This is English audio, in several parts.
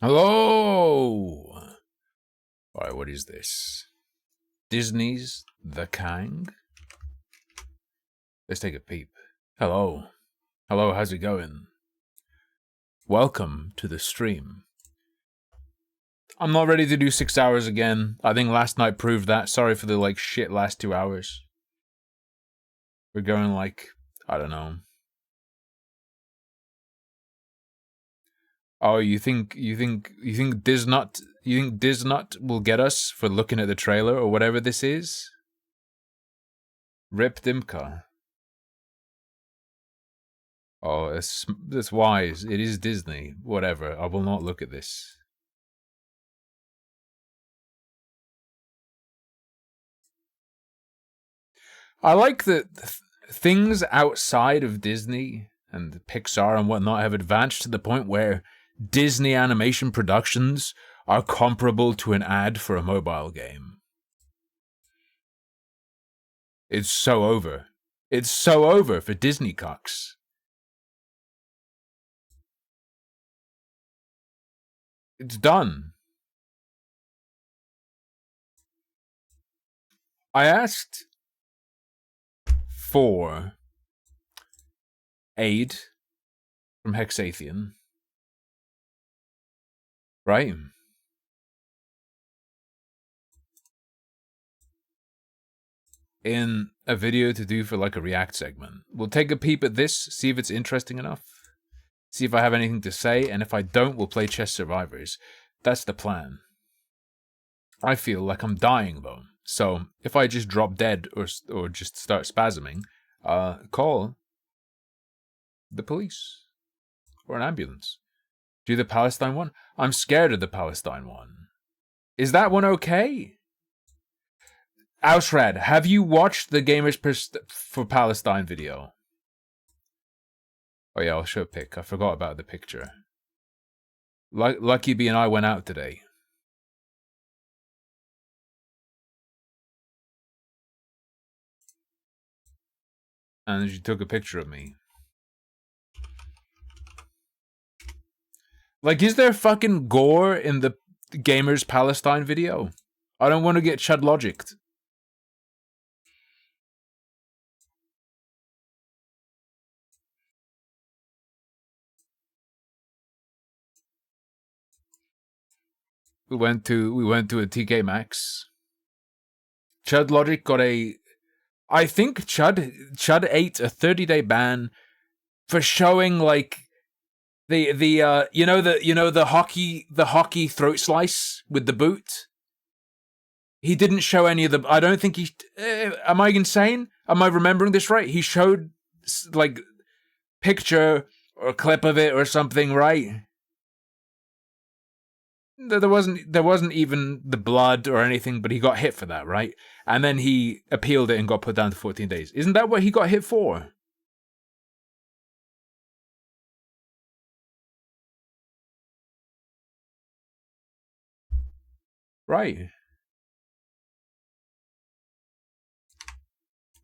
Hello! Alright, what is this? Disney's The Kang? Let's take a peep. Hello. Hello, how's it going? Welcome to the stream. I'm not ready to do 6 hours again. I think last night proved that. Sorry for the, shit last 2 hours. We're going, I don't know. Oh, you think Disnut will get us for looking at the trailer or whatever this is? Rip Dimka. Oh, that's wise. It is Disney. Whatever. I will not look at this. I like that things outside of Disney and Pixar and whatnot have advanced to the point where Disney animation productions are comparable to an ad for a mobile game. It's so over. It's so over for Disney cocks. It's done. I asked for aid from Hexathian. Right? In a video to do for a React segment. We'll take a peep at this, see if it's interesting enough. See if I have anything to say, and if I don't, we'll play Chess Survivors. That's the plan. I feel like I'm dying, though. So, if I just drop dead or just start spasming, call the police. Or an ambulance. Do the Palestine one? I'm scared of the Palestine one. Is that one okay? Ausrad, have you watched the Gamers for Palestine video? Oh yeah, I'll show a pic. I forgot about the picture. Lucky B and I went out today. And she took a picture of me. Is there fucking gore in the Gamers Palestine video? I don't want to get Chud logicked. We went to a TK Maxx. Chud Logic got I think Chud ate a 30-day ban for showing the hockey throat slice with the boot. He didn't show any of the. I don't think he. Am I insane? Am I remembering this right? He showed picture or clip of it or something, right? There wasn't even the blood or anything, but he got hit for that, right? And then he appealed it and got put down to 14 days. Isn't that what he got hit for? Right.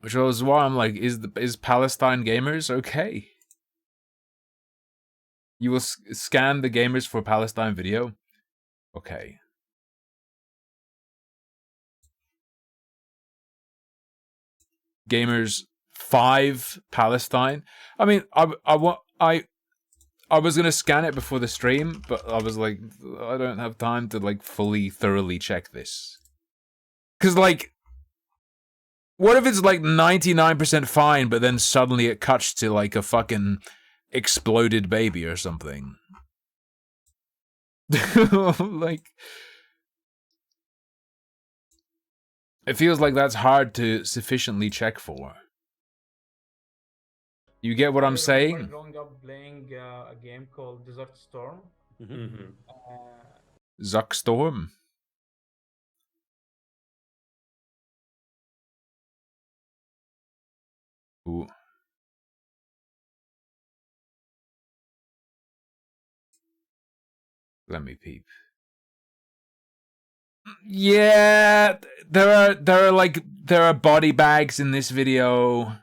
Which was why I'm like, is Palestine Gamers okay? You will scan the Gamers for Palestine video? Okay. Gamers 5 Palestine. I mean, I was gonna scan it before the stream, but I was like, I don't have time to fully thoroughly check this. Cause what if it's 99% fine, but then suddenly it cuts to a fucking exploded baby or something? It feels like that's hard to sufficiently check for. You get what I'm saying? Growing up playing a game called Desert Storm. Zuckstorm. Ooh. Let me peep. Yeah, there are body bags in this video.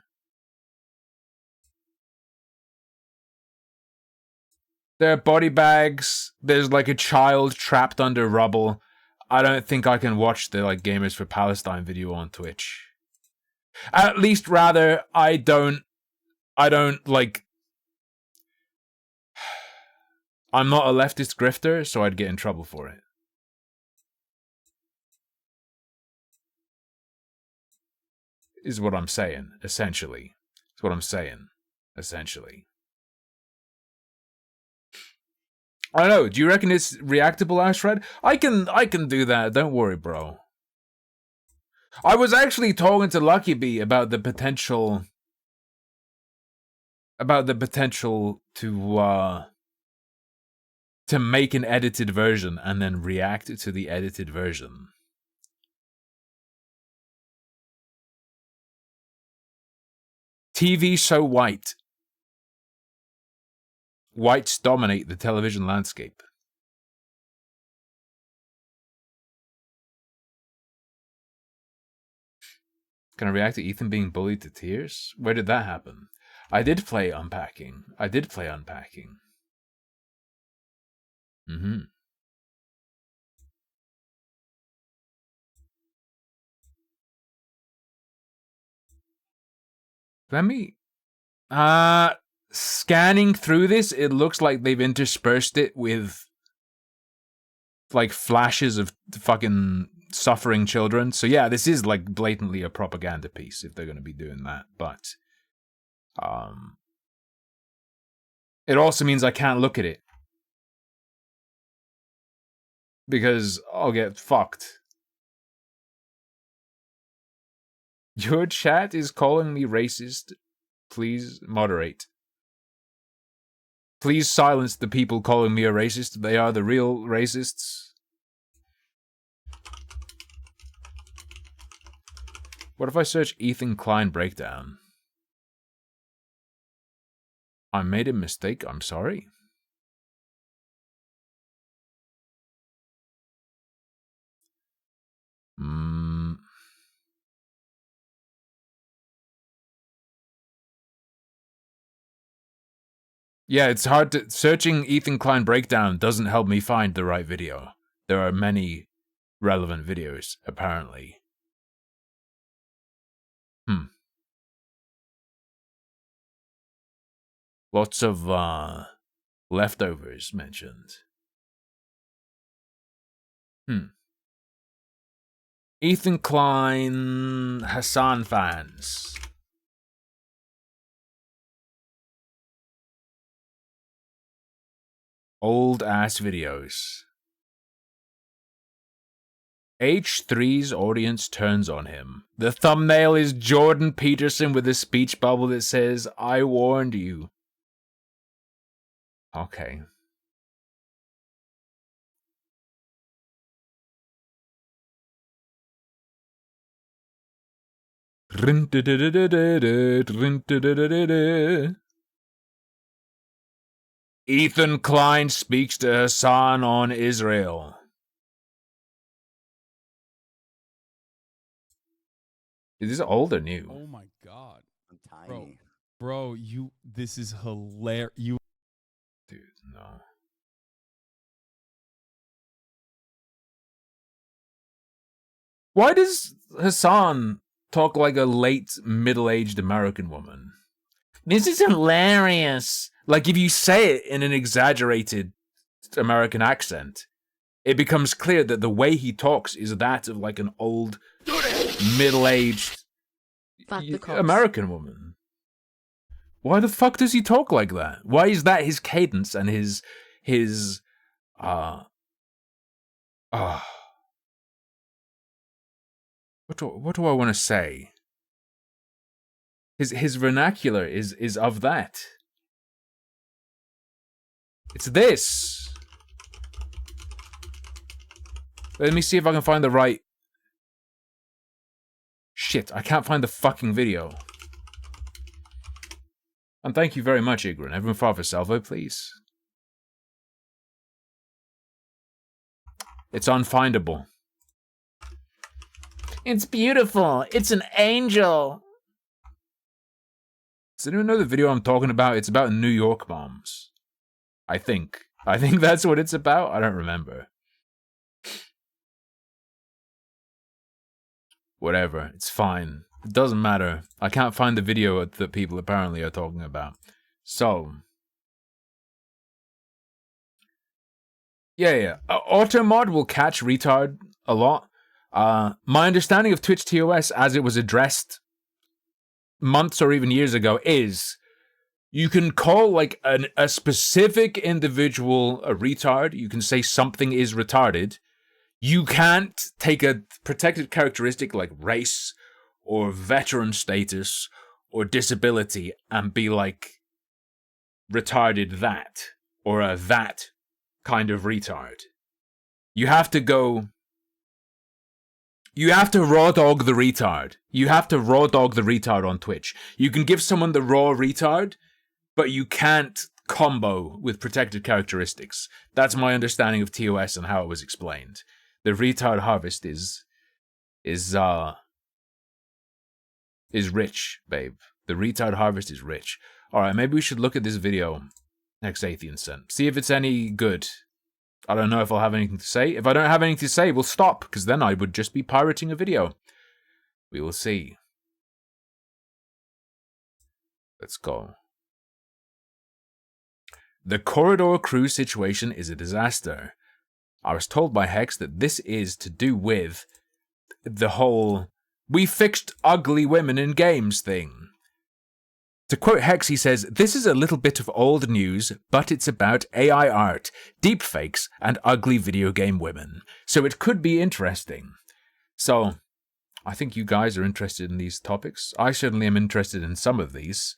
There are body bags. There's like a child trapped under rubble. I don't think I can watch the like Gamers for Palestine video on Twitch. At least, rather, I don't like. I'm not a leftist grifter, so I'd get in trouble for it. Is what I'm saying, essentially. Is what I'm saying, essentially. I don't know. Do you reckon it's reactable, Ashred? I can do that. Don't worry, bro. I was actually talking to Lucky Bee about the potential to make an edited version and then react to the edited version. TV so white. Whites dominate the television landscape. Can I react to Ethan being bullied to tears? Where did that happen? I did play Unpacking. Mm-hmm. Let me... scanning through this, it looks like they've interspersed it with like flashes of fucking suffering children. So yeah, this is like blatantly a propaganda piece if they're going to be doing that. But it also means I can't look at it because I'll get fucked. Your chat is calling me racist. Please moderate. Please silence the people calling me a racist. They are the real racists. What if I search Ethan Klein breakdown? I made a mistake. I'm sorry. Yeah, it's hard to... Searching Ethan Klein breakdown doesn't help me find the right video. There are many relevant videos, apparently. Lots of leftovers mentioned. Ethan Klein Hassan fans. Old ass videos. H3's audience turns on him. The thumbnail is Jordan Peterson with a speech bubble that says, I warned you. Okay. Ethan Klein speaks to Hassan on Israel. Is this old or new? Oh my god. I'm tiny. Bro, this is hilarious. Dude, no. Why does Hassan talk like a late middle-aged American woman? This is hilarious. Like, if you say it in an exaggerated American accent, it becomes clear that the way he talks is that of like an old, middle-aged American woman. Why the fuck does he talk like that? Why is that his cadence and his what do I want to say? His vernacular is of that. It's this. Let me see if I can find the right... Shit, I can't find the fucking video. And thank you very much, Igran. Everyone Father Salvo, please. It's unfindable. It's beautiful. It's an angel. Does anyone know the video I'm talking about? It's about New York moms. I think that's what it's about. I don't remember. Whatever, it's fine. It doesn't matter. I can't find the video that people apparently are talking about. So, yeah. Automod will catch retard a lot. My understanding of Twitch TOS as it was addressed months or even years ago is you can call like a specific individual a retard. You can say something is retarded. You can't take a protected characteristic like race or veteran status or disability and be like retarded that or a that kind of retard. You have to raw dog the retard. You have to raw dog the retard on Twitch. You can give someone the raw retard, but you can't combo with protected characteristics. That's my understanding of TOS and how it was explained. The retard harvest is rich, babe. The retard harvest is rich. Alright, maybe we should look at this video next Athean sent. See if it's any good. I don't know if I'll have anything to say. If I don't have anything to say, we'll stop, because then I would just be pirating a video. We will see. Let's go. The corridor crew situation is a disaster. I was told by Hex that this is to do with the whole "we fixed ugly women in games" thing. To quote Hex, he says, "This is a little bit of old news, but it's about AI art, deepfakes, and ugly video game women. So it could be interesting." So, I think you guys are interested in these topics. I certainly am interested in some of these.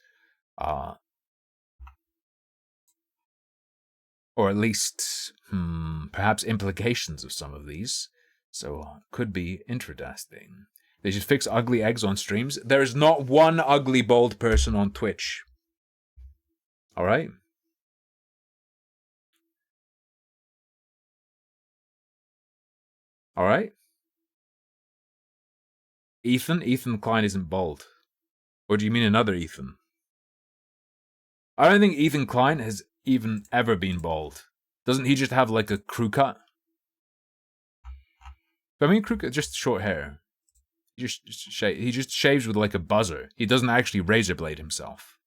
Or at least, perhaps implications of some of these. So, could be interesting. They should fix ugly eggs on streams. There is not one ugly bald person on Twitch. Alright? Alright? Ethan Klein isn't bald. Or do you mean another Ethan? I don't think Ethan Klein has even ever been bald. Doesn't he just have like a crew cut? I mean, crew cut, just short hair. He just shaves with like a buzzer. He doesn't actually razor blade himself.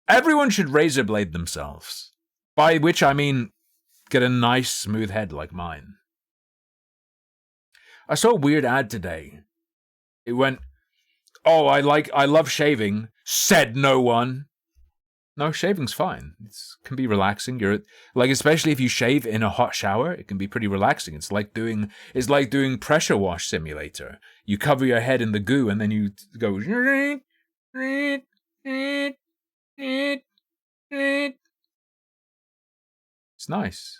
Everyone should razor blade themselves. By which I mean, get a nice smooth head like mine. I saw a weird ad today. It went, "Oh, I love shaving," said no one. No, shaving's fine. It can be relaxing. You're like, especially if you shave in a hot shower, it can be pretty relaxing. It's like doing pressure wash simulator. You cover your head in the goo and then you go. It's nice.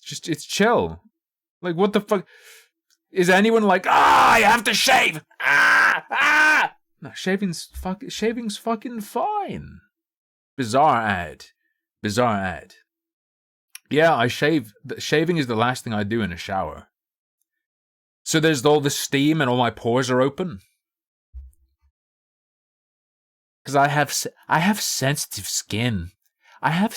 It's chill. Like, what the fuck? Is anyone like, I have to shave? No, shaving's fucking fine. Bizarre ad. Yeah, I shave. Shaving is the last thing I do in a shower. So there's all the steam and all my pores are open. Because I have sensitive skin. I have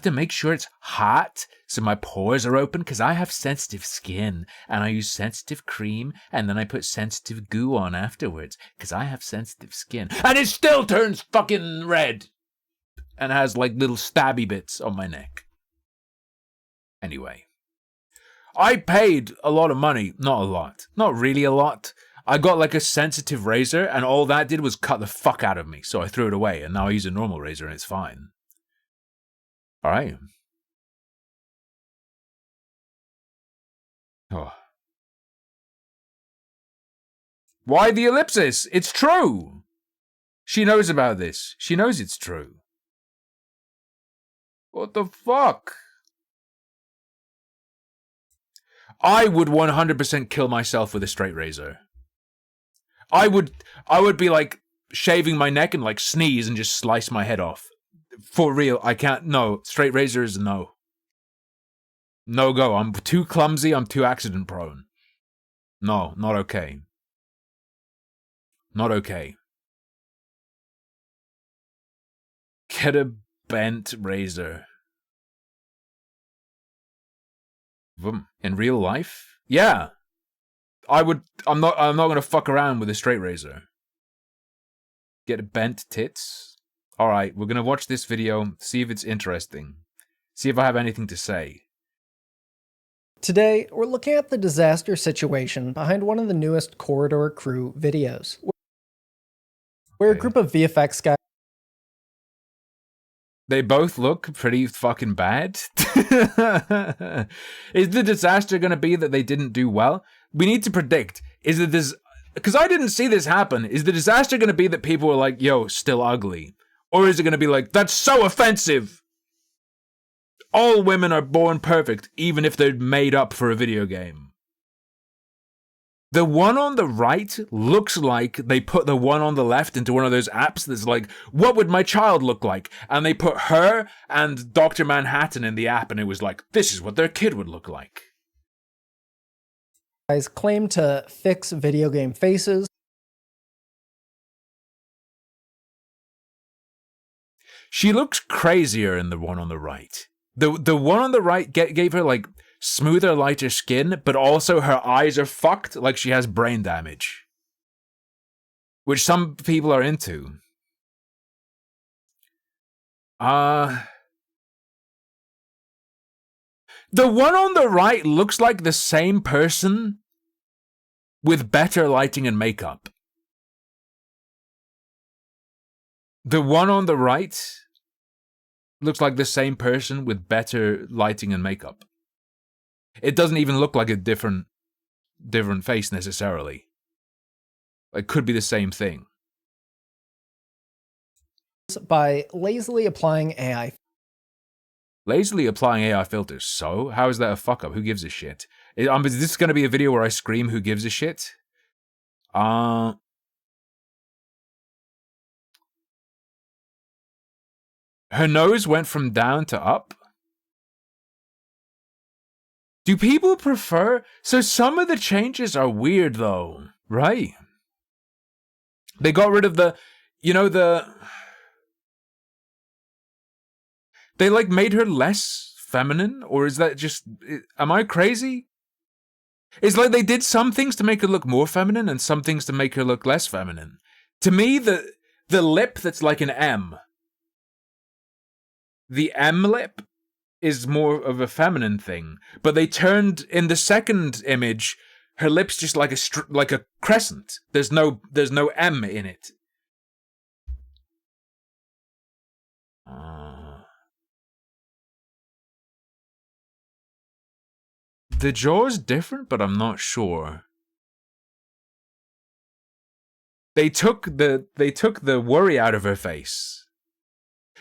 to make sure it's hot so my pores are open because I have sensitive skin and I use sensitive cream and then I put sensitive goo on afterwards because I have sensitive skin. And it still turns fucking red and has like little stabby bits on my neck. Anyway, I paid a lot of money. Not a lot. Not really a lot. I got like a sensitive razor and all that did was cut the fuck out of me. So I threw it away and now I use a normal razor and it's fine. Alright. Oh. Why the ellipsis? It's true! She knows about this. She knows it's true. What the fuck? I would 100% kill myself with a straight razor. I would be like shaving my neck and like sneeze and just slice my head off. For real, I can't. No, straight razor is a no. No go. I'm too clumsy. I'm too accident prone. No, not okay. Not okay. Get a bent razor. In real life? Yeah. I'm not gonna fuck around with a straight razor. Get bent tits? Alright, we're gonna watch this video, see if it's interesting. See if I have anything to say. Today, we're looking at the disaster situation behind one of the newest Corridor Crew videos, where a group of VFX guys. They both look pretty fucking bad. Is the disaster gonna be that they didn't do well? We need to predict. Is it this? Because I didn't see this happen. Is the disaster gonna be that people were like, yo, still ugly? Or is it gonna be like, that's so offensive? All women are born perfect, even if they're made up for a video game. The one on the right looks like they put the one on the left into one of those apps that's like, what would my child look like? And they put her and Dr. Manhattan in the app, and it was like, this is what their kid would look like. Guys claim to fix video game faces. She looks crazier in the one on the right. The one on the right gave her like smoother, lighter skin, but also her eyes are fucked, like she has brain damage. Which some people are into. The one on the right looks like the same person with better lighting and makeup. The one on the right looks like the same person with better lighting and makeup. It doesn't even look like a different face necessarily. It could be the same thing. By lazily applying AI. Lazily applying AI filters. So, how is that a fuck up? Who gives a shit? Is this going to be a video where I scream who gives a shit? Her nose went from down to up. Do people prefer? So some of the changes are weird though, right? They got rid of the, they like made her less feminine, or is that just, am I crazy? It's like they did some things to make her look more feminine and some things to make her look less feminine. To me, the lip that's like an M, the M lip is more of a feminine thing, but they turned in the second image her lips just like a crescent. There's no M in it. The jaw's different, but I'm not sure. They took the worry out of her face.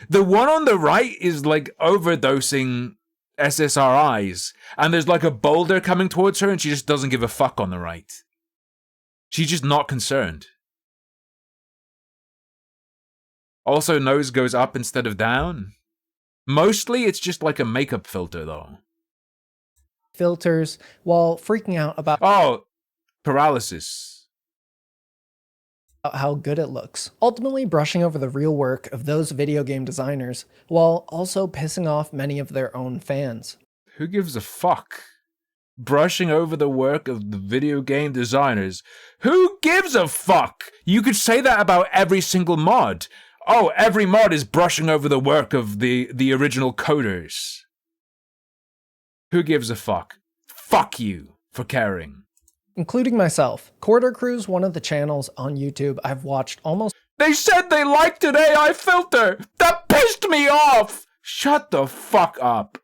The one on the right is like overdosing SSRIs, and there's like a boulder coming towards her, and she just doesn't give a fuck on the right. She's just not concerned. Also, nose goes up instead of down. Mostly, it's just like a makeup filter, though. Filters, while freaking out about paralysis. How good it looks, ultimately brushing over the real work of those video game designers, while also pissing off many of their own fans. Who gives a fuck? Brushing over the work of the video game designers. Who gives a fuck? You could say that about every single mod. Oh, every mod is brushing over the work of the original coders. Who gives a fuck? Fuck you for caring. Including myself. Corridor Crew's one of the channels on YouTube I've watched almost. They said they liked an AI filter! That pissed me off! Shut the fuck up.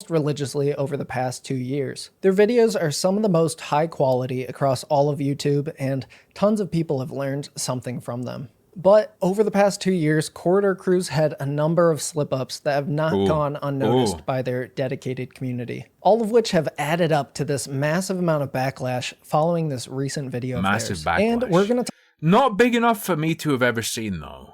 Religiously over the past 2 years. Their videos are some of the most high quality across all of YouTube, and tons of people have learned something from them. But over the past 2 years, Corridor Crew's had a number of slip-ups that have not gone unnoticed by their dedicated community, all of which have added up to this massive amount of backlash following this recent video of theirs. Backlash. And we're gonna not big enough for me to have ever seen, though.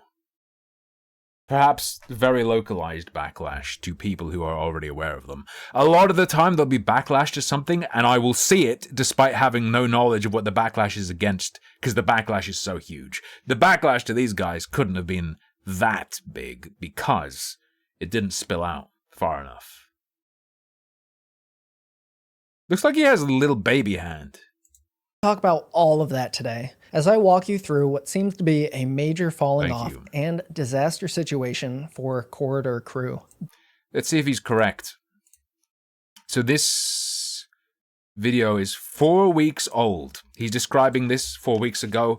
Perhaps very localized backlash to people who are already aware of them. A lot of the time there'll be backlash to something, and I will see it despite having no knowledge of what the backlash is against, because the backlash is so huge. The backlash to these guys couldn't have been that big because it didn't spill out far enough. Looks like he has a little baby hand. Talk about all of that today as I walk you through what seems to be a major falling off and disaster situation for Corridor Crew. Let's see if he's correct. So this video is 4 weeks old. He's describing this 4 weeks ago.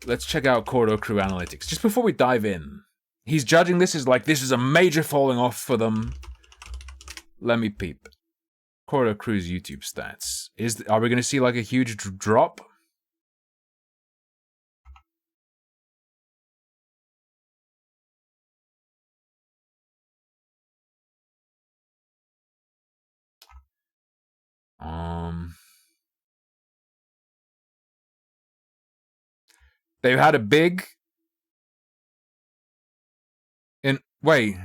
Let's check out Corridor Crew analytics. Just before we dive in, he's judging this as like, this is a major falling off for them. Let me peep. Corridor Crew's YouTube stats. Are we going to see like a huge drop? They've had a big... Wait.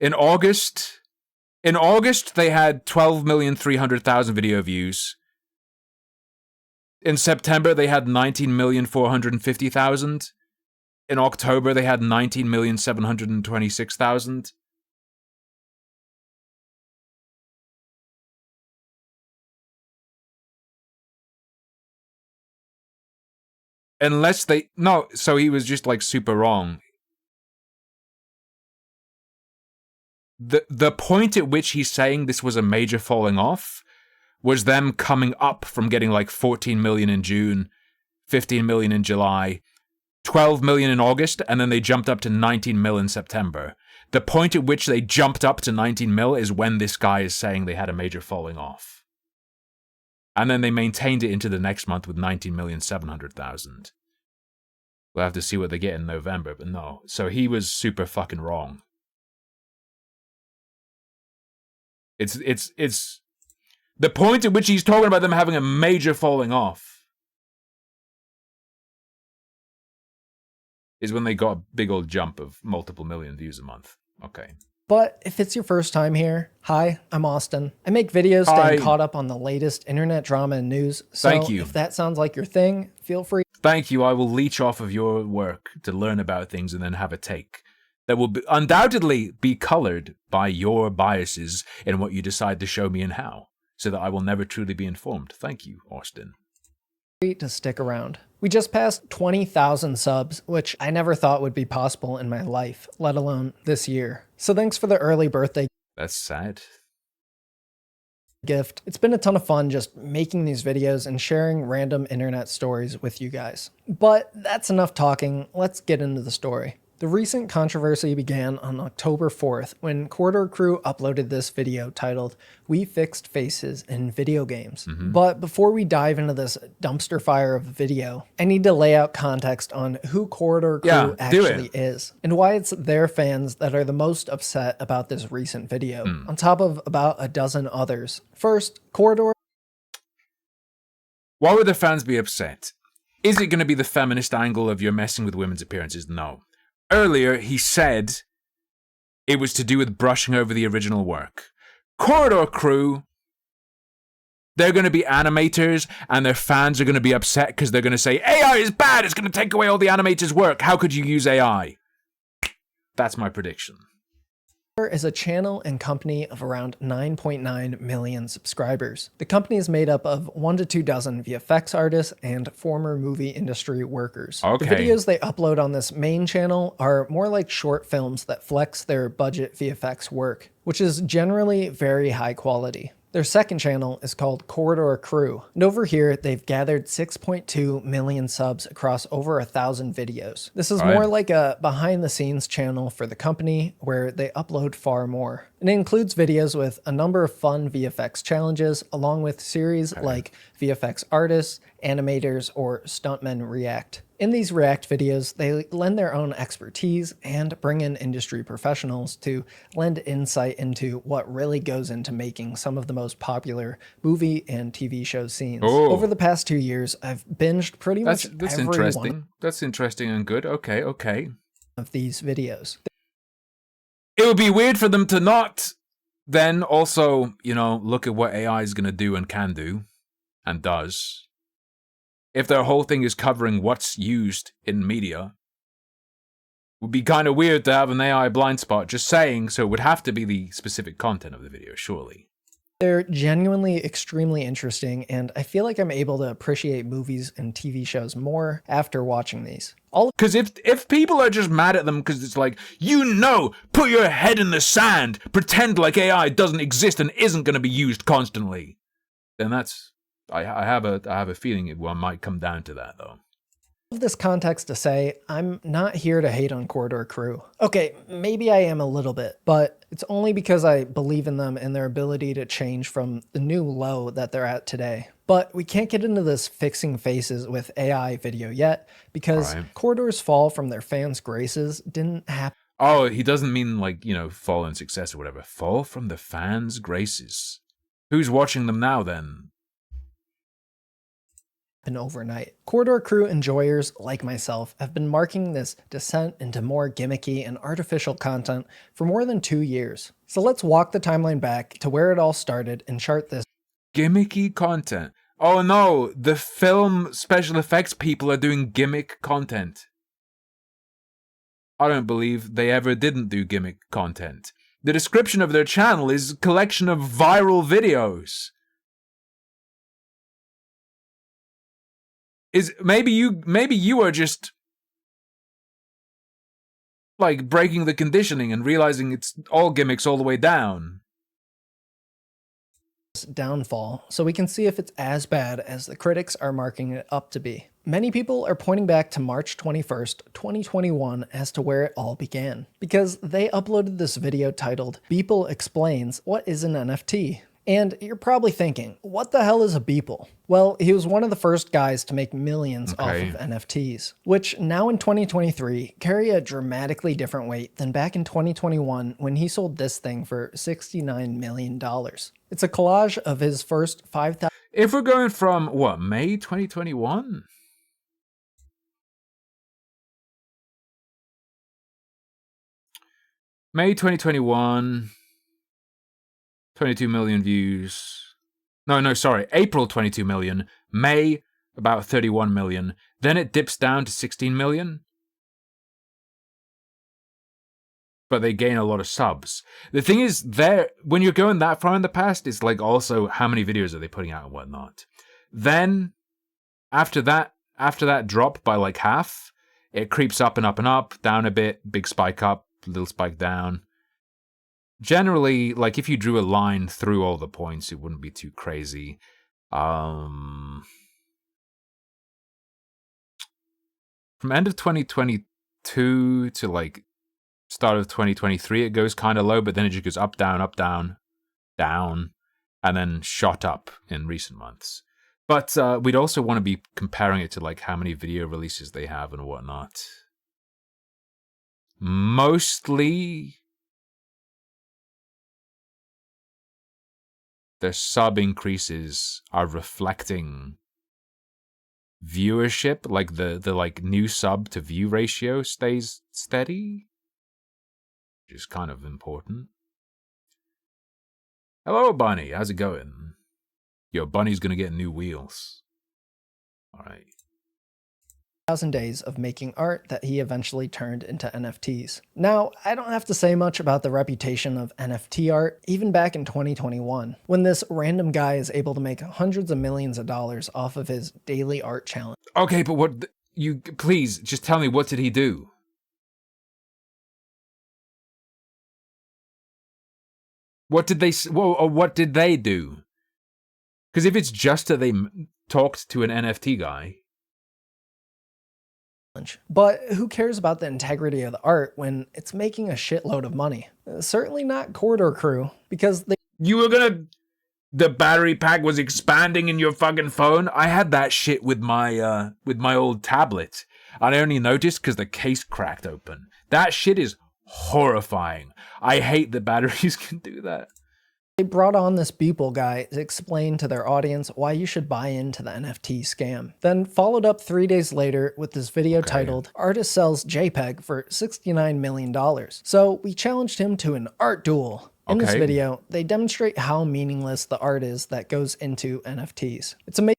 In August, they had 12,300,000 video views. In September, they had 19,450,000. In October, they had 19,726,000. Unless they... No, so he was just, like, super wrong. The point at which he's saying this was a major falling off was them coming up from getting, like, 14 million in June, 15 million in July, 12 million in August, and then they jumped up to 19 mil in September. The point at which they jumped up to 19 mil is when this guy is saying they had a major falling off. And then they maintained it into the next month with 19,700,000. We'll have to see what they get in November, but no. So he was super fucking wrong. It's the point at which he's talking about them having a major falling off is when they got a big old jump of multiple million views a month. Okay. But if it's your first time here, hi, I'm Austin. I make videos staying caught up on the latest internet drama and news. So Thank you. If that sounds like your thing, feel free. Thank you. I will leech off of your work to learn about things and then have a take that will undoubtedly be colored by your biases in what you decide to show me and how, so that I will never truly be informed. Thank you, Austin. To stick around. We just passed 20,000 subs, which I never thought would be possible in my life, let alone this year. So thanks for the early birthday. That's sad. Gift. It's been a ton of fun just making these videos and sharing random internet stories with you guys. But that's enough talking. Let's get into the story. The recent controversy began on October 4th when Corridor Crew uploaded this video titled, "We Fixed Faces in Video Games." But before we dive into this dumpster fire of a video, I need to lay out context on who Corridor Crew actually is and why it's their fans that are the most upset about this recent video, on top of about a dozen others. First, Corridor. Why would the fans be upset? Is it going to be the feminist angle of you're messing with women's appearances? No. Earlier, he said it was to do with brushing over the original work. Corridor Crew, they're going to be animators, and their fans are going to be upset because they're going to say, AI is bad, it's going to take away all the animators' work. How could you use AI? That's my prediction. Is a channel and company of around 9.9 million subscribers. The company is made up of 1 to 2 dozen VFX artists and former movie industry workers. Okay. The videos they upload on this main channel are more like short films that flex their budget VFX work, which is generally very high quality. Their second channel is called Corridor Crew, and over here they've gathered 6.2 million subs across over 1,000 videos. This is more like a behind-the-scenes channel for the company where they upload far more. And it includes videos with a number of fun VFX challenges, along with series like VFX artists, animators, or stuntmen react. In these React videos, they lend their own expertise and bring in industry professionals to lend insight into what really goes into making some of the most popular movie and TV show scenes. Over the past 2 years, I've binged pretty much every interesting. one That's interesting and good. Okay. of these videos. It would be weird for them to not then also, look at what AI is going to do and can do and does. if their whole thing is covering what's used in media, would be kind of weird to have an AI blind spot, just saying, so it would have to be the specific content of the video, surely. They're genuinely extremely interesting, and I feel like I'm able to appreciate movies and TV shows more after watching these. Because if people are just mad at them because it's like, put your head in the sand, pretend like AI doesn't exist and isn't going to be used constantly, then that's, I have a feeling it might come down to that, though. Of this context to say, I'm not here to hate on Corridor Crew. Okay, maybe I am a little bit, but it's only because I believe in them and their ability to change from the new low that they're at today. But we can't get into this fixing faces with AI video yet, because Corridor's fall from their fans' graces didn't happen. Oh, he doesn't mean like, fall in success or whatever. Fall from the fans' graces. Who's watching them now then? Overnight. Corridor Crew enjoyers, like myself, have been marking this descent into more gimmicky and artificial content for more than 2 years. So let's walk the timeline back to where it all started and chart this. Gimmicky content. Oh no, the film special effects people are doing gimmick content. I don't believe they ever didn't do gimmick content. The description of their channel is a collection of viral videos. Maybe you are just like breaking the conditioning and realizing it's all gimmicks all the way down. Downfall, so we can see if it's as bad as the critics are marking it up to be. Many people are pointing back to March 21st, 2021 as to where it all began, because they uploaded this video titled Beeple Explains What is an NFT. And you're probably thinking, what the hell is a Beeple? Well, he was one of the first guys to make millions off of NFTs, which now in 2023 carry a dramatically different weight than back in 2021 when he sold this thing for $69 million. It's a collage of his first 5,000. If we're going from, what, May 2021? May 2021... 22 million views. No, sorry. April 22 million. May about 31 million. Then it dips down to 16 million. But they gain a lot of subs. The thing is, when you're going that far in the past, it's like also how many videos are they putting out and whatnot. Then, after that drop by like half, it creeps up and up and up, down a bit, big spike up, little spike down. Generally, like if you drew a line through all the points, it wouldn't be too crazy. From end of 2022 to like start of 2023, it goes kind of low, but then it just goes up, down, down, and then shot up in recent months. But we'd also want to be comparing it to like how many video releases they have and whatnot. Mostly their sub increases are reflecting viewership, like the like new sub to view ratio stays steady, which is kind of important. Hello, Bunny. How's it going? Yo, Bunny's gonna get new wheels. All right. 1,000 days of making art that he eventually turned into NFTs. Now, I don't have to say much about the reputation of NFT art, even back in 2021, when this random guy is able to make hundreds of millions of dollars off of his daily art challenge. Okay, but please, just tell me, what did he do? What did they do? Because if it's just that they talked to an NFT guy. But who cares about the integrity of the art when it's making a shitload of money? Certainly not Corridor Crew, because they— the battery pack was expanding in your fucking phone? I had that shit with my old tablet, and I only noticed because the case cracked open. That shit is horrifying. I hate that batteries can do that. They brought on this Beeple guy to explain to their audience why you should buy into the NFT scam. Then followed up 3 days later with this video titled Artist Sells JPEG for $69 million. So we challenged him to an art duel. In this video, they demonstrate how meaningless the art is that goes into NFTs. It's amazing.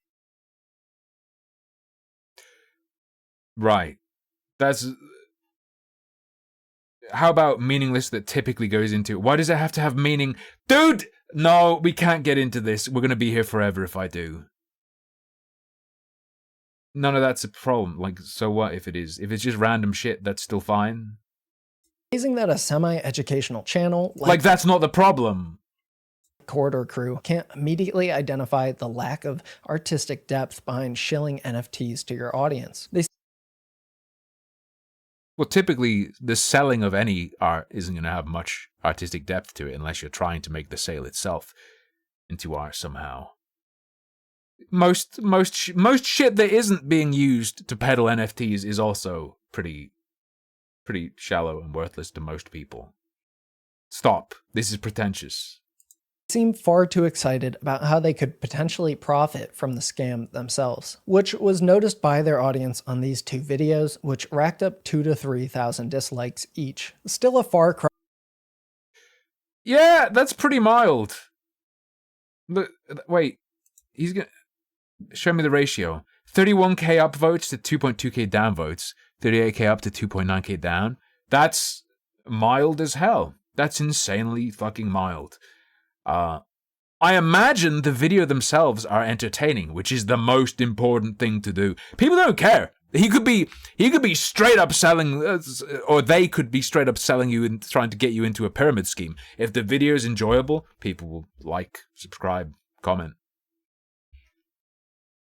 Right. That's... How about meaningless that typically goes into... Why does it have to have meaning? Dude! No, we can't get into this. We're going to be here forever if I do. None of that's a problem. Like, so what if it is? If it's just random shit, that's still fine. Amazing that a semi-educational channel like that's not the problem. Corridor Crew can't immediately identify the lack of artistic depth behind shilling NFTs to your audience. Well, typically, the selling of any art isn't going to have much artistic depth to it unless you're trying to make the sale itself into art somehow. Most shit that isn't being used to peddle NFTs is also pretty shallow and worthless to most people. Stop. This is pretentious. Seem far too excited about how they could potentially profit from the scam themselves, which was noticed by their audience on these two videos, which racked up 2,000 to 3,000 dislikes each. Still a far cry. Yeah, that's pretty mild. Look, wait, he's gonna show me the ratio. 31k upvotes to 2.2k downvotes, 38k up to 2.9k down. That's mild as hell. That's insanely fucking mild. I imagine the video themselves are entertaining, which is the most important thing to do. People don't care. He could be straight up selling, or they could be straight up selling you and trying to get you into a pyramid scheme. If the video is enjoyable, people will like, subscribe, comment.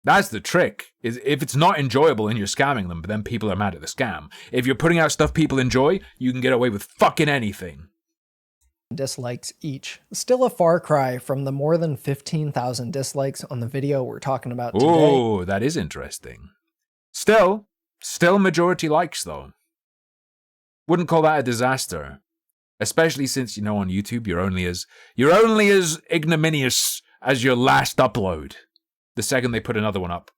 That's the trick. Is if it's not enjoyable and you're scamming them, but then people are mad at the scam. If you're putting out stuff people enjoy, you can get away with fucking anything. Dislikes each. Still a far cry from the more than 15,000 dislikes on the video we're talking about today. Oh, that is interesting. Still majority likes though. Wouldn't call that a disaster. Especially since, you know, on YouTube you're only as ignominious as your last upload. The second they put another one up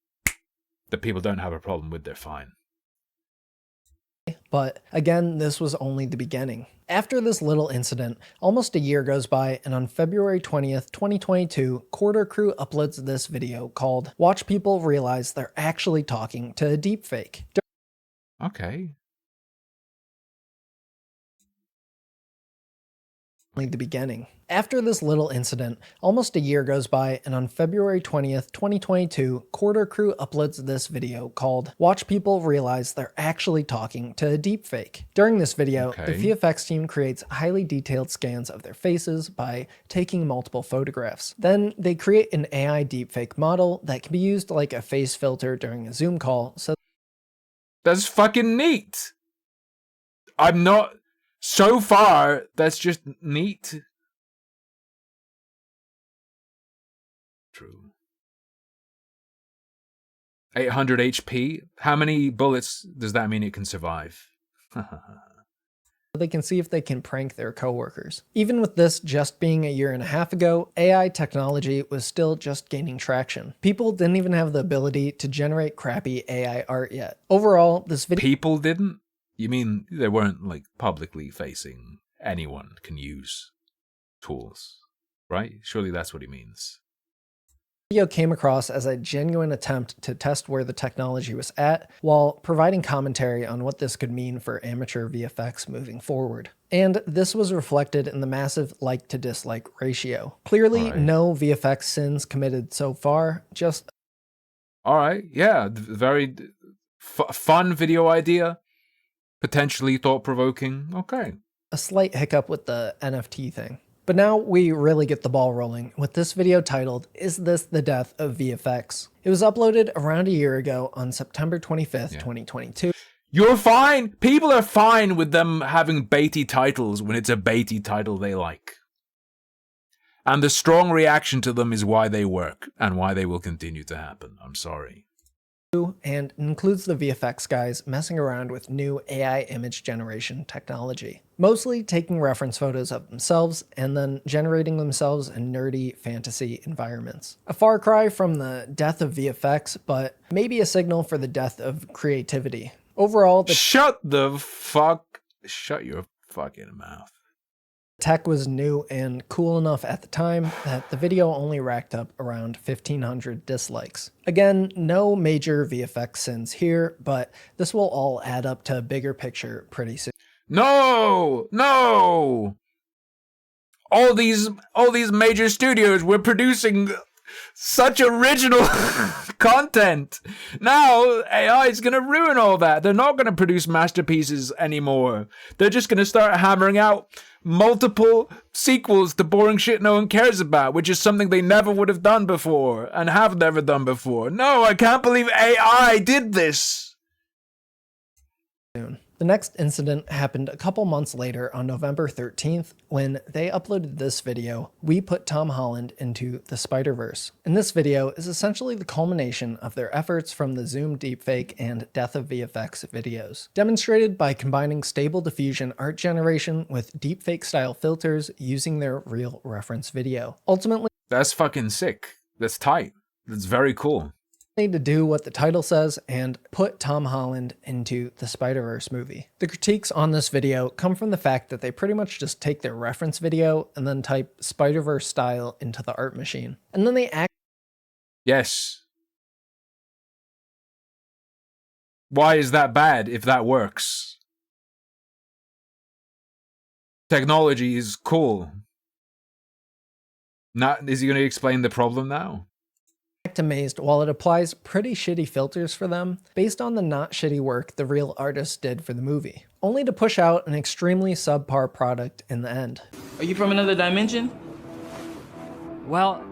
that people don't have a problem with, they're fine. But again, this was only the beginning. After this little incident, almost a year goes by, and on February 20th, 2022, Corridor Crew uploads this video called "Watch People Realize They're Actually Talking to a Deepfake." Okay. Only the beginning. After this little incident, almost a year goes by, and on February 20th, 2022, Corridor Crew uploads this video called "Watch People Realize They're Actually Talking to a Deepfake." During this video, the VFX team creates highly detailed scans of their faces by taking multiple photographs. Then they create an AI deepfake model that can be used like a face filter during a Zoom call. So that's fucking neat. So far, that's just neat. True. 800 HP? How many bullets does that mean it can survive? they can see if they can prank their coworkers. Even with this just being a year and a half ago, AI technology was still just gaining traction. People didn't even have the ability to generate crappy AI art yet. Overall, this video— People didn't? You mean they weren't like publicly facing? Anyone can use tools, right? Surely that's what he means. Video came across as a genuine attempt to test where the technology was at, while providing commentary on what this could mean for amateur VFX moving forward. And this was reflected in the massive like to dislike ratio. Clearly, no VFX sins committed so far, just— Alright, yeah, very fun video idea. Potentially thought-provoking, okay. a slight hiccup with the NFT thing. But now we really get the ball rolling with this video titled, "Is This the Death of VFX?" It was uploaded around a year ago on September 25th, 2022. You're fine! People are fine with them having baity titles when it's a baity title they like. And the strong reaction to them is why they work, and why they will continue to happen. I'm sorry. And includes the VFX guys messing around with new AI image generation technology, mostly taking reference photos of themselves and then generating themselves in nerdy fantasy environments. A far cry from the death of VFX, but maybe a signal for the death of creativity. Overall, Shut your fucking mouth. Tech was new and cool enough at the time that the video only racked up around 1,500 dislikes. Again, no major VFX sins here, but this will all add up to a bigger picture pretty soon. No! No! All these major studios were producing such original content. Now AI is going to ruin all that. They're not going to produce masterpieces anymore. They're just going to start hammering out multiple sequels to boring shit no one cares about, which is something they never would have done before and have never done before. No, I can't believe AI did this. The next incident happened a couple months later on November 13th when they uploaded this video, "We Put Tom Holland into the Spider-Verse." And this video is essentially the culmination of their efforts from the Zoom deepfake and Death of VFX videos, demonstrated by combining stable diffusion art generation with deepfake style filters using their real reference video. Ultimately, that's fucking sick. That's tight. That's very cool. To do what the title says and put Tom Holland into the Spider-Verse movie. The critiques on this video come from the fact that they pretty much just take their reference video and then type Spider-Verse style into the art machine. And then they act. Yes. Why is that bad if that works? Technology is cool. Is he going to explain the problem now? Amazed while it applies pretty shitty filters for them based on the not shitty work the real artist did for the movie, only to push out an extremely subpar product in the end. Are you from another dimension? Well,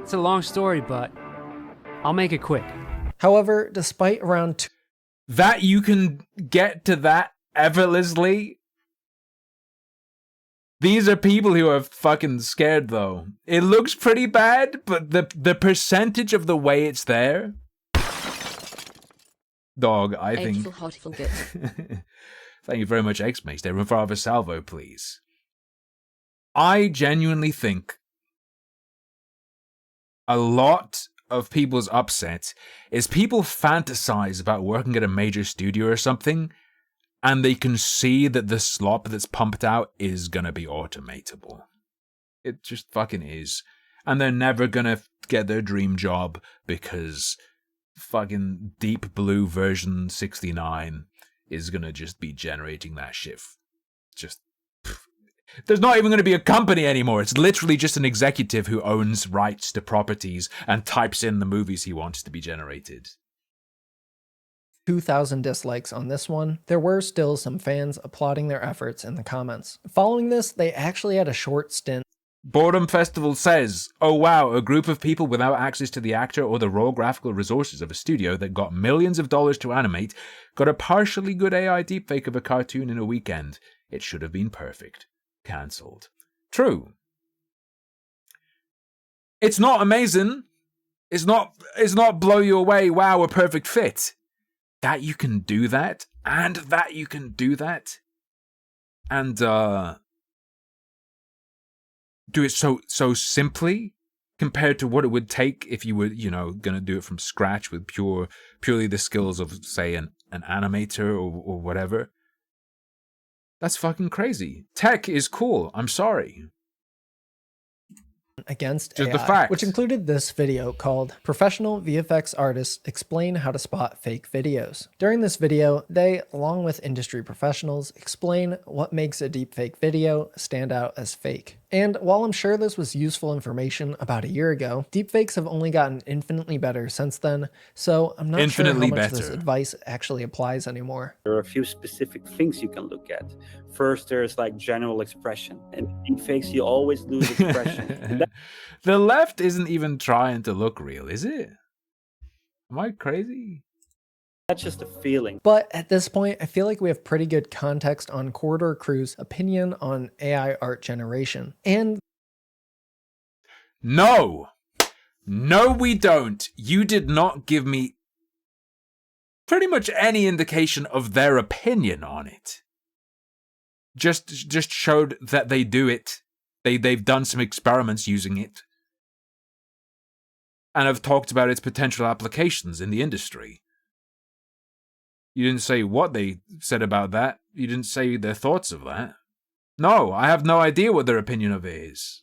it's a long story, but I'll make it quick. However, despite around that you can get to that effortlessly. These are people who are fucking scared, though. It looks pretty bad, but the percentage of the way it's there... Dog, I think... Thank you very much, X-Mace. Everyone for a salvo, please. I genuinely think a lot of people's upset is people fantasize about working at a major studio or something, and they can see that the slop that's pumped out is gonna be automatable. It just fucking is. And they're never gonna get their dream job because fucking Deep Blue version 69 is gonna just be generating that shit. There's not even gonna be a company anymore. It's literally just an executive who owns rights to properties and types in the movies he wants to be generated. 2,000 dislikes on this one, there were still some fans applauding their efforts in the comments. Following this, they actually had a short stint. Boredom Festival says, "Oh wow, a group of people without access to the actor or the raw graphical resources of a studio that got millions of dollars to animate got a partially good AI deepfake of a cartoon in a weekend. It should have been perfect. Cancelled." True. It's not amazing. It's not blow you away, wow, a perfect fit. That you can do that, and that you can do that, and do it so simply compared to what it would take if you were, gonna do it from scratch with purely the skills of, say, an animator or whatever. That's fucking crazy. Tech is cool. I'm sorry. Against Just AI, the fact. which included this video called "Professional VFX Artists Explain How to Spot Fake Videos." During this video, they, along with industry professionals, explain what makes a deepfake video stand out as fake. And while I'm sure this was useful information about a year ago, deepfakes have only gotten infinitely better since then, so I'm not sure how much this advice actually applies anymore. There are a few specific things you can look at. First, there's like general expression. And deepfakes, you always lose expression. The left isn't even trying to look real, is it? Am I crazy? That's just a feeling. But at this point, I feel like we have pretty good context on Corridor Crew's opinion on AI art generation. And no, we don't. You did not give me pretty much any indication of their opinion on it. Just showed that they do it. They've done some experiments using it. And have talked about its potential applications in the industry. You didn't say what they said about that. You didn't say their thoughts of that. No, I have no idea what their opinion of it is.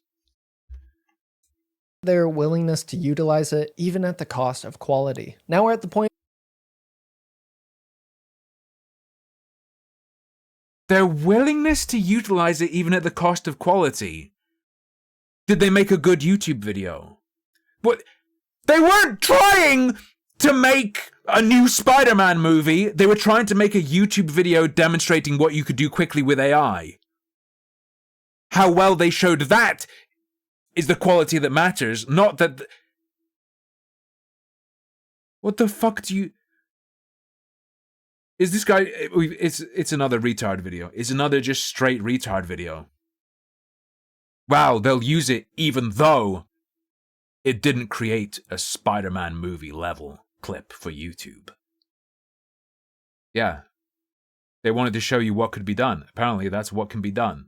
Their willingness to utilize it even at the cost of quality. Now we're at the point Their willingness to utilize it even at the cost of quality. Did they make a good YouTube video? What? They weren't trying to make a new Spider-Man movie. They were trying to make a YouTube video demonstrating what you could do quickly with AI. How well they showed that is the quality that matters, not that... What the fuck do you... Is this guy... It's another retard video. It's another just straight retard video. Wow, they'll use it even though it didn't create a Spider-Man movie level clip for YouTube. Yeah. They wanted to show you what could be done. Apparently that's what can be done.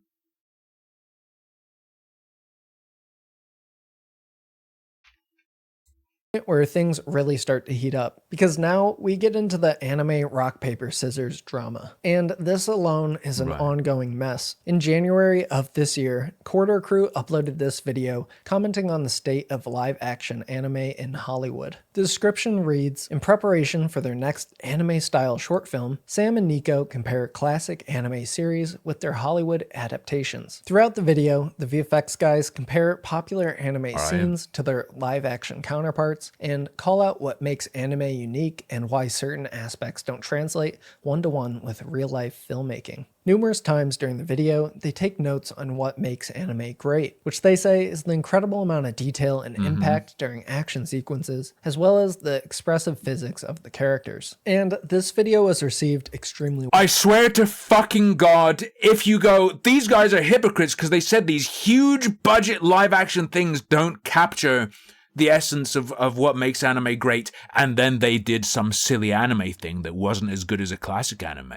where things really start to heat up, because now we get into the anime rock paper scissors drama, and this alone is an ongoing mess. In January of this year, Corridor Crew uploaded this video commenting on the state of live action anime in Hollywood. The description reads, in preparation for their next anime style short film, Sam and Nico compare classic anime series with their Hollywood adaptations. Throughout the video, the VFX guys compare popular anime scenes to their live action counterparts and call out what makes anime unique and why certain aspects don't translate one-to-one with real-life filmmaking. Numerous times during the video, they take notes on what makes anime great, which they say is the incredible amount of detail and impact during action sequences, as well as the expressive physics of the characters. And this video was received extremely well. I swear to fucking God, if you go, these guys are hypocrites because they said these huge budget live action things don't capture the essence of what makes anime great, and then they did some silly anime thing that wasn't as good as a classic anime.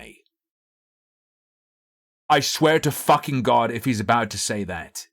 I swear to fucking God if he's about to say that.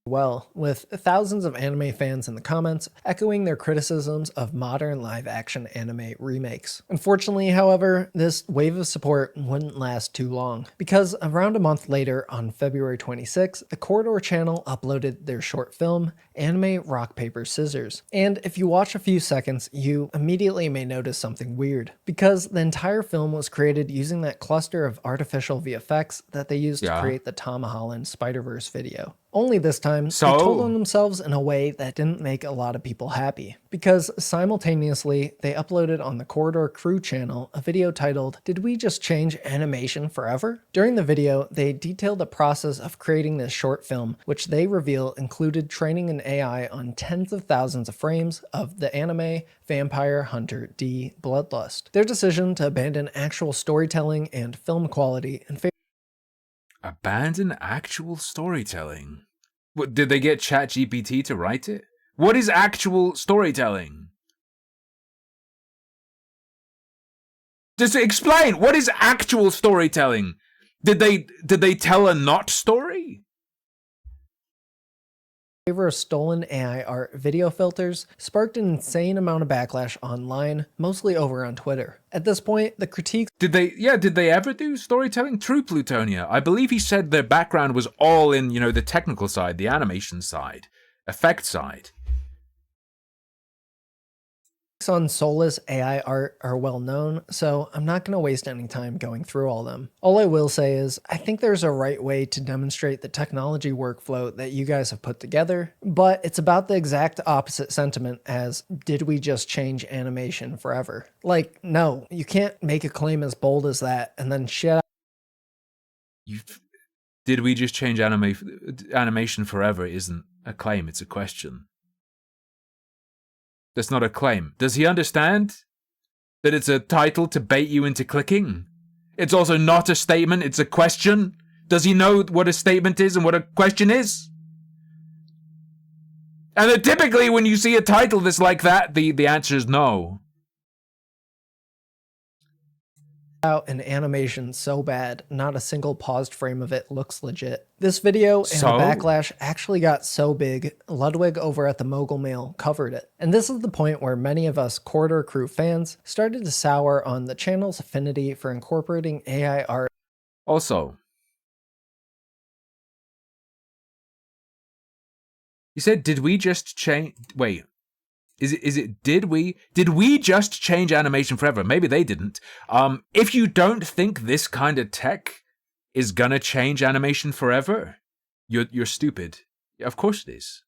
Well, with thousands of anime fans in the comments echoing their criticisms of modern live-action anime remakes. Unfortunately, however, this wave of support wouldn't last too long, because around a month later, on February 26, the Corridor channel uploaded their short film, Anime Rock Paper Scissors. And if you watch a few seconds, you immediately may notice something weird, because the entire film was created using that cluster of artificial VFX that they used to create the Tom Holland Spider-Verse video. Only this time, they told on themselves in a way that didn't make a lot of people happy, because simultaneously, they uploaded on the Corridor Crew channel a video titled, "Did We Just Change Animation Forever?" During the video, they detailed the process of creating this short film, which they reveal included training an AI on tens of thousands of frames of the anime Vampire Hunter D Bloodlust. Their decision to abandon actual storytelling and film quality in favor Abandon actual storytelling? What, did they get ChatGPT to write it? What is actual storytelling? Just explain, what is actual storytelling? Did they tell a not story? of stolen AI art video filters sparked an insane amount of backlash online, mostly over on Twitter. At this point, the critiques Did they ever do storytelling? True Plutonia. I believe he said their background was all in, the technical side, the animation side, effect side. on soulless AI art are well known, so I'm not going to waste any time going through all them. All I will say is, I think there's a right way to demonstrate the technology workflow that you guys have put together, but it's about the exact opposite sentiment as, did we just change animation forever? Like, no, you can't make a claim as bold as that and then shit. Did we just change animation forever isn't a claim, it's a question. That's not a claim. Does he understand that it's a title to bait you into clicking? It's also not a statement, it's a question. Does he know what a statement is and what a question is? And then typically when you see a title that's like that, the answer is no. Out an animation so bad, not a single paused frame of it looks legit. This video and the backlash actually got so big, Ludwig over at the Mogul Mail covered it. And this is the point where many of us Corridor Crew fans started to sour on the channel's affinity for incorporating AI art Also, you said, did we just change? Wait, did we just change animation forever? Maybe they didn't. If you don't think this kind of tech is gonna change animation forever, you're stupid. Of course it is.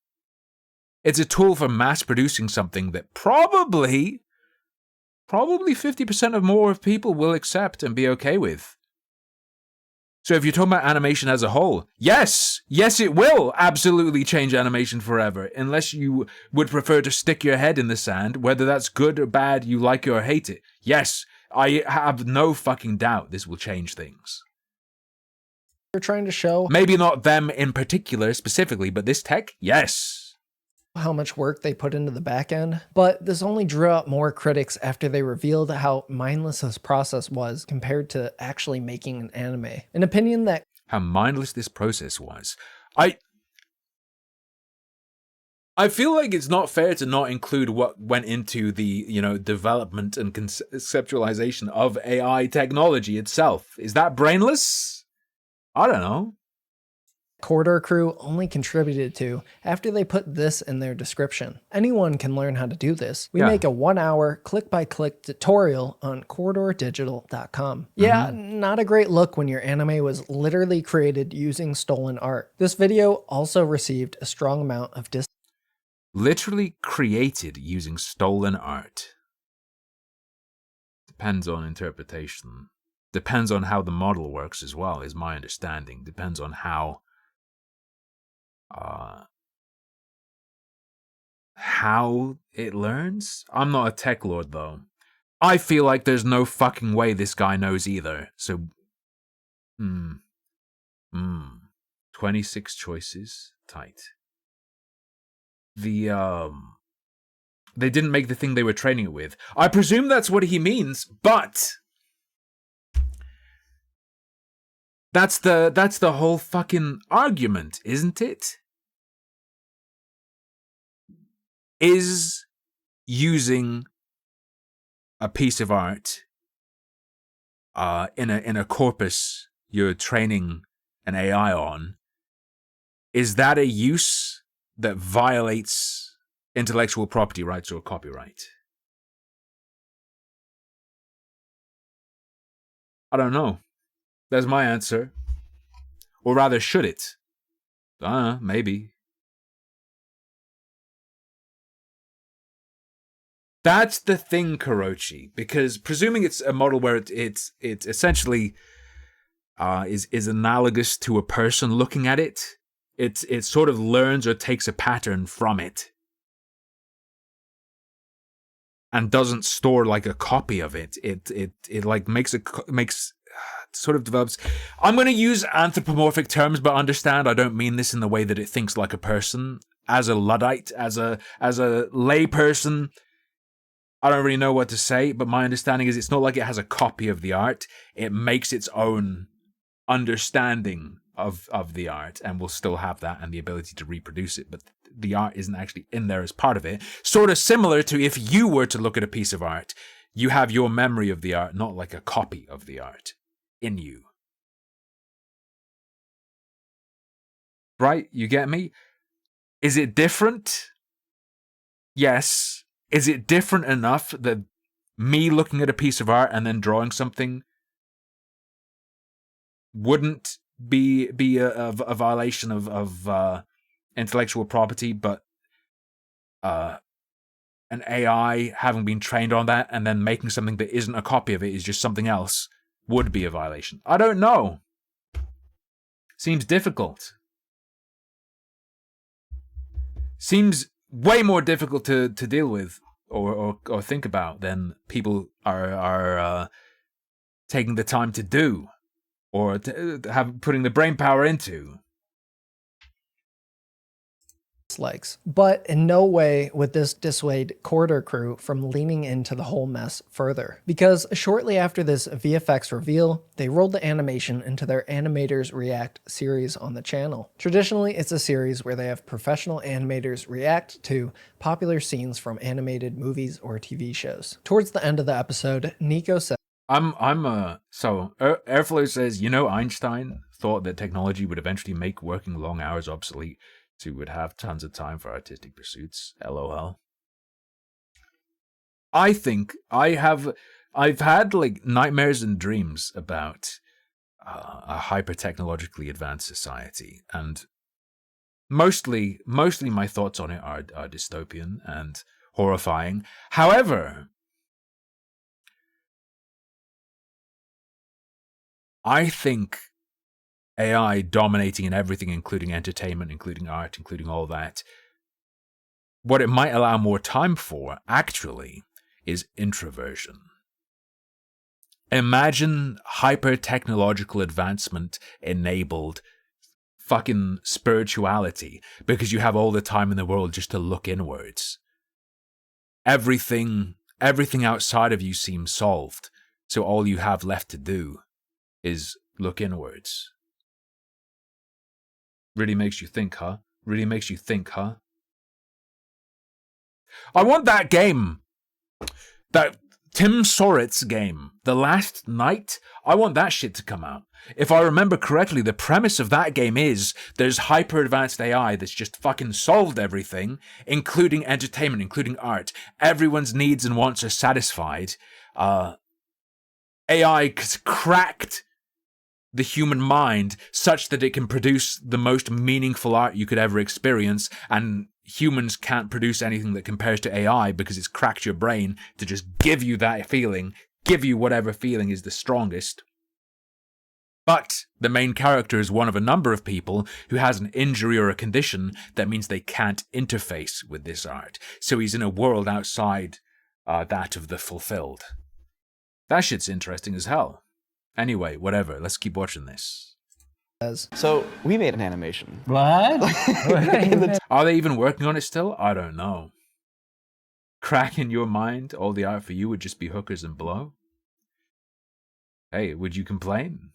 It's a tool for mass producing something that probably 50% of more of people will accept and be okay with. So if you're talking about animation as a whole, yes, it will absolutely change animation forever, unless you would prefer to stick your head in the sand, whether that's good or bad, you like it or hate it. Yes, I have no fucking doubt this will change things. They're trying to show Maybe not them in particular, specifically, but this tech, yes. how much work they put into the back end, but this only drew out more critics after they revealed how mindless this process was compared to actually making an anime. An opinion that How mindless this process was. I feel like it's not fair to not include what went into the, development and conceptualization of AI technology itself. Is that brainless? I don't know. Corridor Crew only contributed to after they put this in their description. Anyone can learn how to do this. We make a 1-hour click-by-click tutorial on corridordigital.com. Yeah, not a great look when your anime was literally created using stolen art. This video also received a strong amount of Literally created using stolen art. Depends on interpretation. Depends on how the model works as well, is my understanding. Depends on how it learns? I'm not a tech lord, though. I feel like there's no fucking way this guy knows either, so... 26 choices? Tight. They didn't make the thing they were training it with. I presume that's what he means, but... That's the whole fucking argument, isn't it? Is using a piece of art in a corpus you're training an AI on, is that a use that violates intellectual property rights or copyright? I don't know. That's my answer. Or rather, should it? I don't know, maybe. That's the thing, Kurochi, because presuming it's a model where it's essentially is analogous to a person looking at it, it sort of learns or takes a pattern from it, and doesn't store like a copy of it. It like sort of develops. I'm going to use anthropomorphic terms, but understand I don't mean this in the way that it thinks like a person. As a Luddite, as a lay person, I don't really know what to say, but my understanding is it's not like it has a copy of the art. It makes its own understanding of the art and will still have that and the ability to reproduce it, but the art isn't actually in there as part of it. Sort of similar to if you were to look at a piece of art, you have your memory of the art, not like a copy of the art in you. Right? You get me? Is it different? Yes. Is it different enough that me looking at a piece of art and then drawing something wouldn't be a violation of intellectual property, but an AI having been trained on that and then making something that isn't a copy of it is just something else would be a violation? I don't know. Seems difficult. Seems way more difficult to deal with or think about than people are taking the time to do or putting the brain power into. dislikes, but in no way would this dissuade Corridor Crew from leaning into the whole mess further, because shortly after this VFX reveal, they rolled the animation into their Animators React series on the channel. Traditionally, it's a series where they have professional animators react to popular scenes from animated movies or TV shows. Towards the end of the episode, Nico said, Airflow says, Einstein thought that technology would eventually make working long hours obsolete, so we would have tons of time for artistic pursuits. LOL. I think I've had like nightmares and dreams about a hyper-technologically advanced society, and mostly my thoughts on it are dystopian and horrifying. However, I think AI dominating in everything, including entertainment, including art, including all that, what it might allow more time for, actually, is introversion. Imagine hyper-technological advancement enabled fucking spirituality because you have all the time in the world just to look inwards. Everything outside of you seems solved, so all you have left to do is look inwards. Really makes you think, huh? Really makes you think, huh? I want that game. That Tim Sorit's game, The Last Night. I want that shit to come out. If I remember correctly, the premise of that game is there's hyper-advanced AI that's just fucking solved everything, including entertainment, including art. Everyone's needs and wants are satisfied. AI has cracked the human mind such that it can produce the most meaningful art you could ever experience, and humans can't produce anything that compares to AI because it's cracked your brain to just give you that feeling, give you whatever feeling is the strongest. But the main character is one of a number of people who has an injury or a condition that means they can't interface with this art. So he's in a world outside that of the fulfilled. That shit's interesting as hell. Anyway, whatever. Let's keep watching this. So we made an animation. What? Are they even working on it still? I don't know. Crack in your mind, all the art for you would just be hookers and blow? Hey, would you complain?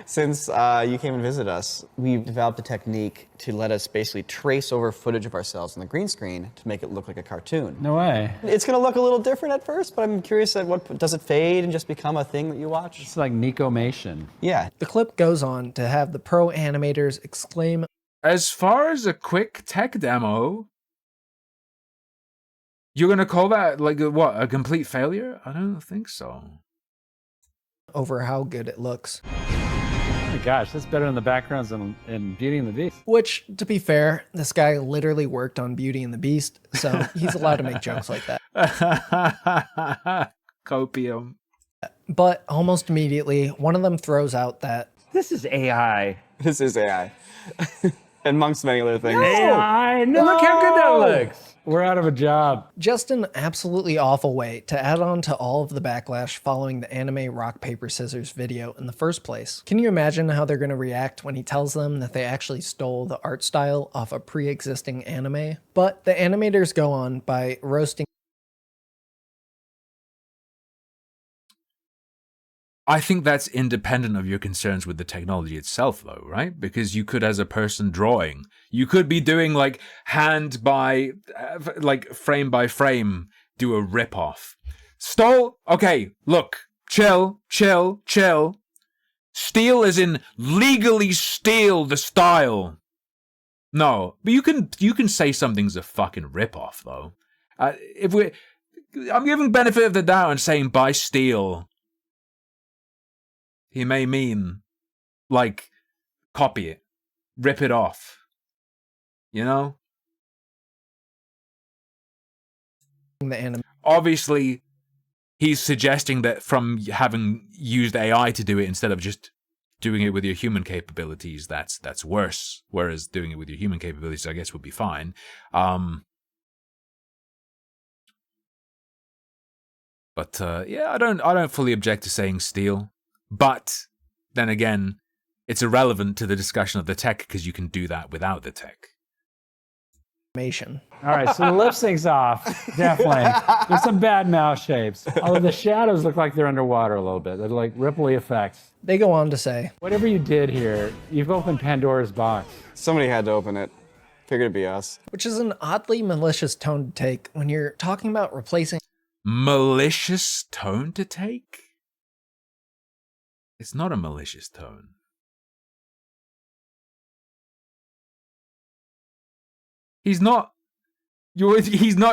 Since you came and visited us, we've developed a technique to let us basically trace over footage of ourselves on the green screen to make it look like a cartoon. No way. It's going to look a little different at first, but I'm curious at what does it fade and just become a thing that you watch? It's like Nico-mation. Yeah. The clip goes on to have the pro animators exclaim, As far as a quick tech demo, you're going to call that like a complete failure? I don't think so. over how good it looks. Oh my gosh, that's better than the backgrounds in Beauty and the Beast. Which, to be fair, this guy literally worked on Beauty and the Beast, so he's allowed to make jokes like that. Copium. But almost immediately, one of them throws out that This is AI. This is AI. Amongst many other things. AI, no! Look how good that looks. We're out of a job. just an absolutely awful way to add on to all of the backlash following the anime rock, paper, scissors video in the first place. Can you imagine how they're going to react when he tells them that they actually stole the art style off a pre-existing anime? But the animators go on by roasting. I think that's independent of your concerns with the technology itself, though, right? Because you could, as a person drawing, you could be doing like hand by, like frame by frame, do a rip-off. Stole? Okay, look, chill. Steal as in legally steal the style. No, but you can say something's a fucking rip-off, though. I'm giving benefit of the doubt and saying by steal. He may mean, like, copy it, rip it off, you know? The anime. Obviously, he's suggesting that from having used AI to do it instead of just doing it with your human capabilities, that's worse. Whereas doing it with your human capabilities, I guess, would be fine. But yeah, I don't fully object to saying steal. But then again, it's irrelevant to the discussion of the tech because you can do that without the tech. Animation. All right, so the lip sync's off, definitely. There's some bad mouth shapes. Although the shadows look like they're underwater a little bit. They're like ripply effects. They go on to say, whatever you did here, you've opened Pandora's box. Somebody had to open it. Figured it'd be us. which is an oddly malicious tone to take when you're talking about replacing malicious tone to take? It's not a malicious tone. He's not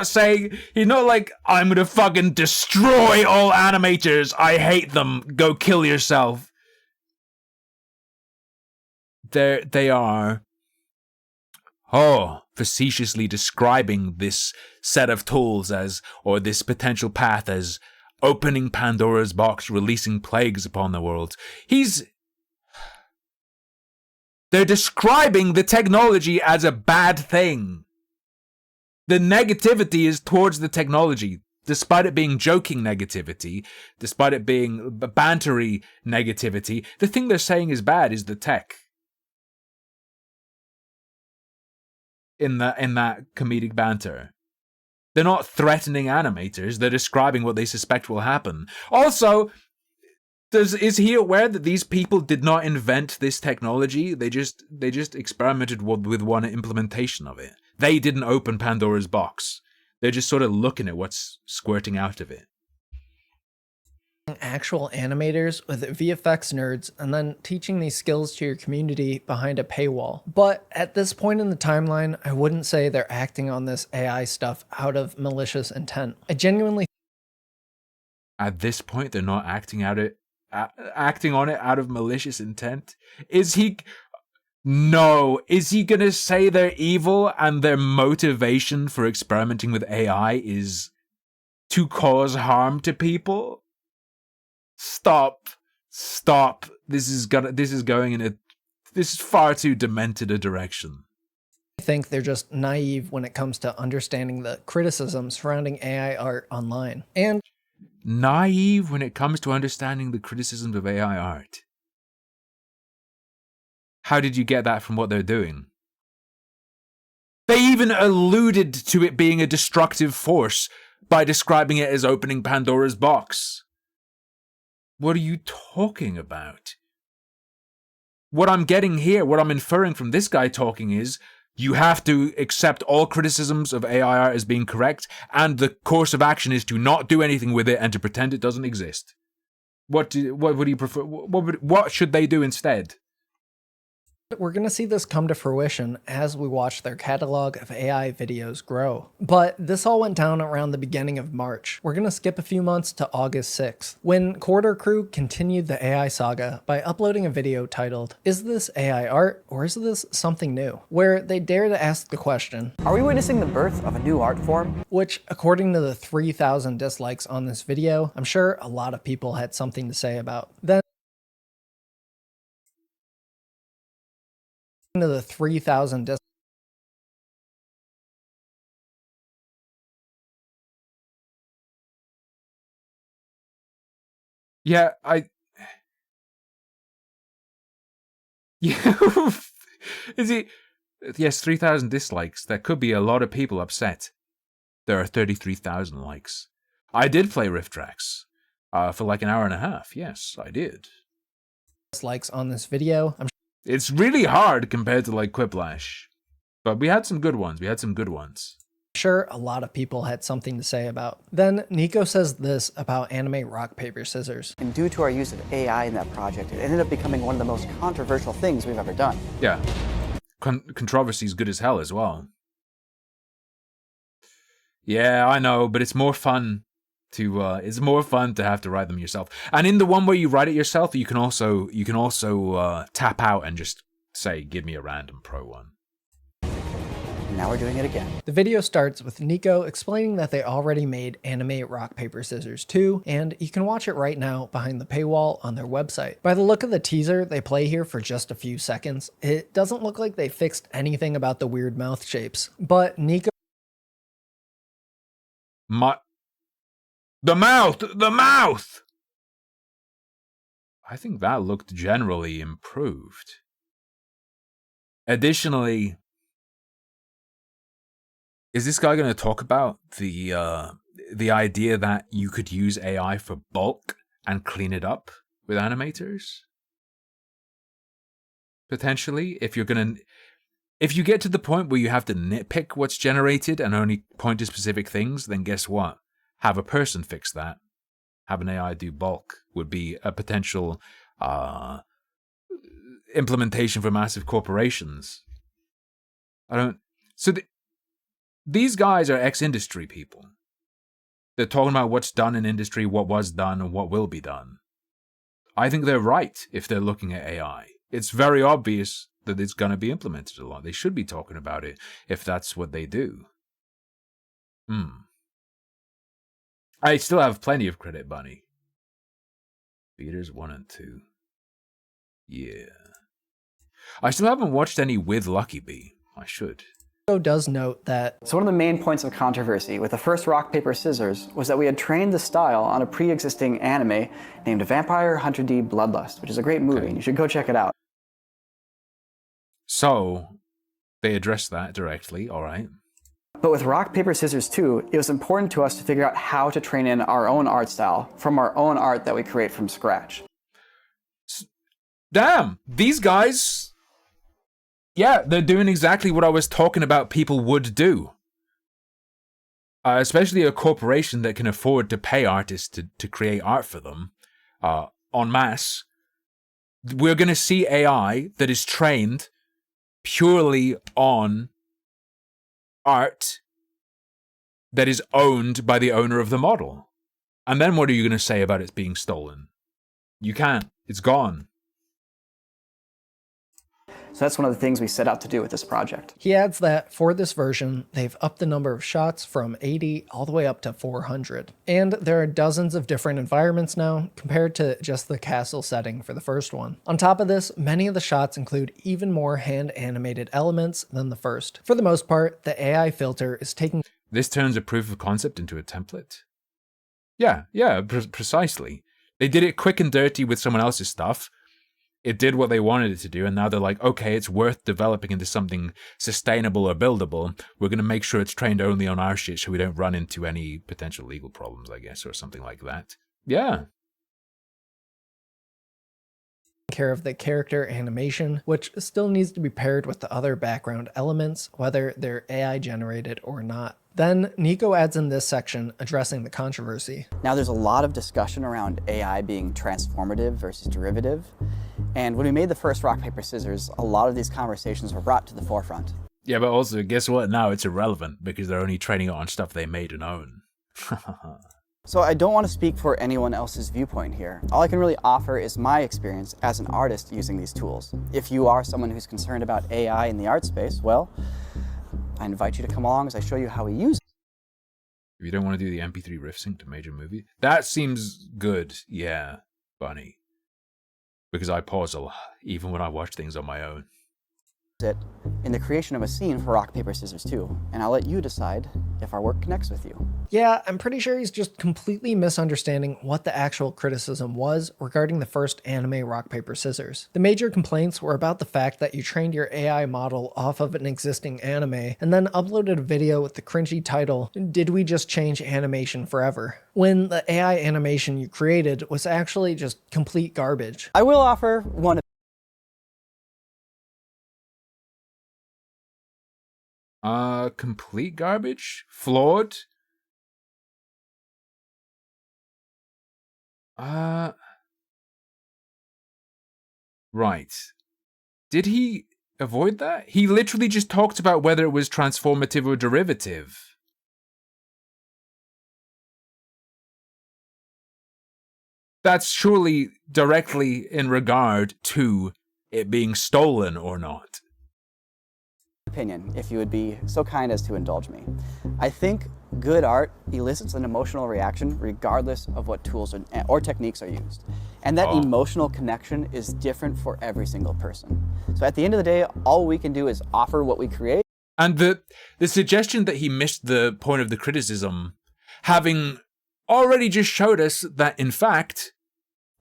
saying, he's not like, I'm gonna fucking destroy all animators. I hate them. Go kill yourself. They are, facetiously describing this set of tools as, or this potential path as, opening Pandora's box, releasing plagues upon the world. They're describing the technology as a bad thing. The negativity is towards the technology, despite it being joking negativity, despite it being bantery negativity. The thing they're saying is bad is the tech. In that comedic banter. They're not threatening animators, they're describing what they suspect will happen. Also, is he aware that these people did not invent this technology? They just experimented with one implementation of it. They didn't open Pandora's box. They're just sort of looking at what's squirting out of it. Actual animators with VFX nerds and then teaching these skills to your community behind a paywall. But at this point in the timeline, I wouldn't say they're acting on this AI stuff out of malicious intent. I genuinely... At this point, they're not acting on it out of malicious intent? Is he... No. Is he gonna say they're evil and their motivation for experimenting with AI is to cause harm to people? Stop. This is far too demented a direction. I think they're just naive when it comes to understanding the criticism surrounding AI art online. And naive when it comes to understanding the criticisms of AI art. How did you get that from what they're doing? They even alluded to it being a destructive force by describing it as opening Pandora's box. What are you talking about? What I'm getting here, what I'm inferring from this guy talking is, you have to accept all criticisms of AI art as being correct, and the course of action is to not do anything with it and to pretend it doesn't exist. What would you prefer? What should they do instead? we're going to see this come to fruition as we watch their catalog of AI videos grow. But this all went down around the beginning of March. We're going to skip a few months to August 6th, when Corridor Crew continued the AI saga by uploading a video titled, "Is this AI art or is this something new?" where they dare to ask the question, "Are we witnessing the birth of a new art form?" Which, according to the 3,000 dislikes on this video, I'm sure a lot of people had something to say about. Then to the 3,000 dislikes. Yeah, is it? Yes, 3,000 dislikes. There could be a lot of people upset. There are 33,000 likes. I did play Rift Tracks for like an hour and a half. Yes, I did. Dislikes on this video. It's really hard compared to like Quiplash, but we had some good ones. Sure, a lot of people had something to say about. Then Nico says this about anime rock, paper, scissors. And due to our use of AI in that project, it ended up becoming one of the most controversial things we've ever done. Yeah. Controversy is good as hell as well. Yeah, I know, but it's more fun to have to write them yourself. And in the one where you write it yourself, you can also tap out and just say, "Give me a random pro one." And now we're doing it again. The video starts with Nico explaining that they already made Anime Rock Paper Scissors 2, and you can watch it right now behind the paywall on their website. By the look of the teaser they play here for just a few seconds, it doesn't look like they fixed anything about the weird mouth shapes. But Nico... The mouth! I think that looked generally improved. Additionally, is this guy going to talk about the idea that you could use AI for bulk and clean it up with animators? Potentially, if you get to the point where you have to nitpick what's generated and only point to specific things, then guess what? have a person fix that. Have an AI do bulk would be a potential implementation for massive corporations. These guys are ex-industry people. They're talking about what's done in industry, what was done, and what will be done. I think they're right if they're looking at AI. It's very obvious that it's going to be implemented a lot. They should be talking about it if that's what they do. I still have plenty of credit, Bunny. Beaters 1 and 2. Yeah. I still haven't watched any with Lucky Bee. I should. Does note that So one of the main points of controversy with the first rock, paper, scissors was that we had trained the style on a pre-existing anime named Vampire Hunter D Bloodlust, which is a great movie, and you should go check it out. So, they addressed that directly, alright. But with rock, paper, scissors 2, it was important to us to figure out how to train in our own art style from our own art that we create from scratch. Damn! These guys... Yeah, they're doing exactly what I was talking about people would do. Especially a corporation that can afford to pay artists to create art for them, en masse. We're going to see AI that is trained purely on art that is owned by the owner of the model. And then what are you going to say about it being stolen? You can't. It's gone. So that's one of the things we set out to do with this project. he adds that for this version, they've upped the number of shots from 80 all the way up to 400. And there are dozens of different environments now compared to just the castle setting for the first one. On top of this, many of the shots include even more hand animated elements than the first. For the most part, the AI filter is taking This turns a proof of concept into a template. Yeah, precisely. They did it quick and dirty with someone else's stuff. It did what they wanted it to do, and now they're like, okay, it's worth developing into something sustainable or buildable. We're going to make sure it's trained only on our shit so we don't run into any potential legal problems, I guess, or something like that. Yeah. care of the character animation, which still needs to be paired with the other background elements, whether they're AI generated or not. Then Nico adds in this section addressing the controversy. Now there's a lot of discussion around AI being transformative versus derivative. And when we made the first rock, paper, scissors, a lot of these conversations were brought to the forefront. Yeah, but also, guess what? Now it's irrelevant because they're only training it on stuff they made and own. So I don't want to speak for anyone else's viewpoint here. All I can really offer is my experience as an artist using these tools. If you are someone who's concerned about AI in the art space, well, I invite you to come along as I show you how we use it. If you don't want to do the MP3 riff sync to major movie, that seems good. Yeah, Bunny. Because I pause a lot, even when I watch things on my own. It in the creation of a scene for Rock, Paper, Scissors 2, and I'll let you decide if our work connects with you. Yeah, I'm pretty sure he's just completely misunderstanding what the actual criticism was regarding the first anime Rock, Paper, Scissors. The major complaints were about the fact that you trained your AI model off of an existing anime and then uploaded a video with the cringy title, "Did we just change animation forever?" when the AI animation you created was actually just complete garbage. I will offer one Complete garbage? Flawed? Right. Did he avoid that? He literally just talked about whether it was transformative or derivative. That's surely directly in regard to it being stolen or not. opinion, if you would be so kind as to indulge me. I think good art elicits an emotional reaction regardless of what tools or techniques are used. And that emotional connection is different for every single person. So at the end of the day, all we can do is offer what we create. And the suggestion that he missed the point of the criticism, having already just showed us that, in fact,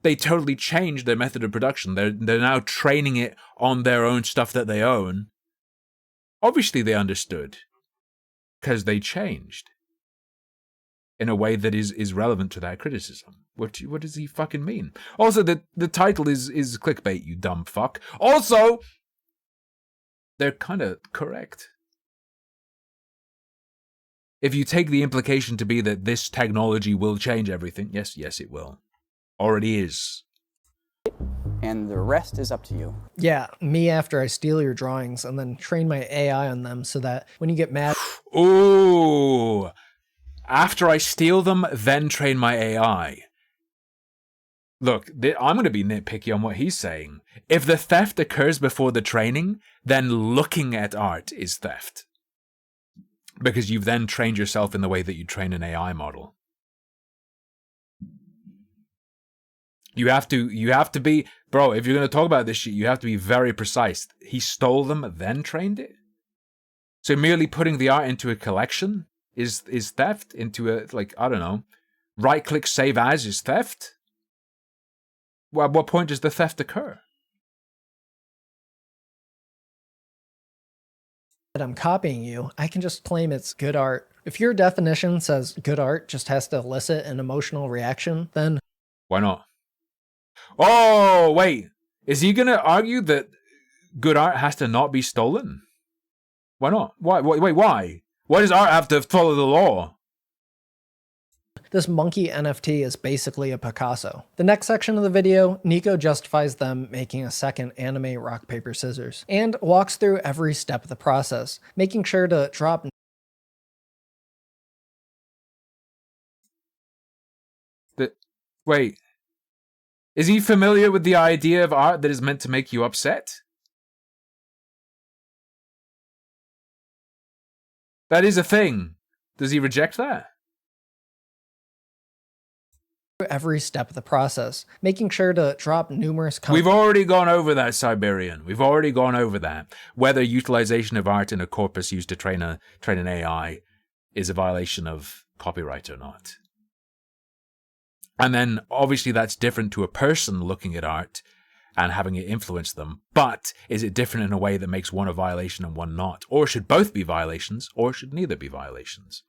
they totally changed their method of production. They're now training it on their own stuff that they own. Obviously they understood, because they changed in a way that is relevant to that criticism. What does he fucking mean? Also, the title is clickbait, you dumb fuck. Also, they're kind of correct. if you take the implication to be that this technology will change everything, yes, it will. Already is. And the rest is up to you. Yeah, me after I steal your drawings and then train my AI on them so that when you get mad... Ooh! After I steal them, then train my AI. Look, I'm going to be nitpicky on what he's saying. If the theft occurs before the training, then looking at art is theft. Because you've then trained yourself in the way that you train an AI model. You have to be, bro, if you're going to talk about this shit, you have to be very precise. He stole them, then trained it? So merely putting the art into a collection is theft? Into a, like, I don't know, right-click save as is theft? Well, at what point does the theft occur? that I'm copying you, I can just claim it's good art. If your definition says good art just has to elicit an emotional reaction, then... Why not? Oh, wait. Is he going to argue that good art has to not be stolen? Why not? Why? Wait, why? Why does art have to follow the law? This monkey NFT is basically a Picasso. The next section of the video, Nico justifies them making a second anime rock, paper, scissors, and walks through every step of the process, making sure to drop... Wait. Is he familiar with the idea of art that is meant to make you upset? That is a thing. Does he reject that? Every step of the process, making sure to drop numerous... We've already gone over that, Siberian. We've already gone over that. Whether utilization of art in a corpus used to train an AI is a violation of copyright or not. And then, obviously, that's different to a person looking at art and having it influence them. But is it different in a way that makes one a violation and one not? Or should both be violations, or should neither be violations?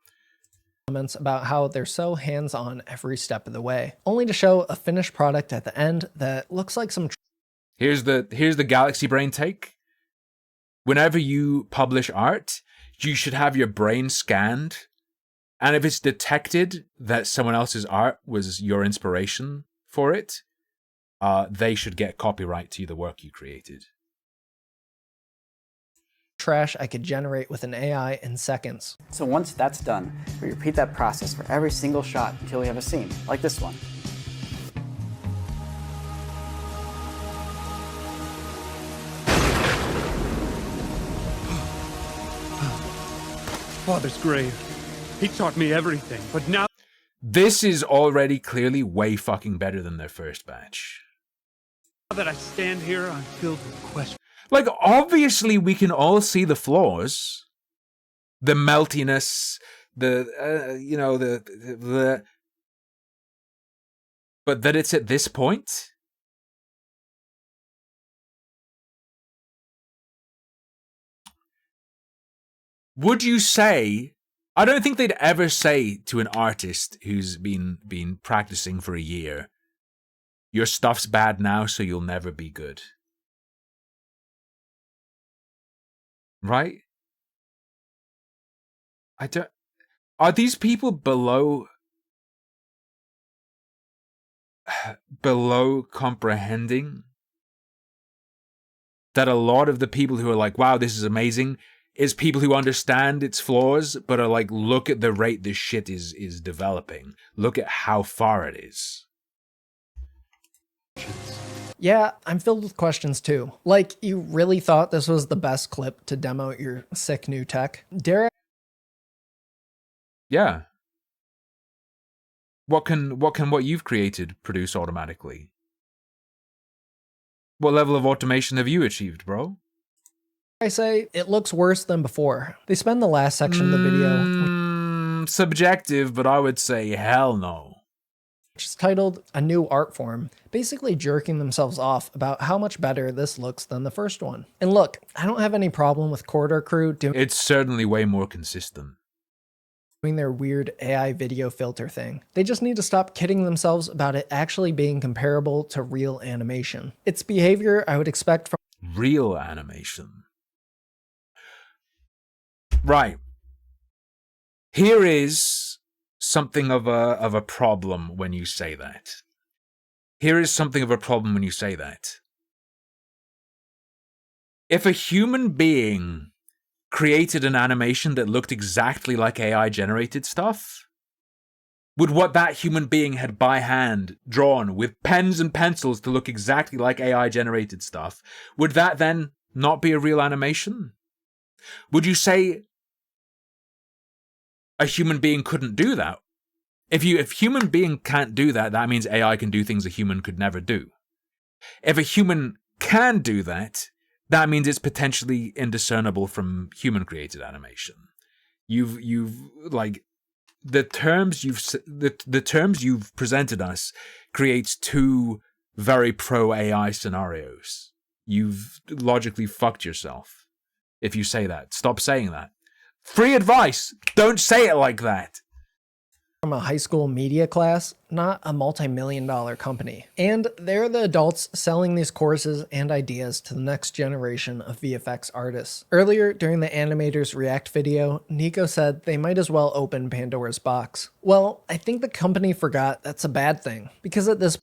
Comments about how they're so hands-on every step of the way, only to show a finished product at the end that looks like some... Here's the Galaxy Brain take. Whenever you publish art, you should have your brain scanned. And if it's detected that someone else's art was your inspiration for it, they should get copyright to the work you created. Trash I could generate with an AI in seconds. So once that's done, we repeat that process for every single shot until we have a scene, like this one. Father's grave. He taught me everything, but now... This is already clearly way fucking better than their first batch. Now that I stand here, I'm filled with questions. Like, obviously we can all see the flaws. The meltiness, the but that it's at this point? Would you say... I don't think they'd ever say to an artist who's been practicing for a year, your stuff's bad now, so you'll never be good. Right? I don't... Are these people below comprehending that a lot of the people who are like, wow, this is amazing, is people who understand its flaws, but are like, look at the rate this shit is developing. Look at how far it is. Yeah, I'm filled with questions too. Like, you really thought this was the best clip to demo your sick new tech? Dare I... Yeah. What can what you've created produce automatically? What level of automation have you achieved, bro? I say it looks worse than before. They spend the last section of the video... Subjective, but I would say hell no. Which is titled A New Art Form, basically jerking themselves off about how much better this looks than the first one. And look, I don't have any problem with Corridor Crew doing... It's certainly way more consistent. ...doing their weird AI video filter thing. They just need to stop kidding themselves about it actually being comparable to real animation. It's behavior I would expect from... Real animation. Right. Here is something of a problem when you say that. Here is something of a problem when you say that. If a human being created an animation that looked exactly like AI-generated stuff, would what that human being had by hand drawn with pens and pencils to look exactly like AI-generated stuff, would that then not be a real animation? Would you say a human being couldn't do that? If human being can't do that, that means AI can do things a human could never do. If a human can do that, that means it's potentially indiscernible from human-created animation. You've like the terms you've presented us creates two very pro-AI scenarios. You've logically fucked yourself if you say that. Stop saying that. Free advice! Don't say it like that! From a high school media class, not a multi-million-dollar company. And they're the adults selling these courses and ideas to the next generation of VFX artists. Earlier, during the animator's React video, Nico said they might as well open Pandora's box. Well, I think the company forgot that's a bad thing, because at this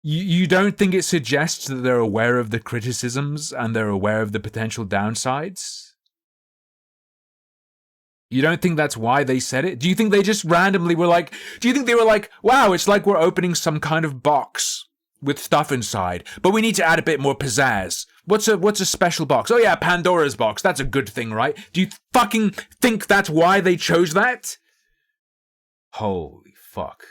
You don't think it suggests that they're aware of the criticisms and they're aware of the potential downsides? You don't think that's why they said it? Do you think they just randomly were like, do you think they were like, wow, it's like we're opening some kind of box with stuff inside, but we need to add a bit more pizzazz. What's a special box? Oh yeah, Pandora's box. That's a good thing, right? Do you fucking think that's why they chose that? Holy fuck.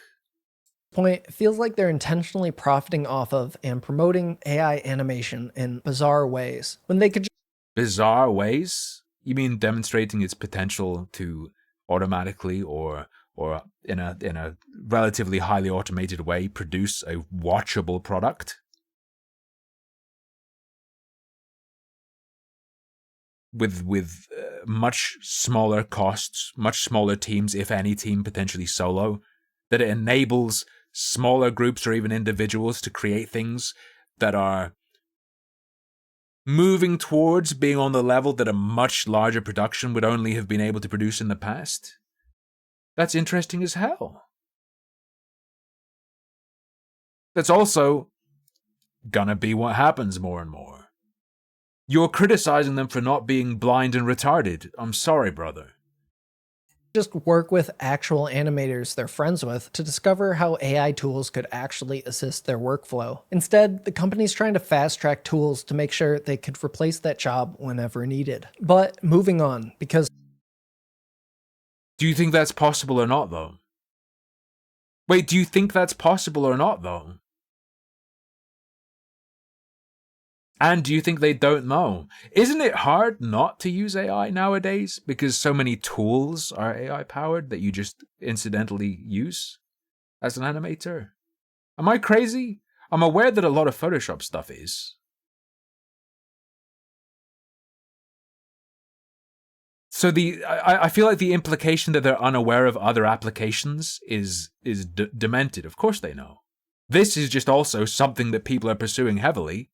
point, it feels like they're intentionally profiting off of and promoting AI animation in bizarre ways, when they could just Bizarre ways? You mean demonstrating its potential to automatically or in a relatively highly automated way produce a watchable product? With much smaller costs, much smaller teams, if any team potentially solo, that it enables smaller groups or even individuals to create things that are moving towards being on the level that a much larger production would only have been able to produce in the past? That's interesting as hell. That's also gonna be what happens more and more. You're criticizing them for not being blind and retarded. I'm sorry, brother. just work with actual animators they're friends with to discover how AI tools could actually assist their workflow. Instead, the company's trying to fast-track tools to make sure they could replace that job whenever needed. But moving on, because... Do you think that's possible or not, though? Wait, do you think that's possible or not, though? And do you think they don't know? Isn't it hard not to use AI nowadays because so many tools are AI powered that you just incidentally use as an animator? Am I crazy? I'm aware that a lot of Photoshop stuff is. So I feel like the implication that they're unaware of other applications is demented. Of course they know. This is just also something that people are pursuing heavily.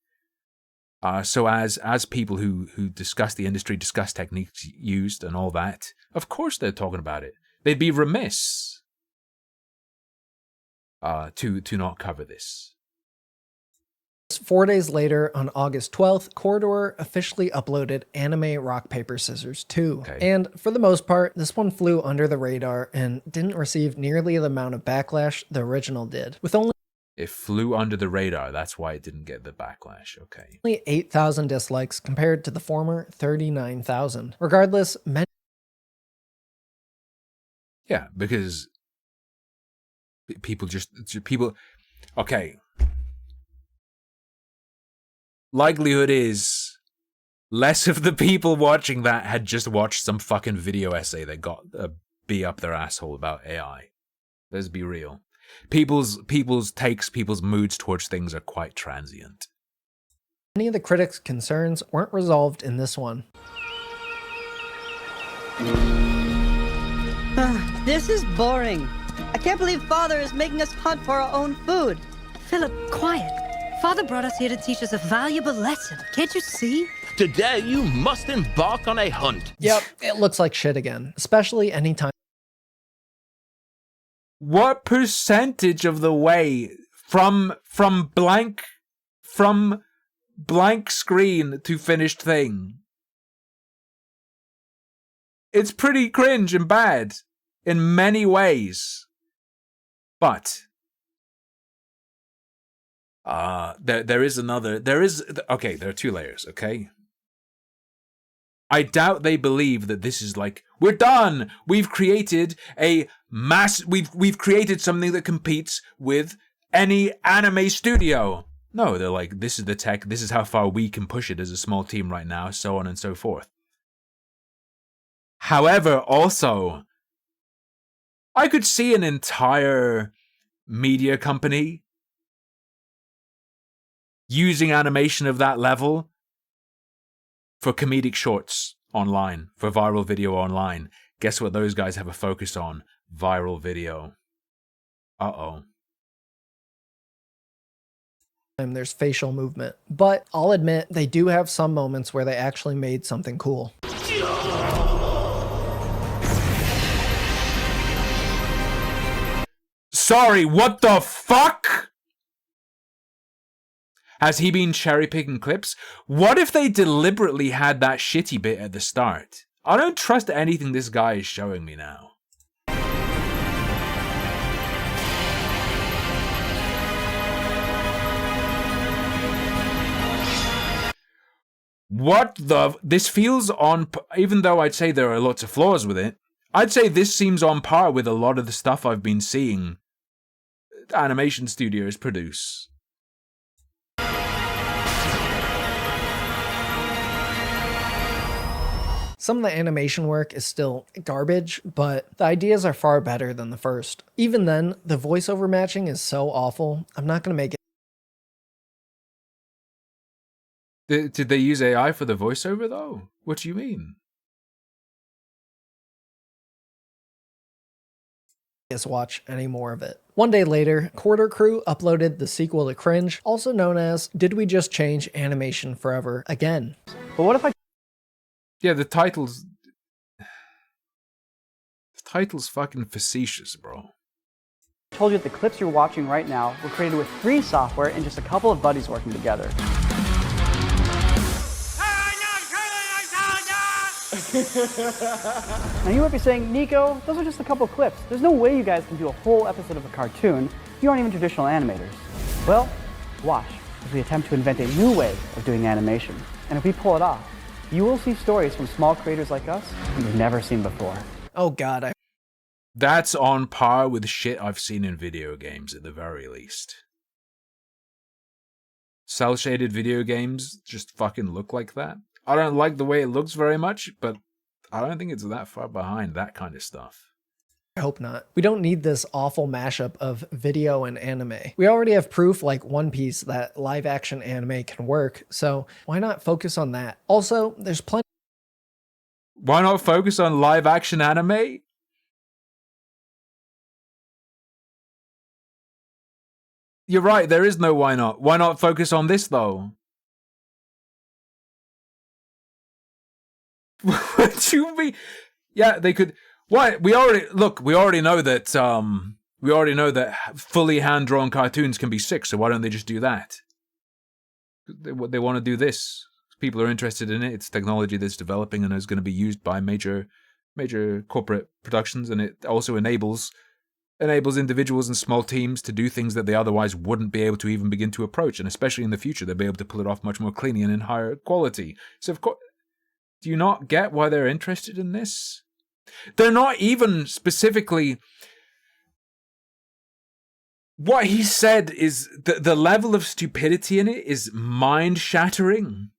So as people who discuss the industry, discuss techniques used and all that, of course they're talking about it. They'd be remiss to not cover this. 4 days later, on August 12th, Corridor officially uploaded Anime Rock Paper Scissors 2. Okay. And for the most part, this one flew under the radar and didn't receive nearly the amount of backlash the original did, with only It flew under the radar. That's why it didn't get the backlash. Okay. 8,000 dislikes compared to the former 39,000. Regardless, many Yeah, because people okay. Likelihood is less of the people watching that had just watched some fucking video essay that got a B up their asshole about AI. Let's be real. People's takes, people's moods towards things are quite transient. Many of the critics' concerns weren't resolved in this one. This is boring. I can't believe Father is making us hunt for our own food. Philip, quiet. Father brought us here to teach us a valuable lesson. Can't you see? Today, you must embark on a hunt. Yep, it looks like shit again, especially anytime. What percentage of the way from blank screen to finished thing? It's pretty cringe and bad in many ways. But there is okay, there are two layers, okay? I doubt they believe that this is like, we're done. We've created we've created something that competes with any anime studio. No, they're like, this is the tech, this is how far we can push it as a small team right now, so on and so forth. However, also, I could see an entire media company using animation of that level for comedic shorts online, for viral video online. Guess what those guys have a focus on? Viral video. Uh-oh. There's facial movement, but I'll admit they do have some moments where they actually made something cool. Sorry, what the fuck? Has he been cherry-picking clips? What if they deliberately had that shitty bit at the start? I don't trust anything this guy is showing me now. This feels on, even though I'd say there are lots of flaws with it, I'd say this seems on par with a lot of the stuff I've been seeing animation studios produce. Some of the animation work is still garbage, but the ideas are far better than the first. Even then, the voiceover matching is so awful, I'm not going to make it. Did they use AI for the voiceover, though? What do you mean? Watch any more of it. One day later, Quarter Crew uploaded the sequel to Cringe, also known as Did We Just Change Animation Forever Again? But what if I... Yeah, the title's fucking facetious, bro. told you that the clips you're watching right now were created with free software and just a couple of buddies working together. Now you might be saying, Nico, those are just a couple clips. There's no way you guys can do a whole episode of a cartoon. You aren't even traditional animators. Well, watch as we attempt to invent a new way of doing animation. And if we pull it off, you will see stories from small creators like us that you've never seen before. Oh God, That's on par with shit I've seen in video games at the very least. Cel-shaded video games just fucking look like that. I don't like the way it looks very much, but I don't think it's that far behind that kind of stuff. I hope not. We don't need this awful mashup of video and anime. We already have proof like One Piece that live action anime can work, so why not focus on that? Also, there's plenty. Why not focus on live action anime? You're right, there is no why not. Why not focus on this though? What do you mean? Yeah, they could. Why? We already know that fully hand-drawn cartoons can be sick. So why don't they just do that? They want to do this. People are interested in it. It's technology that's developing and is going to be used by major corporate productions, and it also enables individuals and small teams to do things that they otherwise wouldn't be able to even begin to approach. And especially in the future, they'll be able to pull it off much more cleanly and in higher quality. So of course. Do you not get why they're interested in this? They're not even specifically... What he said is the level of stupidity in it is mind-shattering.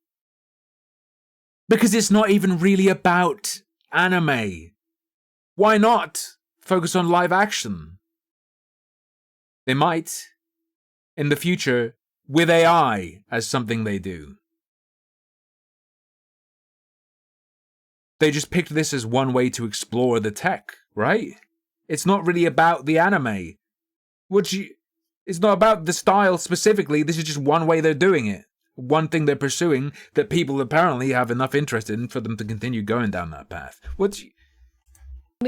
Because it's not even really about anime. Why not focus on live action? They might, in the future, with AI as something they do. They just picked this as one way to explore the tech, right? It's not really about the anime. It's not about the style specifically. This is just one way they're doing it. One thing they're pursuing that people apparently have enough interest in for them to continue going down that path. Plenty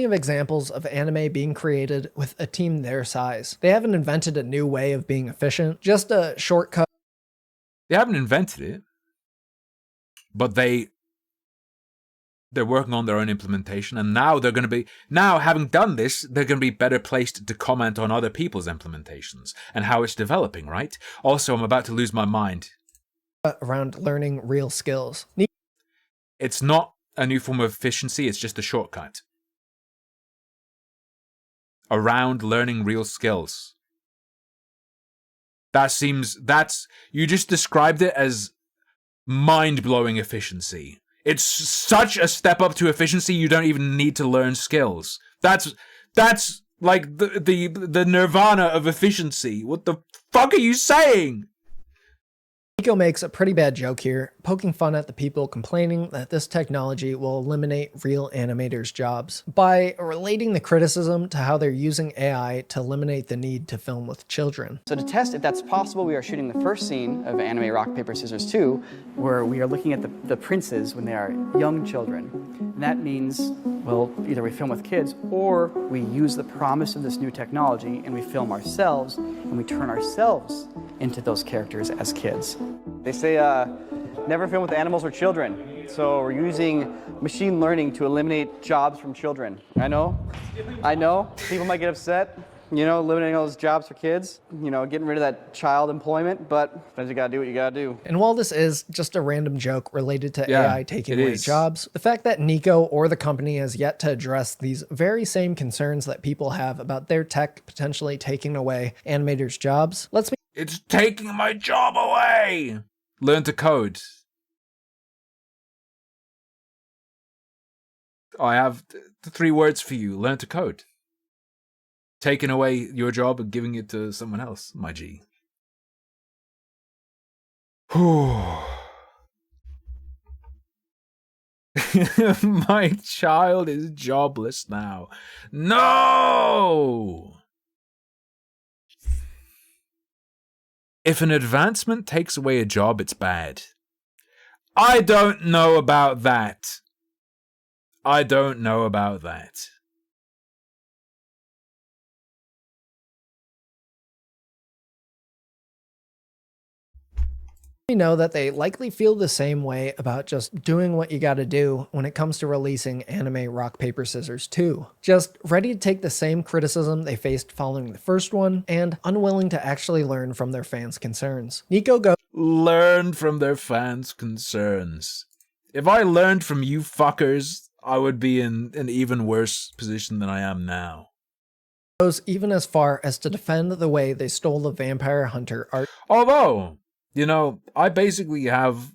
of examples of anime being created with a team their size. They haven't invented a new way of being efficient, just a shortcut. They haven't invented it, but they're working on their own implementation, and now they're going to be, having done this, they're going to be better placed to comment on other people's implementations and how it's developing, right? Also, I'm about to lose my mind. Around learning real skills. It's not a new form of efficiency, it's just a shortcut. Around learning real skills. You just described it as mind-blowing efficiency. It's such a step up to efficiency, you don't even need to learn skills. That's like the nirvana of efficiency. What the fuck are you saying? Nico makes a pretty bad joke here, poking fun at the people complaining that this technology will eliminate real animators' jobs by relating the criticism to how they're using AI to eliminate the need to film with children. So to test if that's possible, we are shooting the first scene of Anime Rock, Paper, Scissors 2, where we are looking at the princes when they are young children. And that means, well, either we film with kids or we use the promise of this new technology and we film ourselves and we turn ourselves into those characters as kids. They say never film with animals or children. So we're using machine learning to eliminate jobs from children. I know, people might get upset, eliminating all those jobs for kids, getting rid of that child employment, but sometimes you gotta do what you gotta do. And while this is just a random joke related to AI taking away is. jobs, the fact that Nico or the company has yet to address these very same concerns that people have about their tech potentially taking away animators' jobs, It's taking my job away! Learn to code. I have 3 words for you. Learn to code. Taking away your job and giving it to someone else, my G. My child is jobless now. No! If an advancement takes away a job, it's bad. I don't know about that. I don't know about that. we know that they likely feel the same way about just doing what you gotta do when it comes to releasing Anime Rock, Paper, Scissors 2. Just ready to take the same criticism they faced following the first one, and unwilling to actually learn from their fans' concerns. Nico goes, learn from their fans' concerns. If I learned from you fuckers, I would be in an even worse position than I am now. Goes even as far as to defend the way they stole the Vampire Hunter art. Although, I basically have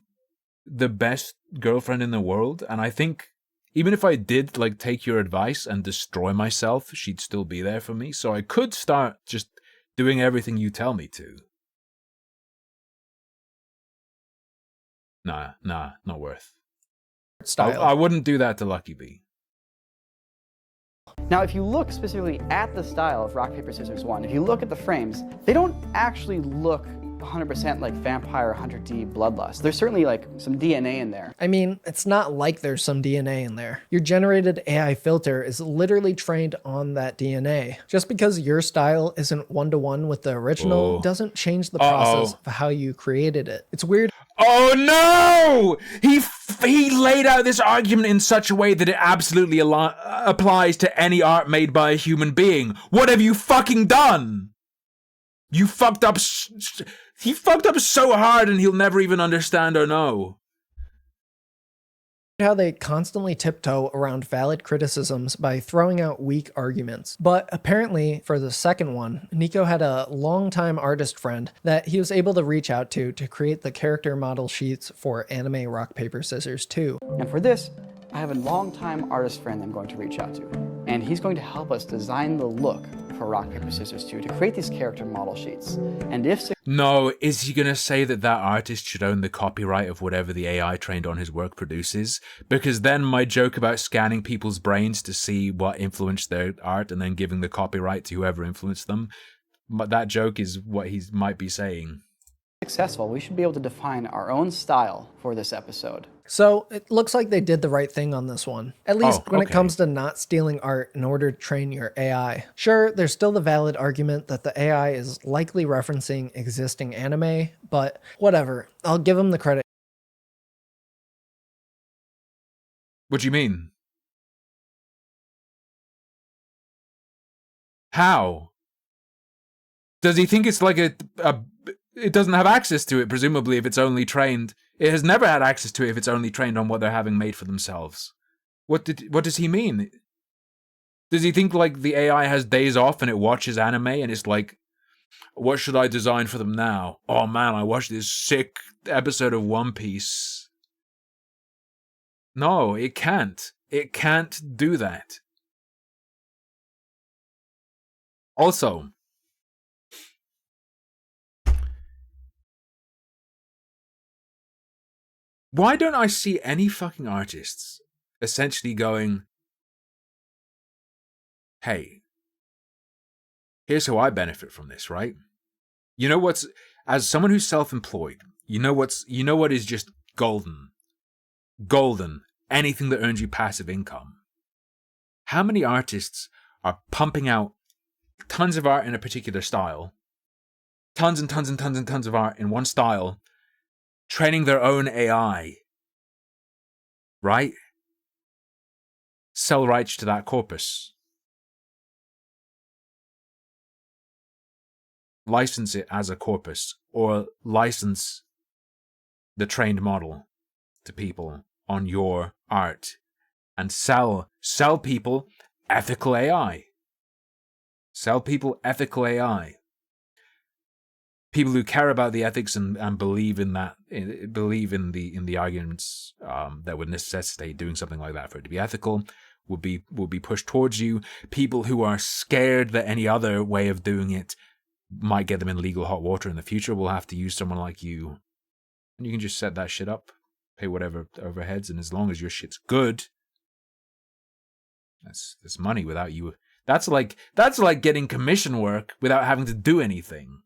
the best girlfriend in the world, and I think even if I did take your advice and destroy myself, she'd still be there for me. So I could start just doing everything you tell me to. Nah, not worth. I wouldn't do that to Lucky Bee. Now, if you look specifically at the style of Rock, Paper, Scissors 1, if you look at the frames, they don't actually look 100% like Vampire Hunter D Bloodlust. There's certainly some DNA in there. I mean, it's not like there's some DNA in there. Your generated AI filter is literally trained on that DNA. Just because your style isn't one-to-one with the original doesn't change the process of how you created it. It's weird. Oh no! He laid out this argument in such a way that it absolutely applies to any art made by a human being. What have you fucking done? You fucked up. He fucked up so hard and he'll never even understand or know. How they constantly tiptoe around valid criticisms by throwing out weak arguments. But apparently, for the second one, Nico had a longtime artist friend that he was able to reach out to create the character model sheets for Anime Rock, Paper, Scissors 2. And for this, I have a longtime artist friend I'm going to reach out to. And he's going to help us design the look for Rock, Paper, Scissors 2 to create these character model sheets. And if... No, is he going to say that artist should own the copyright of whatever the AI trained on his work produces? Because then my joke about scanning people's brains to see what influenced their art and then giving the copyright to whoever influenced them that joke is what he might be saying. Successful, we should be able to define our own style for this episode. So it looks like they did the right thing on this one, at least when it okay. comes to not stealing art in order to train your AI. Sure, there's still the valid argument that the AI is likely referencing existing anime, but whatever, I'll give them the credit. What do you mean? How? Does he think it's like it doesn't have access to it, presumably, if it's only trained? It has never had access to it if it's only trained on what they're having made for themselves. What does he mean? Does he think like the AI has days off and it watches anime and it's like, what should I design for them now? Oh man, I watched this sick episode of One Piece. No, it can't. It can't do that. Also, why don't I see any fucking artists essentially going, hey, here's how I benefit from this, right? You know what's, as someone who's self-employed, you know what is just golden. Golden. Anything that earns you passive income. How many artists are pumping out tons of art in a particular style, tons and tons and tons and tons of art in one style, training their own AI, right? Sell rights to that corpus. License it as a corpus, or license the trained model to people on your art, and sell people ethical AI. Sell people ethical AI. People who care about the ethics and believe in that, believe in the arguments that would necessitate doing something like that for it to be ethical, will be pushed towards you. People who are scared that any other way of doing it might get them in legal hot water in the future will have to use someone like you. And you can just set that shit up, pay whatever overheads, and as long as your shit's good, that's money without you. That's like getting commission work without having to do anything.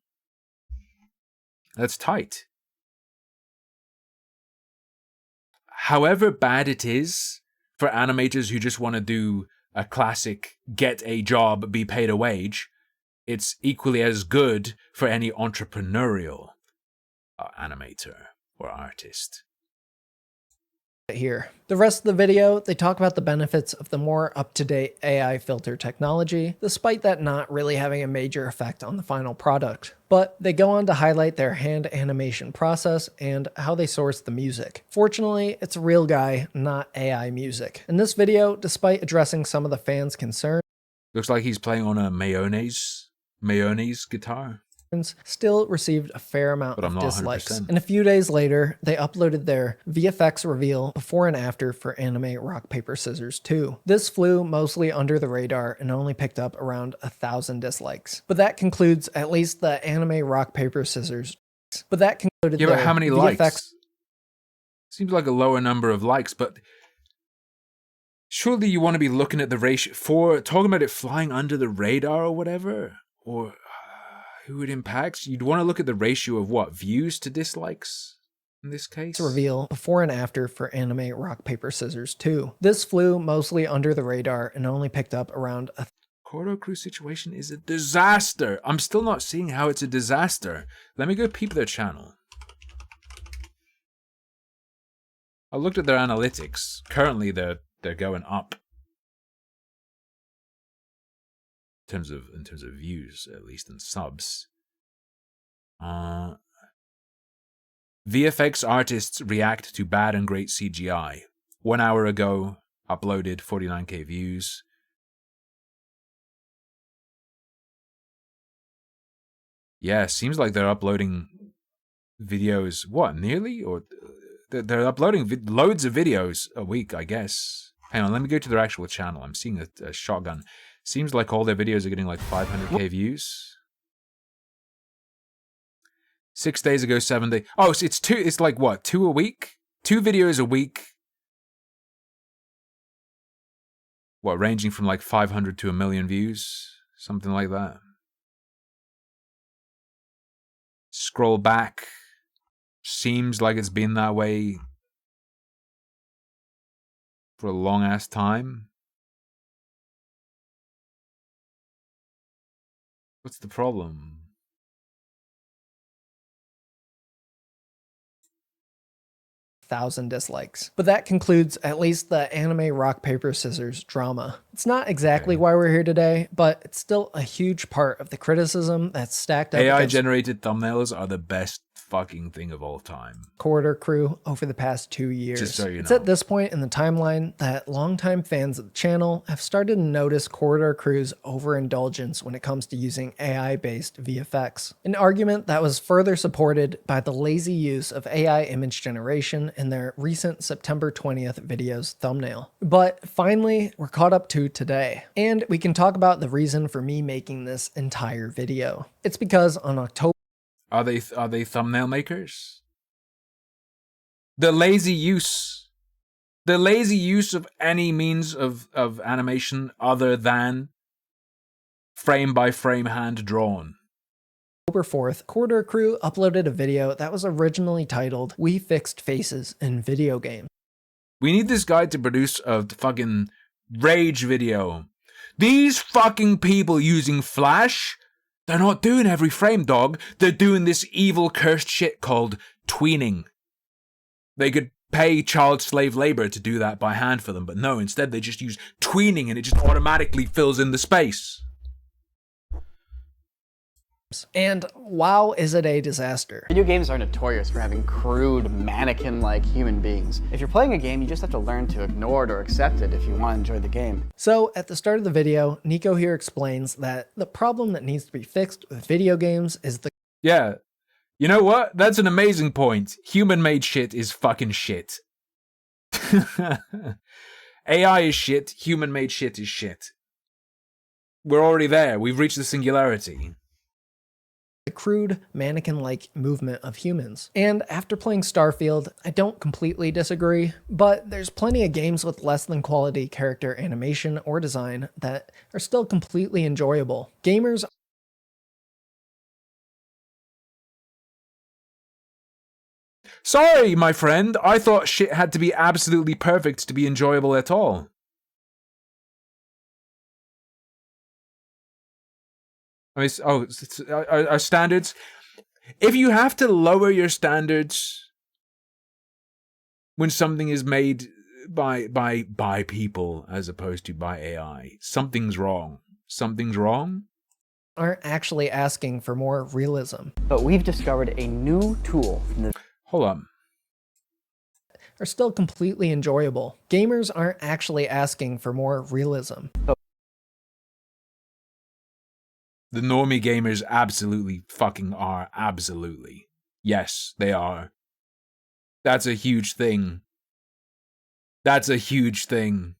That's tight. However bad it is for animators who just want to do a classic get a job, be paid a wage, it's equally as good for any entrepreneurial animator or artist. Here. The rest of the video, they talk about the benefits of the more up-to-date AI filter technology, despite that not really having a major effect on the final product. But they go on to highlight their hand animation process and how they source the music. Fortunately, it's a real guy, not AI music. In this video, despite addressing some of the fans' concerns, looks like he's playing on a mayonnaise guitar. Still received a fair amount But of I'm not dislikes. 100%. And a few days later, they uploaded their VFX reveal before and after for Anime Rock Paper Scissors 2. This flew mostly under the radar and only picked up around 1,000 dislikes. But that concludes at least the Anime Rock Paper Scissors. But that concluded Yeah, but how many VFX likes? Seems like a lower number of likes, but surely you want to be looking at the ratio for talking about it flying under the radar or whatever, or who it impacts. You'd want to look at the ratio of what, views to dislikes in this case? Reveal before and after for Anime Rock Paper Scissors 2. This flew mostly under the radar and only picked up around a Cordo Crew situation is a disaster. I'm still not seeing how it's a disaster. Let me go peep their channel. I looked at their analytics. Currently they're going up. In terms of views, at least, and subs. VFX artists react to bad and great CGI. 1 hour ago, uploaded 49k views. Yeah, seems like they're uploading videos. What, nearly? Or they're uploading loads of videos a week, I guess. Hang on, let me go to their actual channel. I'm seeing a shotgun. Seems like all their videos are getting like 500k views. 6 days ago, 7 days. Oh, so it's like what, 2 a week? 2 videos a week. What, ranging from like 500 to 1 million views? Something like that. Scroll back. Seems like it's been that way for a long ass time. What's the problem? Thousand dislikes. But that concludes at least the anime rock, paper, scissors drama. It's not exactly why we're here today, but it's still a huge part of the criticism that's stacked up AI against generated thumbnails are the best fucking thing of all time. Corridor Crew over the past 2 years. Just so you It's know. at this point in the timeline that longtime fans of the channel have started to notice Corridor Crew's overindulgence when it comes to using AI-based VFX. An argument that was further supported by the lazy use of AI image generation in their recent September 20th video's thumbnail. But finally, we're caught up to today, and we can talk about the reason for me making this entire video. It's because on October Are they thumbnail makers? The lazy use of any means of animation other than frame by frame hand drawn. October 4th, Corridor Crew uploaded a video that was originally titled "We Fixed Faces in Video Games." We need this guy to produce a fucking rage video. These fucking people using Flash, they're not doing every frame, dog. They're doing this evil cursed shit called tweening. They could pay child slave labor to do that by hand for them, but no, instead they just use tweening and it just automatically fills in the space. And wow, is it a disaster. Video games are notorious for having crude, mannequin-like human beings. If you're playing a game, you just have to learn to ignore it or accept it if you want to enjoy the game. So at the start of the video, Nico here explains that the problem that needs to be fixed with video games is the Yeah. You know what? That's an amazing point. Human-made shit is fucking shit. AI is shit. Human-made shit is shit. We're already there. We've reached the singularity. the crude, mannequin-like movement of humans. And after playing Starfield, I don't completely disagree, but there's plenty of games with less than quality character animation or design that are still completely enjoyable. Gamers Sorry, my friend. I thought shit had to be absolutely perfect to be enjoyable at all. I mean, our standards. If you have to lower your standards when something is made by people as opposed to by AI, something's wrong. Something's wrong. aren't actually asking for more realism. But we've discovered a new tool from the Hold on. Are still completely enjoyable. Gamers aren't actually asking for more realism. The normie gamers absolutely fucking are. Absolutely. Yes, they are. That's a huge thing. That's a huge thing.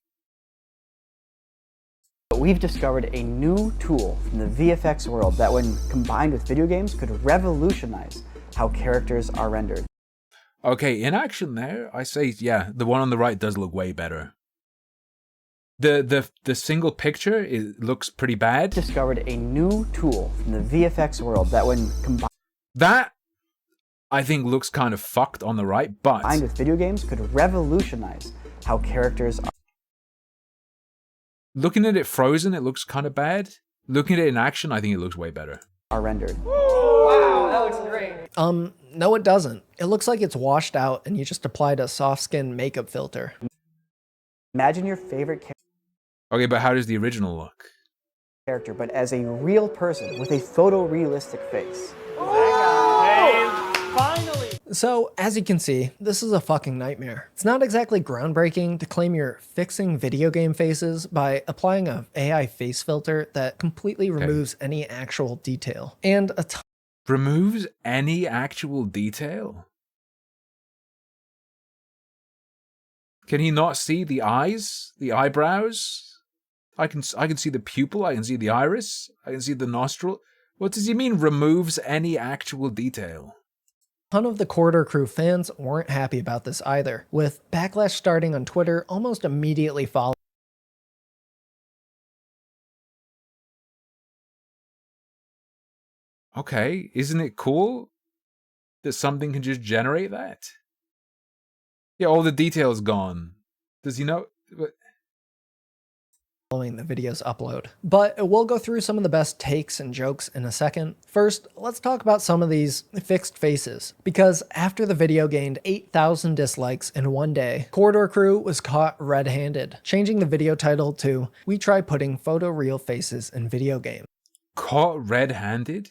But we've discovered a new tool from the VFX world that, when combined with video games, could revolutionize how characters are rendered. Okay, in action there, I say, yeah, the one on the right does look way better. The single picture, it looks pretty bad. Discovered a new tool from the VFX world that, when combined That, I think, looks kind of fucked on the right, but with video games, could revolutionize how characters are. Looking at it frozen, it looks kind of bad. Looking at it in action, I think it looks way better. Are rendered. Wow, that looks great. No it doesn't. It looks like it's washed out and you just applied a soft skin makeup filter. Imagine your favorite Okay, but how does the original look? character, but as a real person with a photorealistic face. So, as you can see, this is a fucking nightmare. It's not exactly groundbreaking to claim you're fixing video game faces by applying a AI face filter that completely removes any actual detail. And Removes any actual detail? Can he not see the eyes? The eyebrows? I can see the pupil, I can see the iris, I can see the nostril. What does he mean, removes any actual detail? a ton of the Corridor Crew fans weren't happy about this either, with backlash starting on Twitter almost immediately following. Okay, isn't it cool? that something can just generate that? Yeah, all the details gone. Does he know? Following the video's upload. But we'll go through some of the best takes and jokes in a second. First, let's talk about some of these fixed faces. Because after the video gained 8,000 dislikes in one day, Corridor Crew was caught red-handed, changing the video title to "We Try Putting Photoreal Faces in Video Games." Caught red-handed?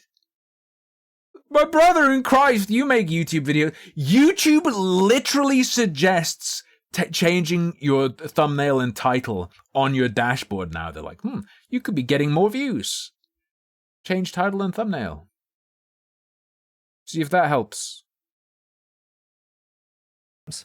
My brother in Christ, you make YouTube videos. YouTube literally suggests changing your thumbnail and title on your dashboard now. They're like, you could be getting more views. Change title and thumbnail. See if that helps.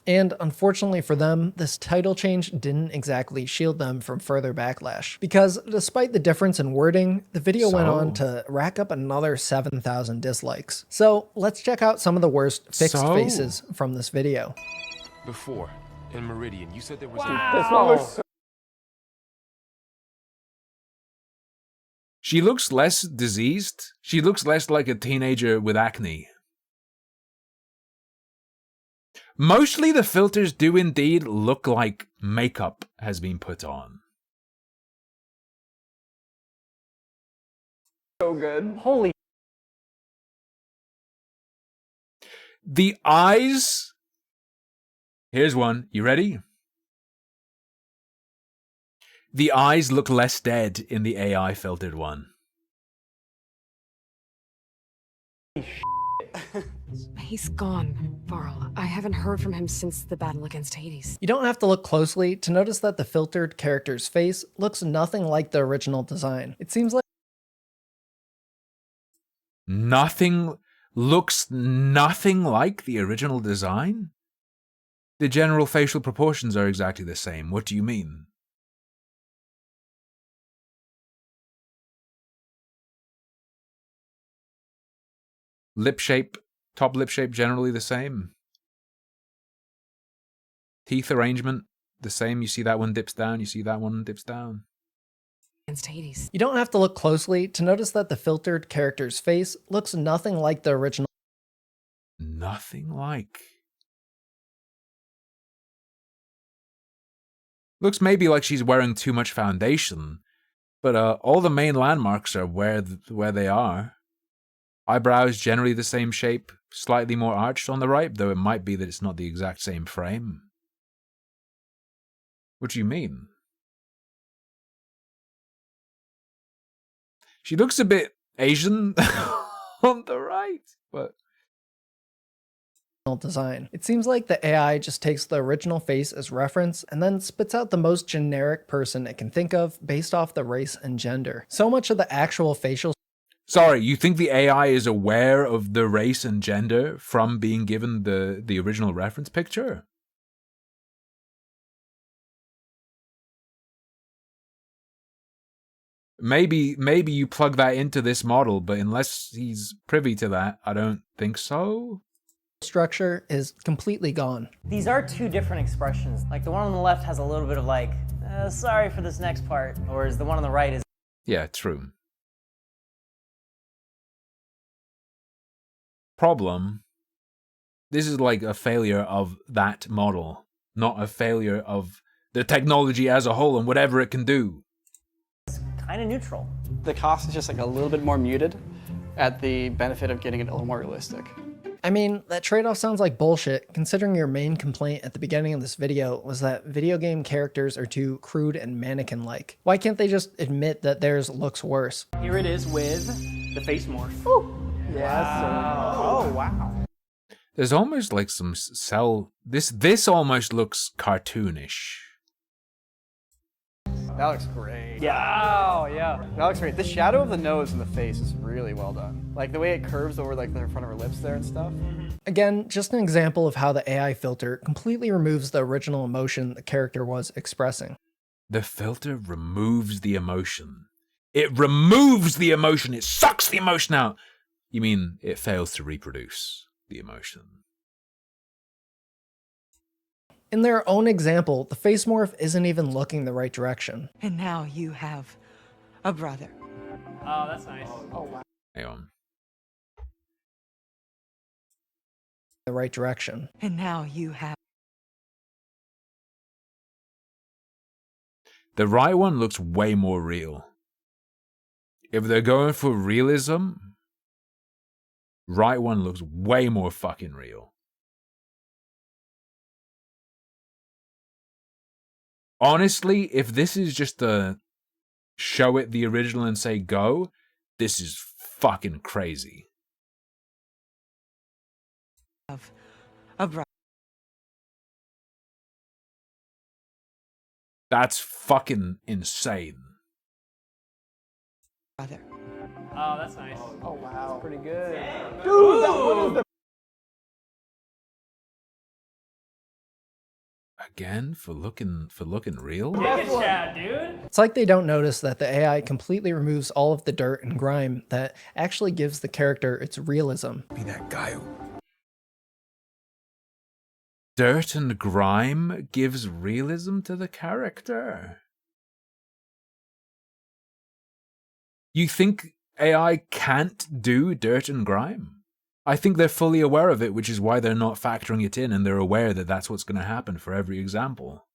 And unfortunately for them, this title change didn't exactly shield them from further backlash, because despite the difference in wording, the video went on to rack up another 7,000 dislikes. So let's check out some of the worst fixed faces from this video. Before, in Meridian, you said there was She looks less diseased. She looks less like a teenager with acne. Mostly the filters do indeed look like makeup has been put on. So good. Holy. The eyes. Here's one. You ready? The eyes look less dead in the AI filtered one. He's gone, Varl. I haven't heard from him since the battle against Hades. You don't have to look closely to notice that the filtered character's face looks nothing like the original design. It seems like looks nothing like the original design? The general facial proportions are exactly the same. What do you mean? Lip shape, top lip shape generally the same. Teeth arrangement, the same. You see that one dips down, you see that one dips down. Hades. You don't have to look closely to notice that the filtered character's face looks nothing like the original. Nothing like. Looks maybe like she's wearing too much foundation, but all the main landmarks are where they are. Eyebrows generally the same shape, slightly more arched on the right, though it might be that it's not the exact same frame. What do you mean? She looks a bit Asian on the right, but design. It seems like the AI just takes the original face as reference and then spits out the most generic person it can think of based off the race and gender. So much of the actual facial. Sorry, you think the AI is aware of the race and gender from being given the original reference picture? Maybe you plug that into this model, but unless he's privy to that, I don't think so. Structure is completely gone. These are two different expressions. Like the one on the left has a little bit of like, sorry for this next part, whereas the one on the right is. Yeah, true. Problem. This is like a failure of that model, not a failure of the technology as a whole and whatever it can do. It's kind of neutral. The cost is just like a little bit more muted at the benefit of getting it a little more realistic. I mean, that trade-off sounds like bullshit, considering your main complaint at the beginning of this video was that video game characters are too crude and mannequin-like. Why can't they just admit that theirs looks worse? Here it is with the face morph. Ooh. Yes. Wow. Oh, wow. There's almost like some cell. This almost looks cartoonish. That looks great. Yeah. Oh, yeah. That looks great. The shadow of the nose and the face is really well done. Like the way it curves over like the front of her lips there and stuff. Again, just an example of how the AI filter completely removes the original emotion the character was expressing. The filter removes the emotion. It removes the emotion. It sucks the emotion out. You mean it fails to reproduce the emotion? In their own example, the face morph isn't even looking the right direction. And now you have a brother. Oh, that's nice. Oh, wow. Hang on. the right direction. And now you have. The right one looks way more real. If they're going for realism, right one looks way more fucking real. Honestly, if this is just a show it the original and say go, this is fucking crazy. That's fucking insane. Oh, that's nice. Oh wow, that's pretty good. Dude, Ooh. that one is the Again, for looking real? Yeah, dude. It's like they don't notice that the AI completely removes all of the dirt and grime that actually gives the character its realism. Be that guy who... Dirt and grime gives realism to the character. You think AI can't do dirt and grime? I think they're fully aware of it, which is why they're not factoring it in, and they're aware that that's what's going to happen for every example.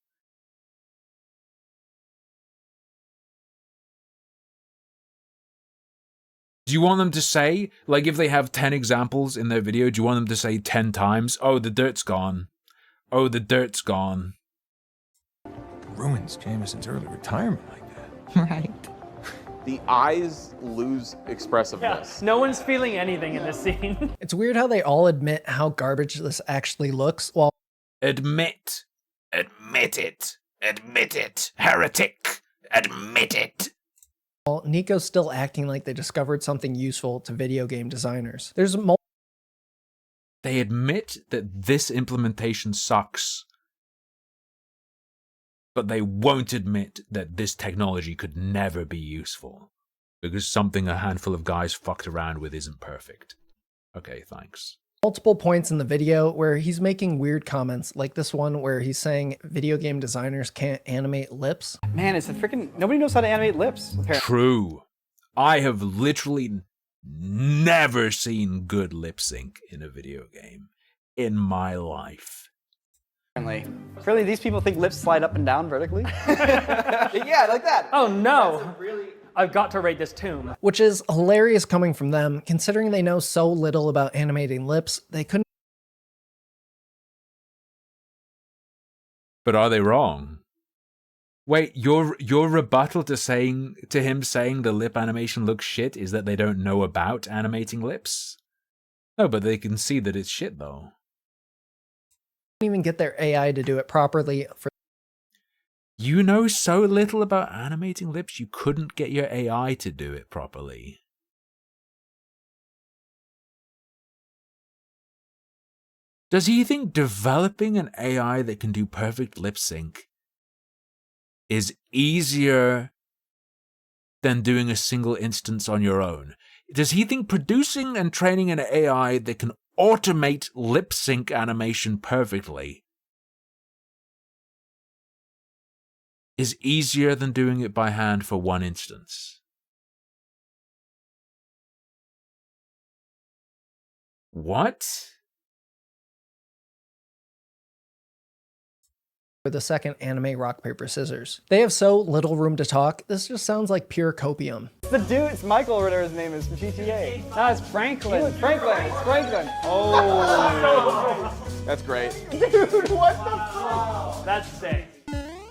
Do you want them to say, like if they have 10 examples in their video, do you want them to say 10 times, oh, the dirt's gone. Oh, the dirt's gone. Ruins Jameson's early retirement like that. Right. The eyes lose expressiveness. No one's feeling anything in this scene. It's weird how they all admit how garbage this actually looks, while Admit. Admit it. Admit it. Heretic. Admit it. Nico's still acting like they discovered something useful to video game designers. There's They admit that this implementation sucks, but they won't admit that this technology could never be useful, because something a handful of guys fucked around with isn't perfect. Okay, thanks. multiple points in the video where he's making weird comments, like this one where he's saying video game designers can't animate lips. Man, it's a freaking... Nobody knows how to animate lips, apparently. True. I have literally never seen good lip sync in a video game in my life. Apparently these people think lips slide up and down vertically. Yeah, like that. Oh no. I've got to rate this tomb. Which is hilarious coming from them, considering they know so little about animating lips, they couldn't. But are they wrong? Wait, your rebuttal to him saying the lip animation looks shit is that they don't know about animating lips? No, but they can see that it's shit though. Even get their AI to do it properly. You know so little about animating lips, you couldn't get your AI to do it properly. Does he think developing an AI that can do perfect lip sync is easier than doing a single instance on your own? Does he think producing and training an AI that can automate lip sync animation perfectly is easier than doing it by hand for one instance? What? For the second anime rock, paper, scissors. They have so little room to talk, this just sounds like pure copium. The dude, it's Michael or whatever his name is from GTA. No, it's Franklin. It's Franklin. It's Franklin. Oh. That's great. Dude, what the fuck? That's sick.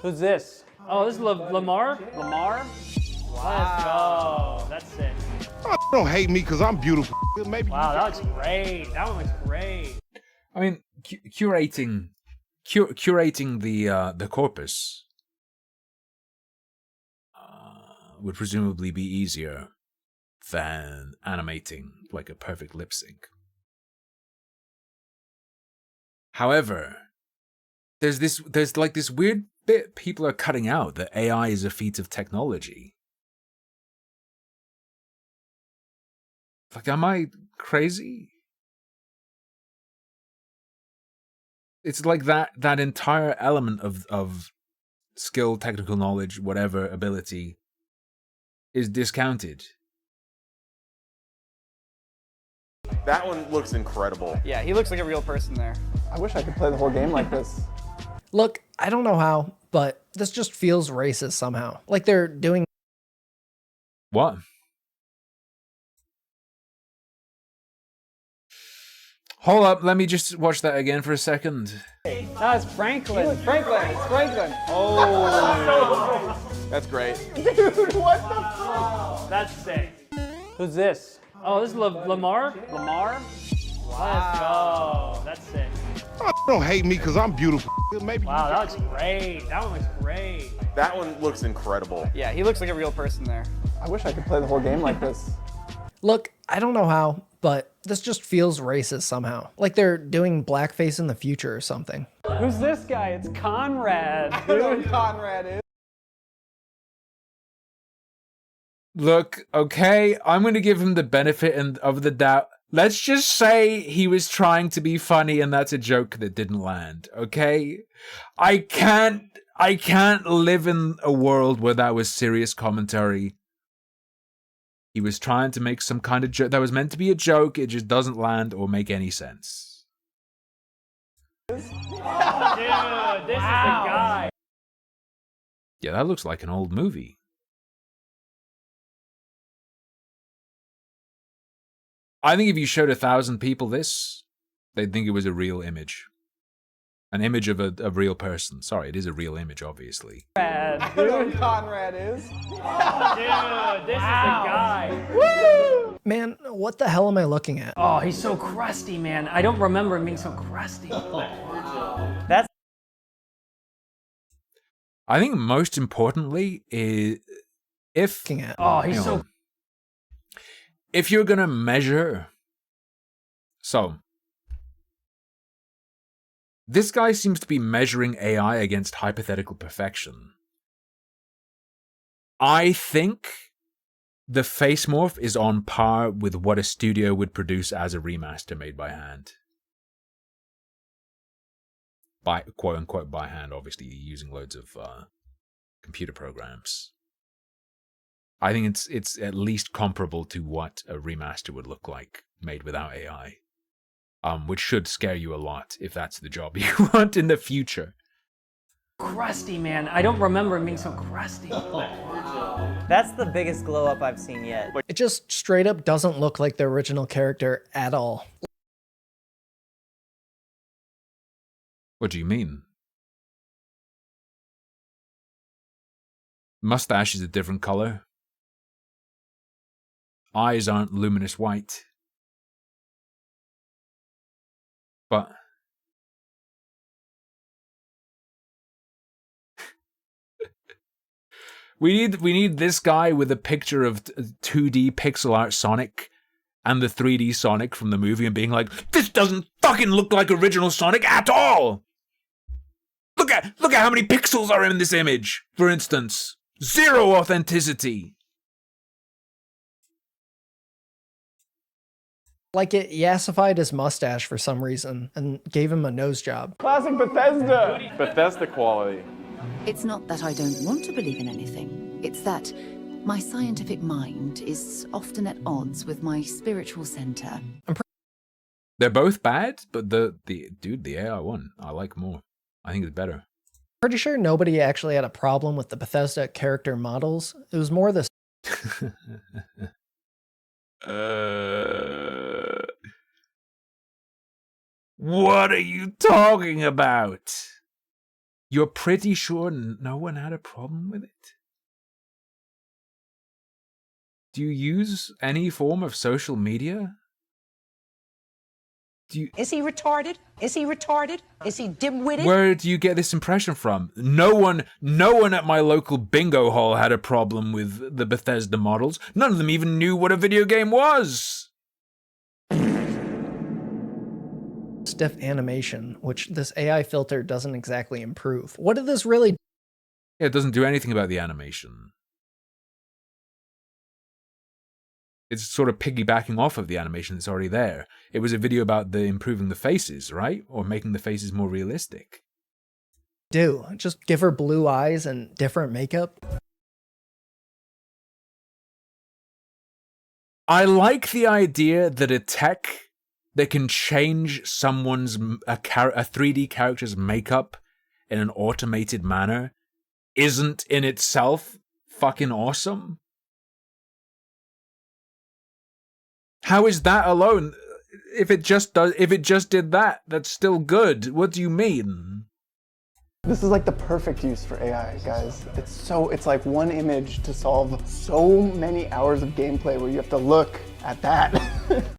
Who's this? Oh, this is Lamar? Lamar? Wow. Let's go. That's sick. Don't hate me because I'm beautiful. Maybe wow, that looks great. That one looks great. I mean, curating the corpus would presumably be easier than animating like a perfect lip sync. However, there's like this weird bit people are cutting out that AI is a feat of technology. Like, am I crazy? It's like that entire element of skill, technical knowledge, whatever ability is discounted. That one looks incredible. Yeah, he looks like a real person there. I wish I could play the whole game like this. Look, I don't know how, but this just feels racist somehow. Like they're doing... What? Hold up, let me just watch that again for a second. No, it's Franklin. It's Franklin. Oh. That's great. Dude, what the fuck? That's sick. Who's this? Oh, this is Lamar? Lamar? Let's go. That's sick. Don't hate me because I'm beautiful. Maybe. Wow, that looks great. That one looks great. That one looks incredible. Yeah, he looks like a real person there. I wish I could play the whole game like this. Look, I don't know how, but this just feels racist somehow. Like they're doing blackface in the future or something. Who's this guy? It's Conrad. I don't know who Conrad is. Look, okay, I'm going to give him the benefit of the doubt. Let's just say he was trying to be funny and that's a joke that didn't land, okay? I can't live in a world where that was serious commentary. He was trying to make some kind of joke that was meant to be a joke, it just doesn't land or make any sense. Dude, this is the guy. Yeah, that looks like an old movie. I think if you showed 1,000 people this, they'd think it was a real image. An image of a real person. Sorry, it is a real image, obviously. I don't know who Conrad is. Dude, this is the guy. Woo! Man, what the hell am I looking at? Oh, he's so crusty, man. I don't remember him being so crusty. That's I think most importantly is if if you're gonna measure, so this guy seems to be measuring AI against hypothetical perfection. I think the face morph is on par with what a studio would produce as a remaster made by hand. By quote unquote by hand, obviously using loads of computer programs. I think it's at least comparable to what a remaster would look like made without AI. Which should scare you a lot if that's the job you want in the future. Crusty, man. I don't remember him being so crusty. That's the biggest glow up I've seen yet. It just straight up doesn't look like the original character at all. What do you mean? Mustache is a different color. Eyes aren't luminous white. But we need this guy with a picture of 2D pixel art Sonic and the 3D Sonic from the movie and being like, this doesn't fucking look like original Sonic at all. Look at how many pixels are in this image, for instance. Zero authenticity. Like it yassified his mustache for some reason and gave him a nose job. Classic Bethesda. Bethesda quality. It's not that I don't want to believe in anything. It's that my scientific mind is often at odds with my spiritual center. They're both bad, but the AI one I like more. I think it's better. Pretty sure nobody actually had a problem with the Bethesda character models. It was more the... What are you talking about? You're pretty sure no one had a problem with it? Do you use any form of social media? Is he retarded? Is he retarded? Is he dim-witted? Where do you get this impression from? No one at my local bingo hall had a problem with the Bethesda models. None of them even knew what a video game was. Stiff animation, which this AI filter doesn't exactly improve. What did this really... Yeah, it doesn't do anything about the animation. It's sort of piggybacking off of the animation that's already there. It was a video about improving the faces, right? Or making the faces more realistic. Do just give her blue eyes and different makeup. I like the idea that a tech that can change someone's a 3D character's makeup in an automated manner isn't in itself fucking awesome. How is that alone? If it just did that, that's still good. What do you mean? This is like the perfect use for AI, guys. It's like one image to solve so many hours of gameplay where you have to look at that.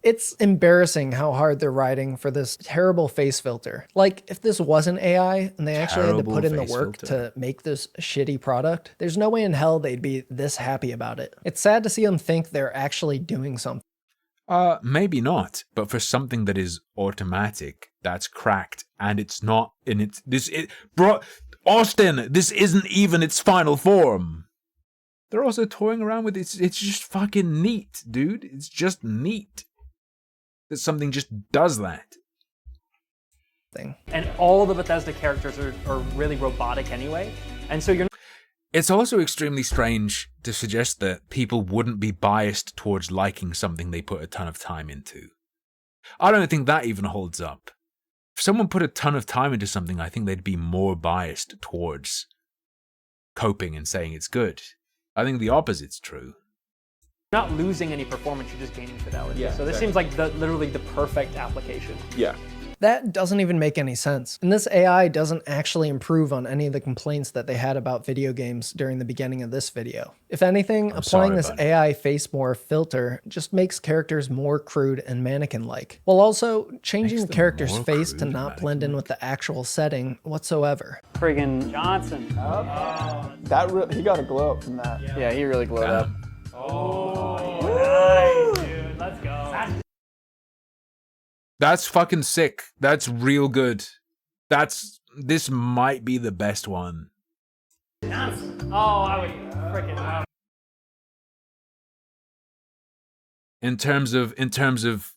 It's embarrassing how hard they're riding for this terrible face filter. Like, if this wasn't AI and they actually had to put in the work to make this shitty product, there's no way in hell they'd be this happy about it. It's sad to see them think they're actually doing something. Maybe not, but for something that is automatic, that's cracked, and it's not in its bro, Austin, this isn't even its final form. They're also toying around with it. It's just fucking neat, dude. It's just neat that something just does that. And all the Bethesda characters are really robotic anyway, and so you're. It's also extremely strange to suggest that people wouldn't be biased towards liking something they put a ton of time into. I don't think that even holds up. If someone put a ton of time into something, I think they'd be more biased towards coping and saying it's good. I think the opposite's true. You're not losing any performance, you're just gaining fidelity. Yeah, so this seems like literally the perfect application. Yeah. That doesn't even make any sense. And this AI doesn't actually improve on any of the complaints that they had about video games during the beginning of this video. If anything, applying this AI face morph filter just makes characters more crude and mannequin-like, while also changing the character's face to not blend in with the actual setting whatsoever. Friggin' Johnson. He got a glow up from that. Yeah, he really glowed up. Oh, nice, dude. Let's go. That's fucking sick. That's real good. This might be the best one. Oh, I would freaking love. In terms of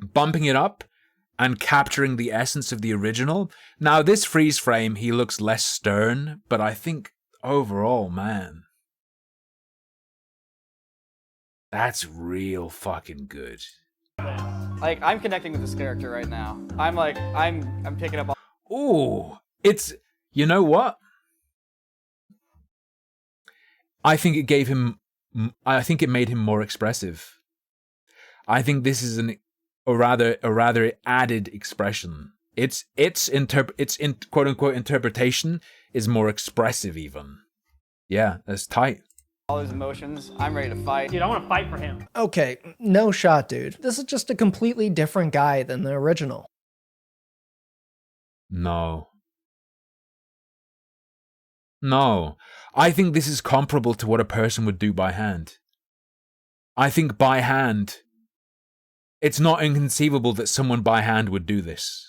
bumping it up and capturing the essence of the original. Now, this freeze frame, he looks less stern, but I think overall, man, that's real fucking good. Like, I'm connecting with this character right now. I'm picking up. Ooh, you know what? I think it made him more expressive. I think this is a rather added expression. Its quote unquote interpretation is more expressive even. Yeah, that's tight. All his emotions. I'm ready to fight. Dude, I want to fight for him. Okay, no shot, dude. This is just a completely different guy than the original. No, I think this is comparable to what a person would do by hand. I think by hand, it's not inconceivable that someone by hand would do this.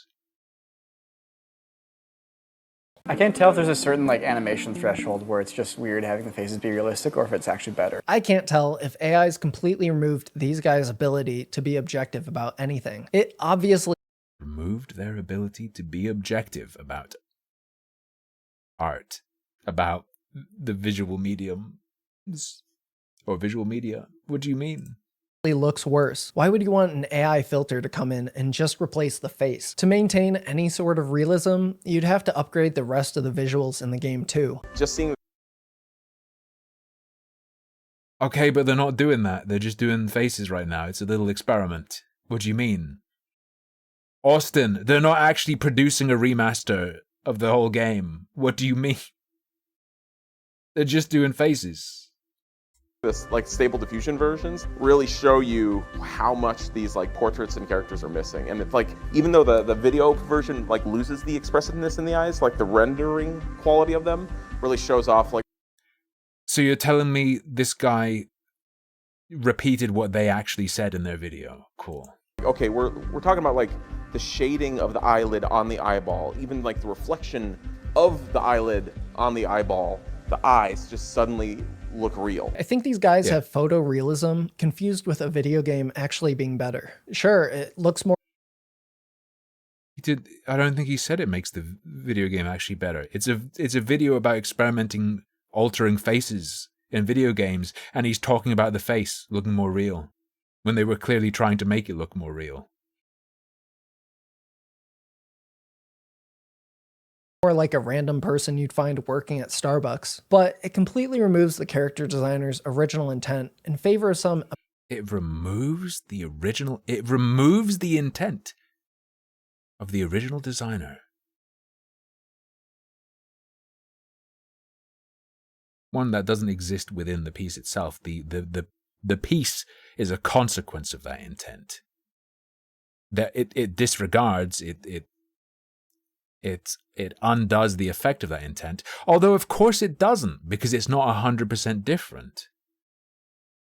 I can't tell if there's a certain animation threshold where it's just weird having the faces be realistic or if it's actually better. I can't tell if AI's completely removed these guys' ability to be objective about anything. It obviously removed their ability to be objective about art, about the visual medium, or visual media. What do you mean? Looks worse. Why would you want an AI filter to come in and just replace the face? To maintain any sort of realism, you'd have to upgrade the rest of the visuals in the game too. Just seeing. Okay, but they're not doing that. They're just doing faces right now. It's a little experiment. What do you mean? Austin, they're not actually producing a remaster of the whole game. What do you mean? They're just doing faces. This stable diffusion versions really show you how much these portraits and characters are missing, and it's even though the video version loses the expressiveness in the eyes, the rendering quality of them really shows off. So you're telling me this guy repeated what they actually said in their video? Cool. Okay, we're talking about the shading of the eyelid on the eyeball, even the reflection of the eyelid on the eyeball. The eyes just suddenly look real. I think these guys have photorealism confused with a video game actually being better. Sure, it looks more. I don't think he said it makes the video game actually better. It's a video about experimenting, altering faces in video games, and he's talking about the face looking more real, when they were clearly trying to make it look more real. Or like a random person you'd find working at Starbucks, but it completely removes the character designer's original intent in favor of some... It removes the intent of the original designer. One that doesn't exist within the piece itself. The piece is a consequence of that intent. That it disregards, it undoes the effect of that intent. Although of course it doesn't, because it's not 100% different.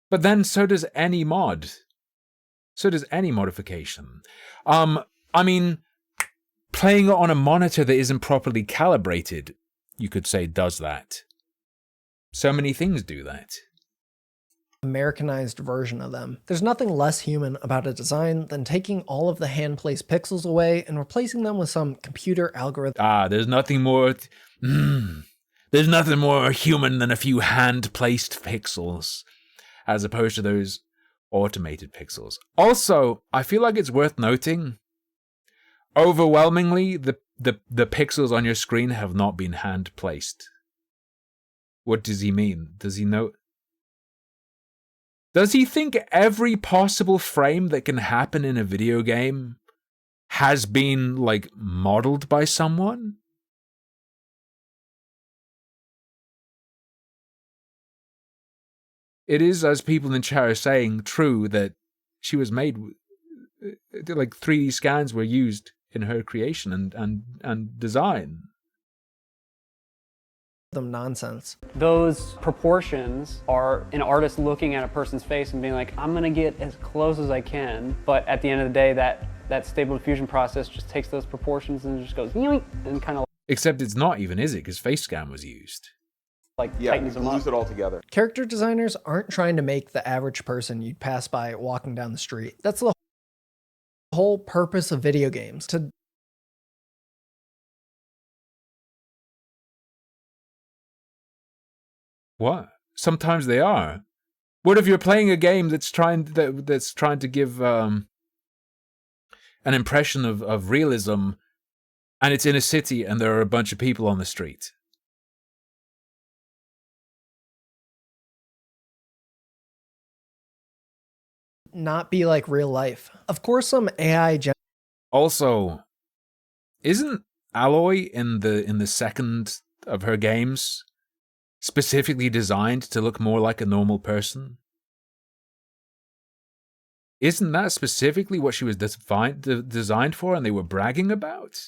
But then so does any mod. So does any modification. I mean, playing it on a monitor that isn't properly calibrated, you could say, does that. So many things do that. Americanized version of them. There's nothing less human about a design than taking all of the hand-placed pixels away and replacing them with some computer algorithm. There's nothing more... There's nothing more human than a few hand-placed pixels, as opposed to those automated pixels. Also, I feel like it's worth noting, overwhelmingly, the pixels on your screen have not been hand-placed. What does he mean? Does he know... Does he think every possible frame that can happen in a video game has been, like, modeled by someone? It is, as people in chat are saying, true that she was made... Like, 3D scans were used in her creation and design. Them nonsense. Those proportions are an artist looking at a person's face and being like, I'm gonna get as close as I can, but at the end of the day, that stable diffusion process just takes those proportions and just goes yoink, and kind of... Except it's not even, is it? Because face scan was used. Like, yeah, tightens them up. lose it all together. Character designers aren't trying to make the average person you'd pass by walking down the street. That's the whole purpose of video games, to What? Sometimes they are. What if you're playing a game that's trying to give an impression of realism, and it's in a city and there are a bunch of people on the street? not be like real life. Of course, some AI Also, isn't Aloy in the second of her games specifically designed to look more like a normal person? Isn't that specifically what she was designed for and they were bragging about?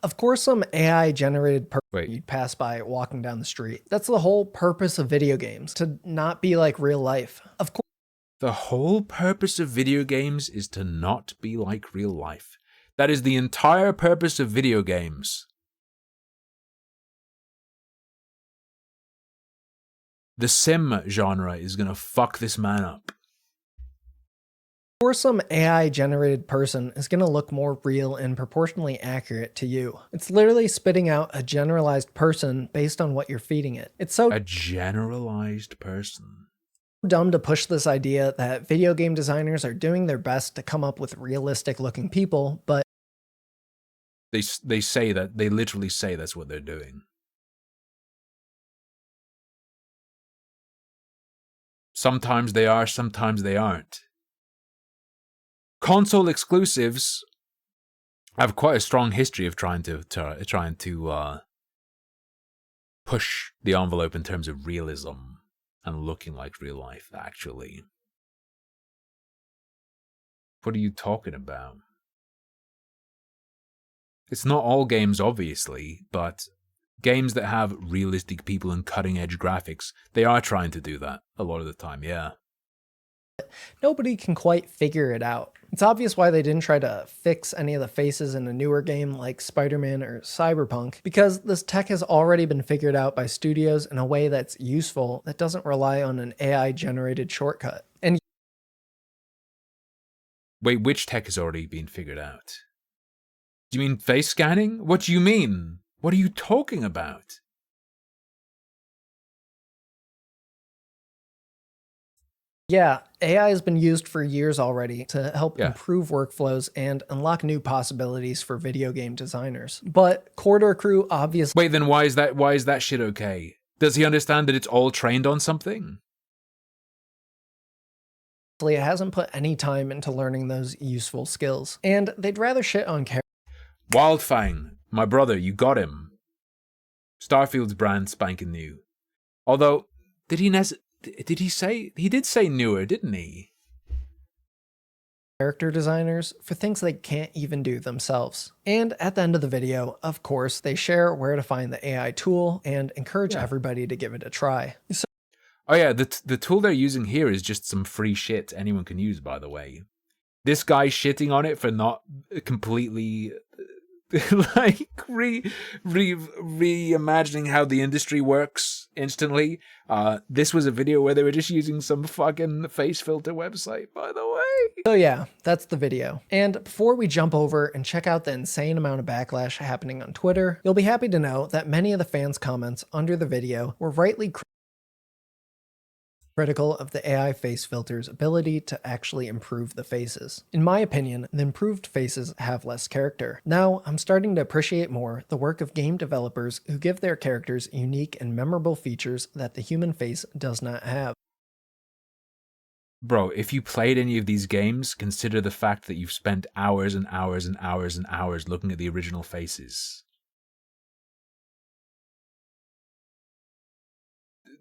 Of course, some AI-generated person you'd pass by walking down the street. That's the whole purpose of video games, to not be like real life. Of course. The whole purpose of video games is to not be like real life. That is the entire purpose of video games. The sim genre is gonna fuck this man up. Or some AI-generated person is going to look more real and proportionally accurate to you. It's literally spitting out a generalized person based on what you're feeding it. It's so a generalized person. Dumb to push this idea that video game designers are doing their best to come up with realistic-looking people, but they say that, they literally say that's what they're doing. Sometimes they are, sometimes they aren't. Console exclusives have quite a strong history of trying to push the envelope in terms of realism and looking like real life, actually. What are you talking about? It's not all games, obviously, but games that have realistic people and cutting-edge graphics, they are trying to do that a lot of the time, yeah. Nobody can quite figure it out. It's obvious why they didn't try to fix any of the faces in a newer game like Spider-Man or Cyberpunk, because this tech has already been figured out by studios in a way that's useful, that doesn't rely on an AI-generated shortcut. And wait, which tech has already been figured out? Do you mean face scanning? What do you mean? What are you talking about? Yeah, AI has been used for years already to help improve workflows and unlock new possibilities for video game designers. But Corridor Crew obviously— Wait, then why is that shit okay? Does he understand that it's all trained on something? It hasn't put any time into learning those useful skills, and they'd rather shit on Wildfang, my brother, you got him. Starfield's brand spanking new. Although, did he say, he did say newer, didn't he? character designers for things they can't even do themselves. And at the end of the video, of course, they share where to find the AI tool and encourage everybody to give it a try. Oh yeah, the tool they're using here is just some free shit anyone can use, by the way. This guy shitting on it for not completely like reimagining how the industry works instantly. This was a video where they were just using some fucking face filter website, by the way. So yeah, that's the video. And before we jump over and check out the insane amount of backlash happening on Twitter, you'll be happy to know that many of the fans' comments under the video were rightly critical of the AI face filter's ability to actually improve the faces. In my opinion, the improved faces have less character. Now, I'm starting to appreciate more the work of game developers who give their characters unique and memorable features that the human face does not have. Bro, if you played any of these games, consider the fact that you've spent hours and hours and hours and hours looking at the original faces.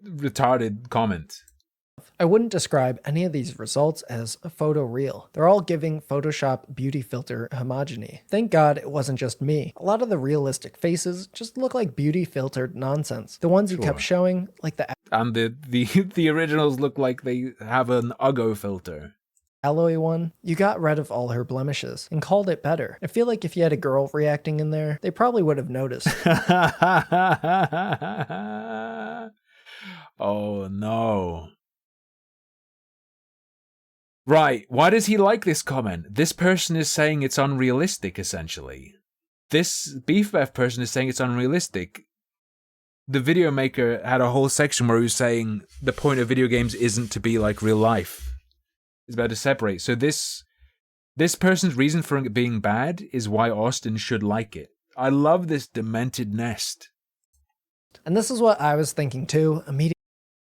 Retarded comment. I wouldn't describe any of these results as photoreal. They're all giving Photoshop beauty filter homogeny. Thank God it wasn't just me. A lot of the realistic faces just look like beauty filtered nonsense. The ones you kept showing, like the and the originals look like they have an Uggo filter. Alloy one, you got rid of all her blemishes and called it better. I feel like if you had a girl reacting in there, they probably would have noticed. Oh no. Right, why does he like this comment? This person is saying it's unrealistic, essentially. This BeefBef person is saying it's unrealistic. The video maker had a whole section where he was saying the point of video games isn't to be like real life. It's about to separate. So this person's reason for it being bad is why Austin should like it. I love this demented nest. And this is what I was thinking too, immediately.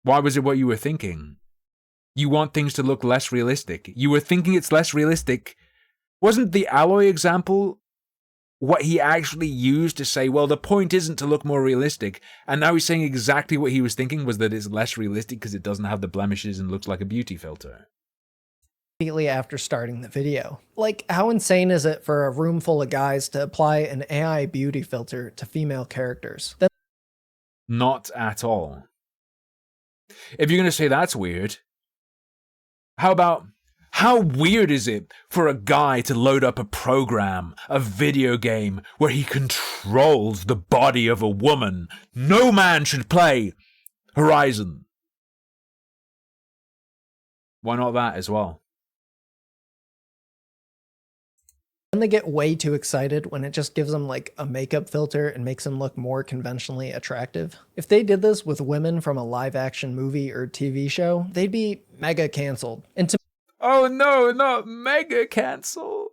Why was it what you were thinking? You want things to look less realistic. You were thinking it's less realistic. Wasn't the Alloy example what he actually used to say, well, the point isn't to look more realistic, and now he's saying exactly what he was thinking was that it's less realistic because it doesn't have the blemishes and looks like a beauty filter. Immediately after starting the video. Like, how insane is it for a room full of guys to apply an AI beauty filter to female characters? Not at all. If you're going to say that's weird, how weird is it for a guy to load up a program, a video game, where he controls the body of a woman? No man should play Horizon. Why not that as well? And they get way too excited when it just gives them like a makeup filter and makes them look more conventionally attractive. If they did this with women from a live action movie or TV show, they'd be mega canceled. And oh no, not mega cancel.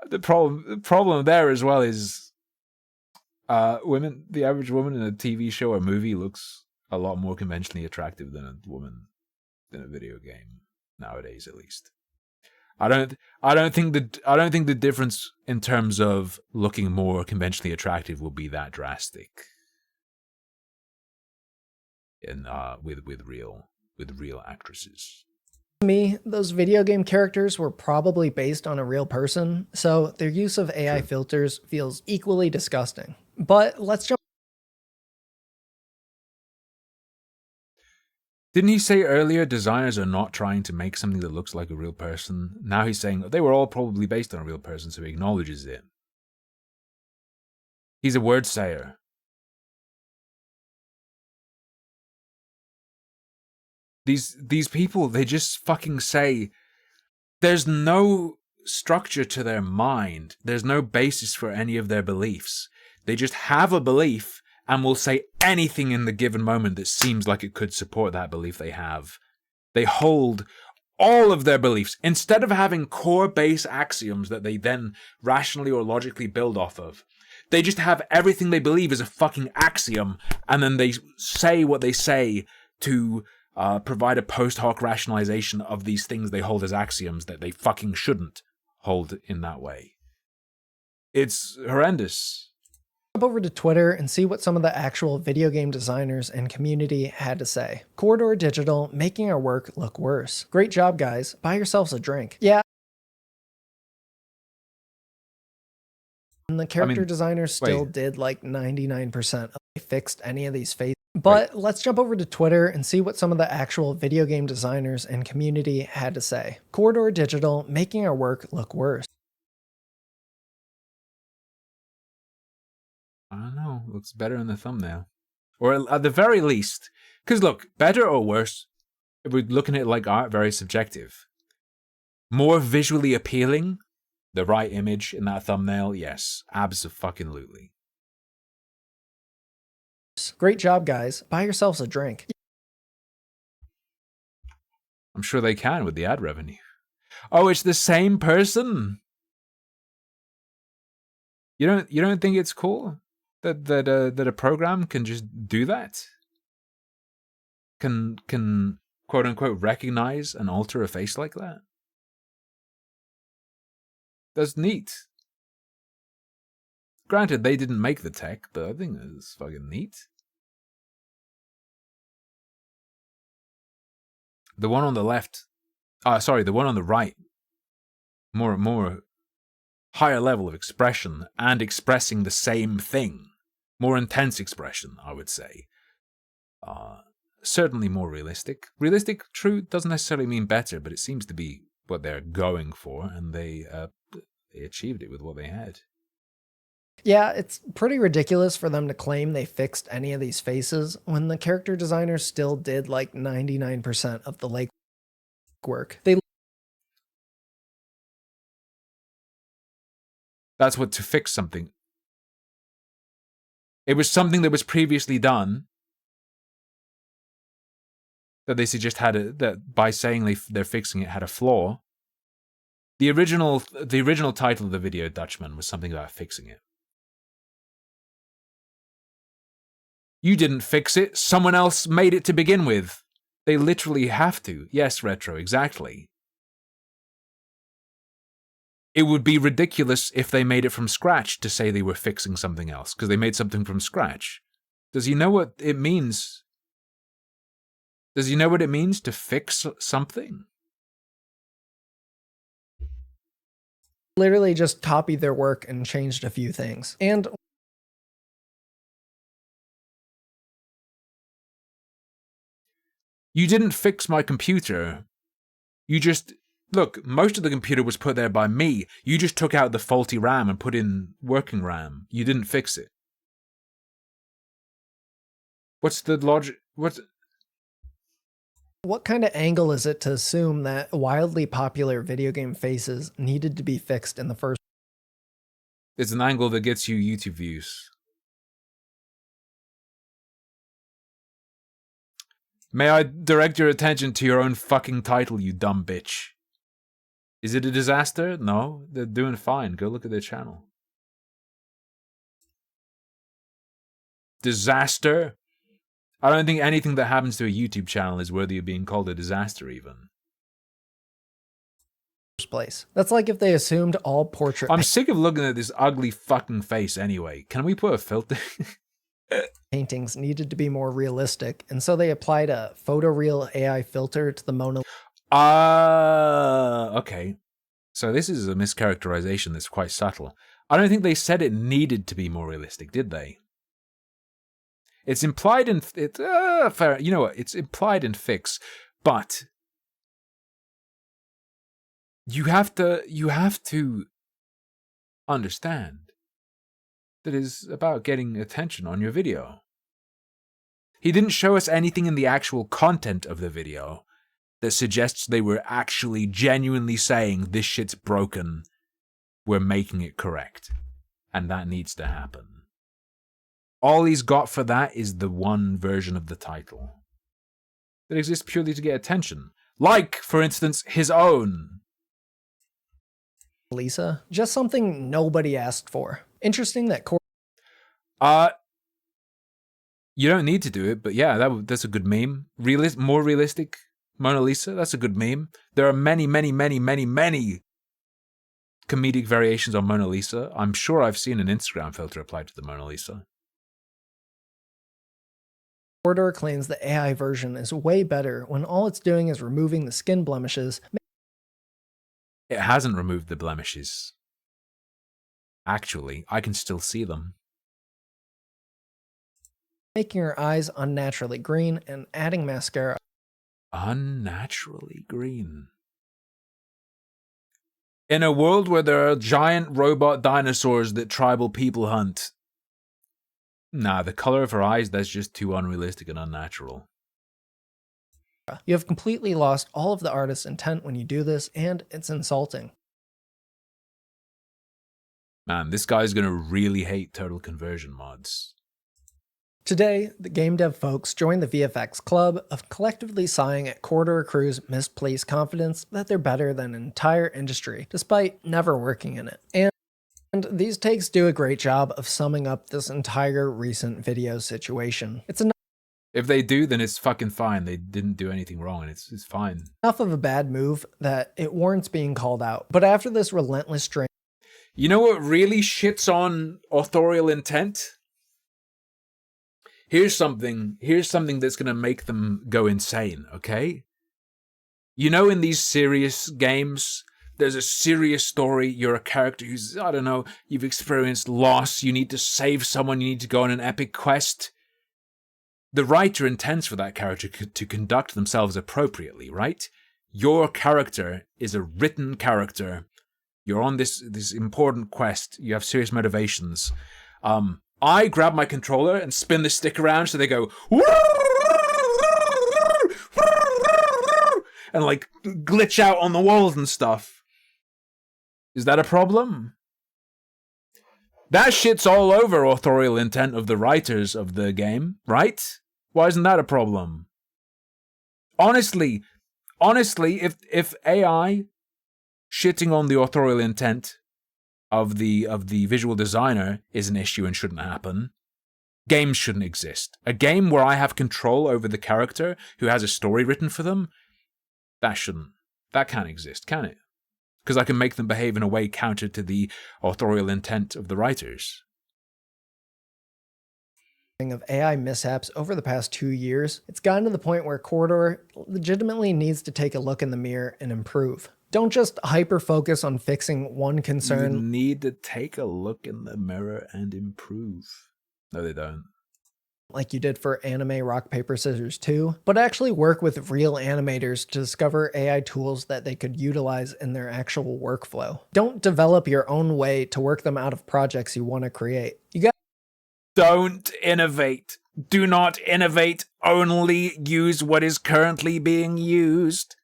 The problem there as well is the average woman in a TV show or movie looks a lot more conventionally attractive than a woman in a video game nowadays, at least. I don't think the difference in terms of looking more conventionally attractive will be that drastic in with real actresses. To me, those video game characters were probably based on a real person, so their use of AI filters feels equally disgusting. But let's jump. Didn't he say earlier designers are not trying to make something that looks like a real person? Now he's saying they were all probably based on a real person, so he acknowledges it. He's a word sayer. These people, they just fucking say there's no structure to their mind. There's no basis for any of their beliefs. They just have a belief and will say anything in the given moment that seems like it could support that belief they have. They hold all of their beliefs. Instead of having core base axioms that they then rationally or logically build off of, they just have everything they believe is a fucking axiom, and then they say what they say to provide a post hoc rationalization of these things they hold as axioms that they fucking shouldn't hold in that way. It's horrendous. Jump over to Twitter and see what some of the actual video game designers and community had to say. Corridor Digital, making our work look worse. Great job, guys. Buy yourselves a drink. Yeah. And the character designers still did like 99% of they fixed any of these faces. But let's jump over to Twitter and see what some of the actual video game designers and community had to say. Corridor Digital, making our work look worse. I don't know. Looks better in the thumbnail. Or at the very least, because look, better or worse, if we're looking at it like art, very subjective. More visually appealing, the right image in that thumbnail, yes, abso-fucking-lutely. Great job, guys. Buy yourselves a drink. I'm sure they can with the ad revenue. Oh, it's the same person? You don't think it's cool that a program can just do that? Can quote unquote recognize and alter a face like that? That's neat. Granted, they didn't make the tech, but I think it's fucking neat. The one on the left, the one on the right, more higher level of expression and expressing the same thing. More intense expression, I would say. Certainly more realistic. Realistic, true, doesn't necessarily mean better, but it seems to be what they're going for, and they achieved it with what they had. Yeah, it's pretty ridiculous for them to claim they fixed any of these faces when the character designers still did like 99% of the legwork. That's what to fix something. It was something that was previously done that they just had that by saying they're fixing it had a flaw. The original title of the video, Dutchman, was something about fixing it. You didn't fix it. Someone else made it to begin with. They literally have to. Yes, Retro, exactly. It would be ridiculous if they made it from scratch to say they were fixing something else, because they made something from scratch. Does he know what it means? Does he know what it means to fix something? Literally just copied their work and changed a few things. And you didn't fix my computer. You just... Look, most of the computer was put there by me. You just took out the faulty RAM and put in working RAM. You didn't fix it. What's the logic? What kind of angle is it to assume that wildly popular video game faces needed to be fixed in the first? It's an angle that gets you YouTube views. May I direct your attention to your own fucking title, you dumb bitch? Is it a disaster? No, they're doing fine. Go look at their channel. Disaster? I don't think anything that happens to a YouTube channel is worthy of being called a disaster even. Place. That's like if they assumed all portrait... I'm sick of looking at this ugly fucking face anyway. Can we put a filter? Paintings needed to be more realistic, and so they applied a photoreal AI filter to the Mona Lisa. Okay. So this is a mischaracterization that's quite subtle. I don't think they said it needed to be more realistic, did they? It's implied in... fair. You know what? It's implied in fix, but... You have to understand that it's about getting attention on your video. He didn't show us anything in the actual content of the video that suggests they were actually genuinely saying this shit's broken, we're making it correct. And that needs to happen. All he's got for that is the one version of the title that exists purely to get attention. Like, for instance, his own. Lisa, just something nobody asked for. Interesting that You don't need to do it, but yeah, that's a good meme. More realistic Mona Lisa, that's a good meme. There are many, many, many, many, many comedic variations on Mona Lisa. I'm sure I've seen an Instagram filter applied to the Mona Lisa. Corridor claims the AI version is way better when all it's doing is removing the skin blemishes. It hasn't removed the blemishes. Actually, I can still see them. Making her eyes unnaturally green and adding mascara. Unnaturally green. In a world where there are giant robot dinosaurs that tribal people hunt, nah, the color of her eyes, that's just too unrealistic and unnatural. You have completely lost all of the artist's intent when you do this, and it's insulting. Man, this guy's gonna really hate total conversion mods. Today, the game dev folks joined the VFX club of collectively sighing at Corridor Crew's misplaced confidence that they're better than an entire industry, despite never working in it. And these takes do a great job of summing up this entire recent video situation. It's if they do, then it's fucking fine. They didn't do anything wrong, and it's fine. Enough of a bad move that it warrants being called out. But after this relentless string... You know what really shits on authorial intent? Here's something that's gonna make them go insane, okay? You know, in these serious games, there's a serious story, you're a character who's, I don't know, you've experienced loss, you need to save someone, you need to go on an epic quest. The writer intends for that character to conduct themselves appropriately, right? Your character is a written character. You're on this important quest, you have serious motivations. I grab my controller and spin the stick around so they go and like glitch out on the walls and stuff. Is that a problem? That shit's all over authorial intent of the writers of the game, right? Why isn't that a problem? Honestly, if AI shitting on the authorial intent of the visual designer is an issue and shouldn't happen, games shouldn't exist. A game where I have control over the character who has a story written for them, that can't exist, can it? Because I can make them behave in a way counter to the authorial intent of the writers. Of AI mishaps over the past 2 years, it's gotten to the point where Corridor legitimately needs to take a look in the mirror and improve. Don't just hyper-focus on fixing one concern. You need to take a look in the mirror and improve. No, they don't. Like you did for Anime Rock Paper Scissors 2, but actually work with real animators to discover AI tools that they could utilize in their actual workflow. Don't develop your own way to work them out of projects you want to create. Don't innovate. Do not innovate. Only use what is currently being used.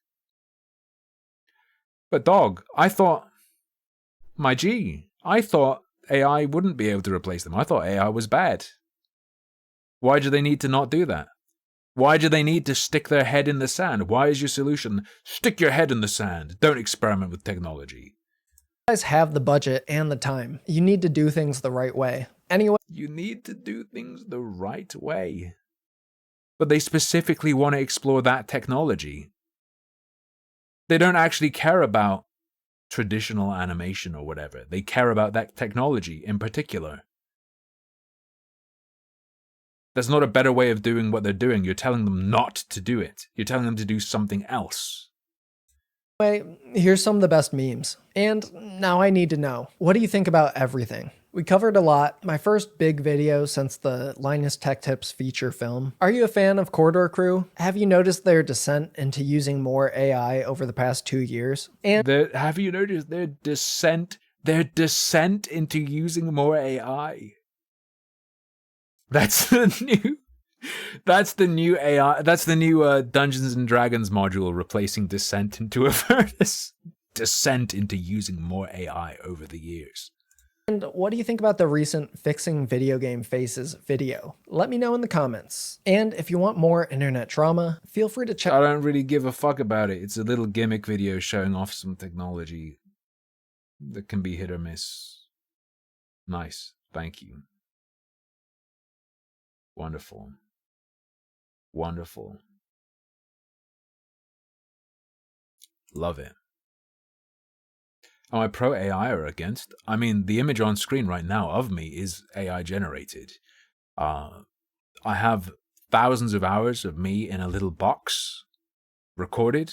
But dog, I thought AI wouldn't be able to replace them. I thought AI was bad. Why do they need to not do that? Why do they need to stick their head in the sand? Why is your solution, stick your head in the sand, don't experiment with technology? You guys have the budget and the time. You need to do things the right way. Anyway, you need to do things the right way. But they specifically want to explore that technology. They don't actually care about traditional animation or whatever. They care about that technology in particular. That's not a better way of doing what they're doing. You're telling them not to do it. You're telling them to do something else. Anyway, here's some of the best memes. And now I need to know, what do you think about everything? We covered a lot, my first big video since the Linus Tech Tips feature film. Are you a fan of Corridor Crew? Have you noticed their descent into using more AI over the past 2 years? And have you noticed their descent into using more AI? That's the That's the new AI. That's the new Dungeons and Dragons module replacing Descent into Avernus. Descent into using more AI over the years. And what do you think about the recent Fixing Video Game Faces video? Let me know in the comments. And if you want more internet drama, feel free to check. I don't really give a fuck about it. It's a little gimmick video showing off some technology that can be hit or miss. Nice. Thank you. Wonderful. Wonderful. Love it. Am I pro AI or against? I mean, the image on screen right now of me is AI generated. I have thousands of hours of me in a little box recorded.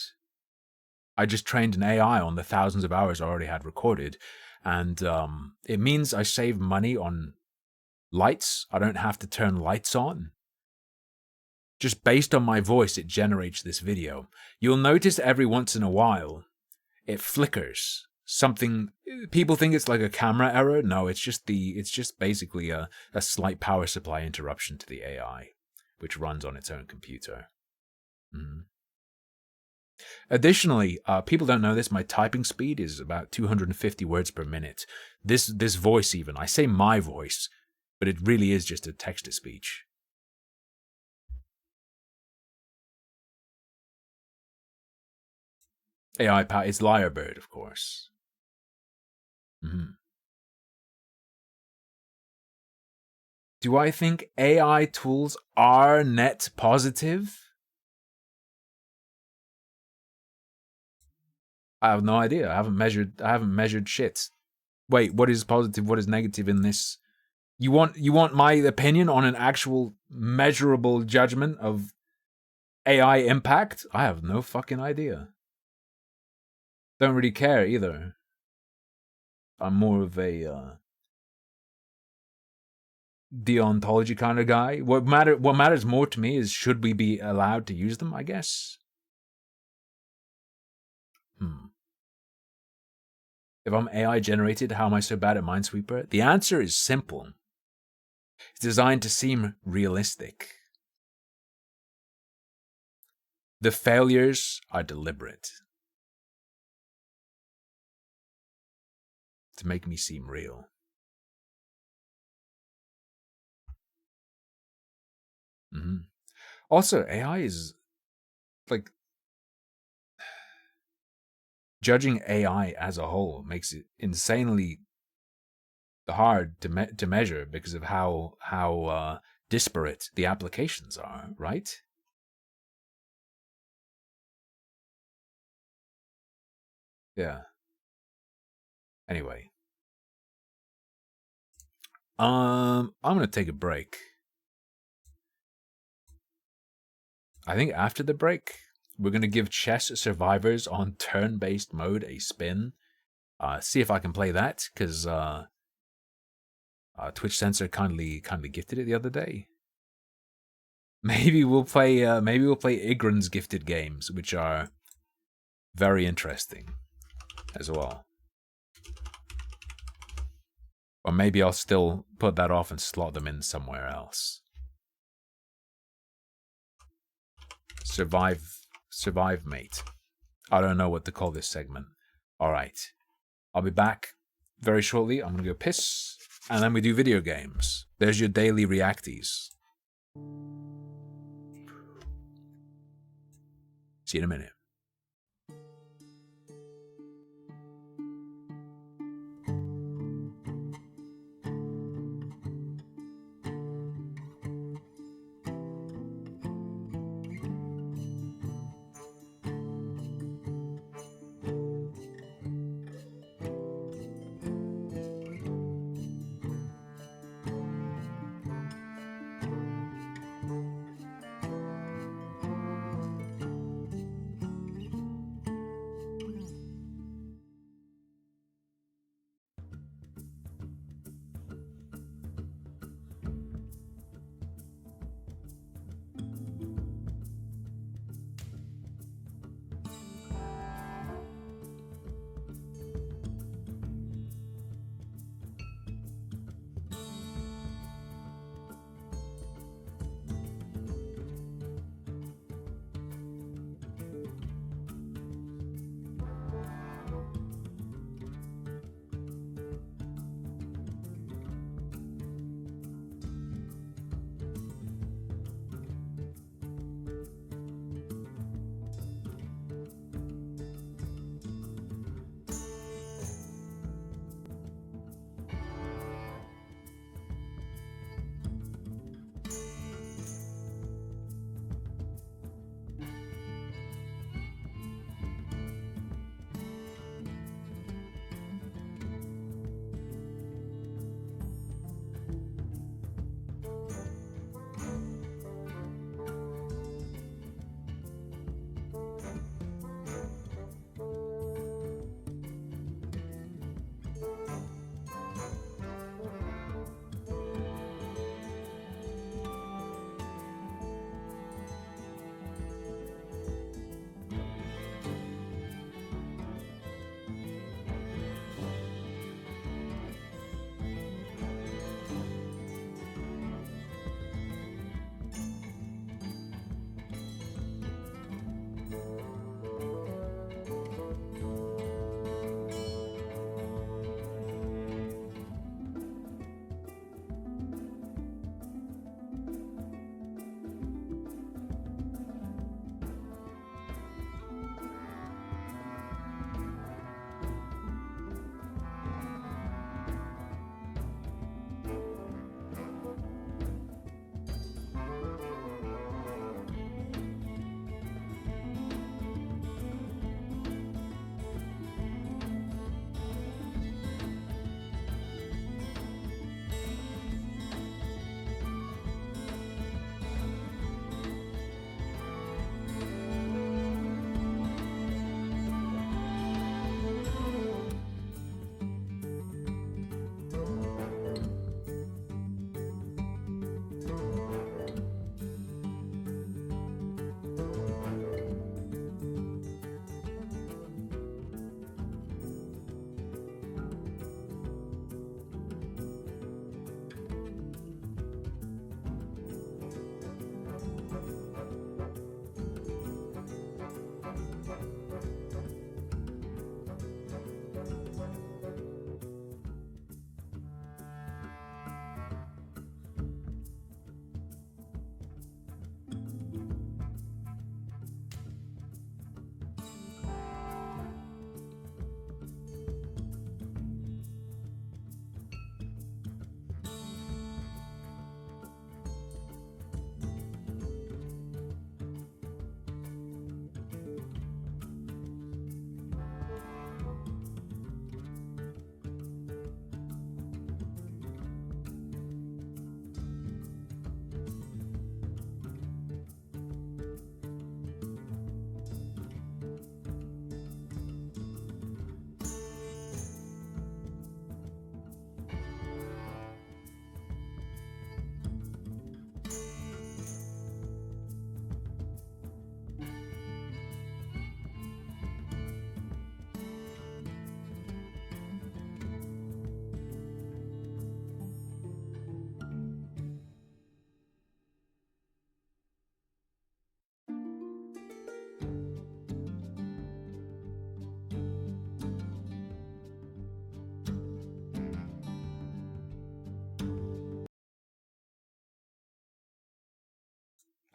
I just trained an AI on the thousands of hours I already had recorded. And it means I save money on lights. I don't have to turn lights on. Just based on my voice, it generates this video. You'll notice every once in a while, it flickers. Something, people think it's like a camera error. No, it's just basically a slight power supply interruption to the AI, which runs on its own computer. Additionally, people don't know this, my typing speed is about 250 words per minute. This voice even, I say my voice, but it really is just a text-to-speech. AI power, it's Lyrebird, of course. Do I think AI tools are net positive? I have no idea. I haven't measured shit. Wait, what is positive? What is negative in this? You want my opinion on an actual measurable judgment of AI impact? I have no fucking idea. Don't really care either. I'm more of a deontology kind of guy. What matters more to me is, should we be allowed to use them, I guess. If I'm AI generated, how am I so bad at Minesweeper? The answer is simple. It's designed to seem realistic. The failures are deliberate. To make me seem real. Also, AI is like, judging AI as a whole makes it insanely hard to measure because of how disparate the applications are, right? Yeah. Anyway, I'm gonna take a break. I think after the break, we're gonna give Chess Survivors on turn-based mode a spin. See if I can play that, because Twitch Censor kindly gifted it the other day. Maybe we'll play Igran's gifted games, which are very interesting as well. Or maybe I'll still put that off and slot them in somewhere else. Survive, mate. I don't know what to call this segment. Alright. I'll be back very shortly. I'm gonna go piss, and then we do video games. There's your daily Reacties. See you in a minute.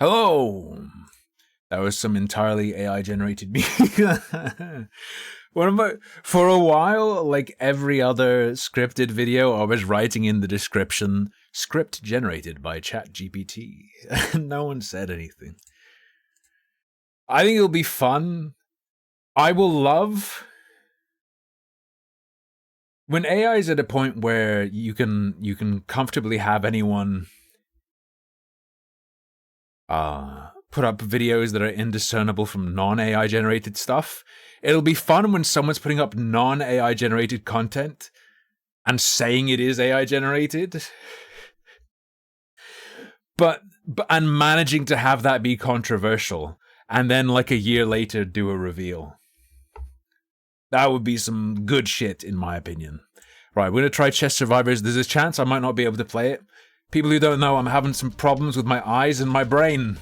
Hello! That was some entirely AI-generated music. For a while, like every other scripted video, I was writing in the description, script generated by ChatGPT. No one said anything. I think it'll be fun. I will love when AI is at a point where you can comfortably have anyone put up videos that are indiscernible from non-AI generated stuff. It'll be fun when someone's putting up non-AI generated content and saying it is AI generated, but and managing to have that be controversial, and then like a year later do a reveal. That would be some good shit, in my opinion. Right, we're gonna try Chess Survivors. There's a chance I might not be able to play it. People who don't know, I'm having some problems with my eyes and my brain.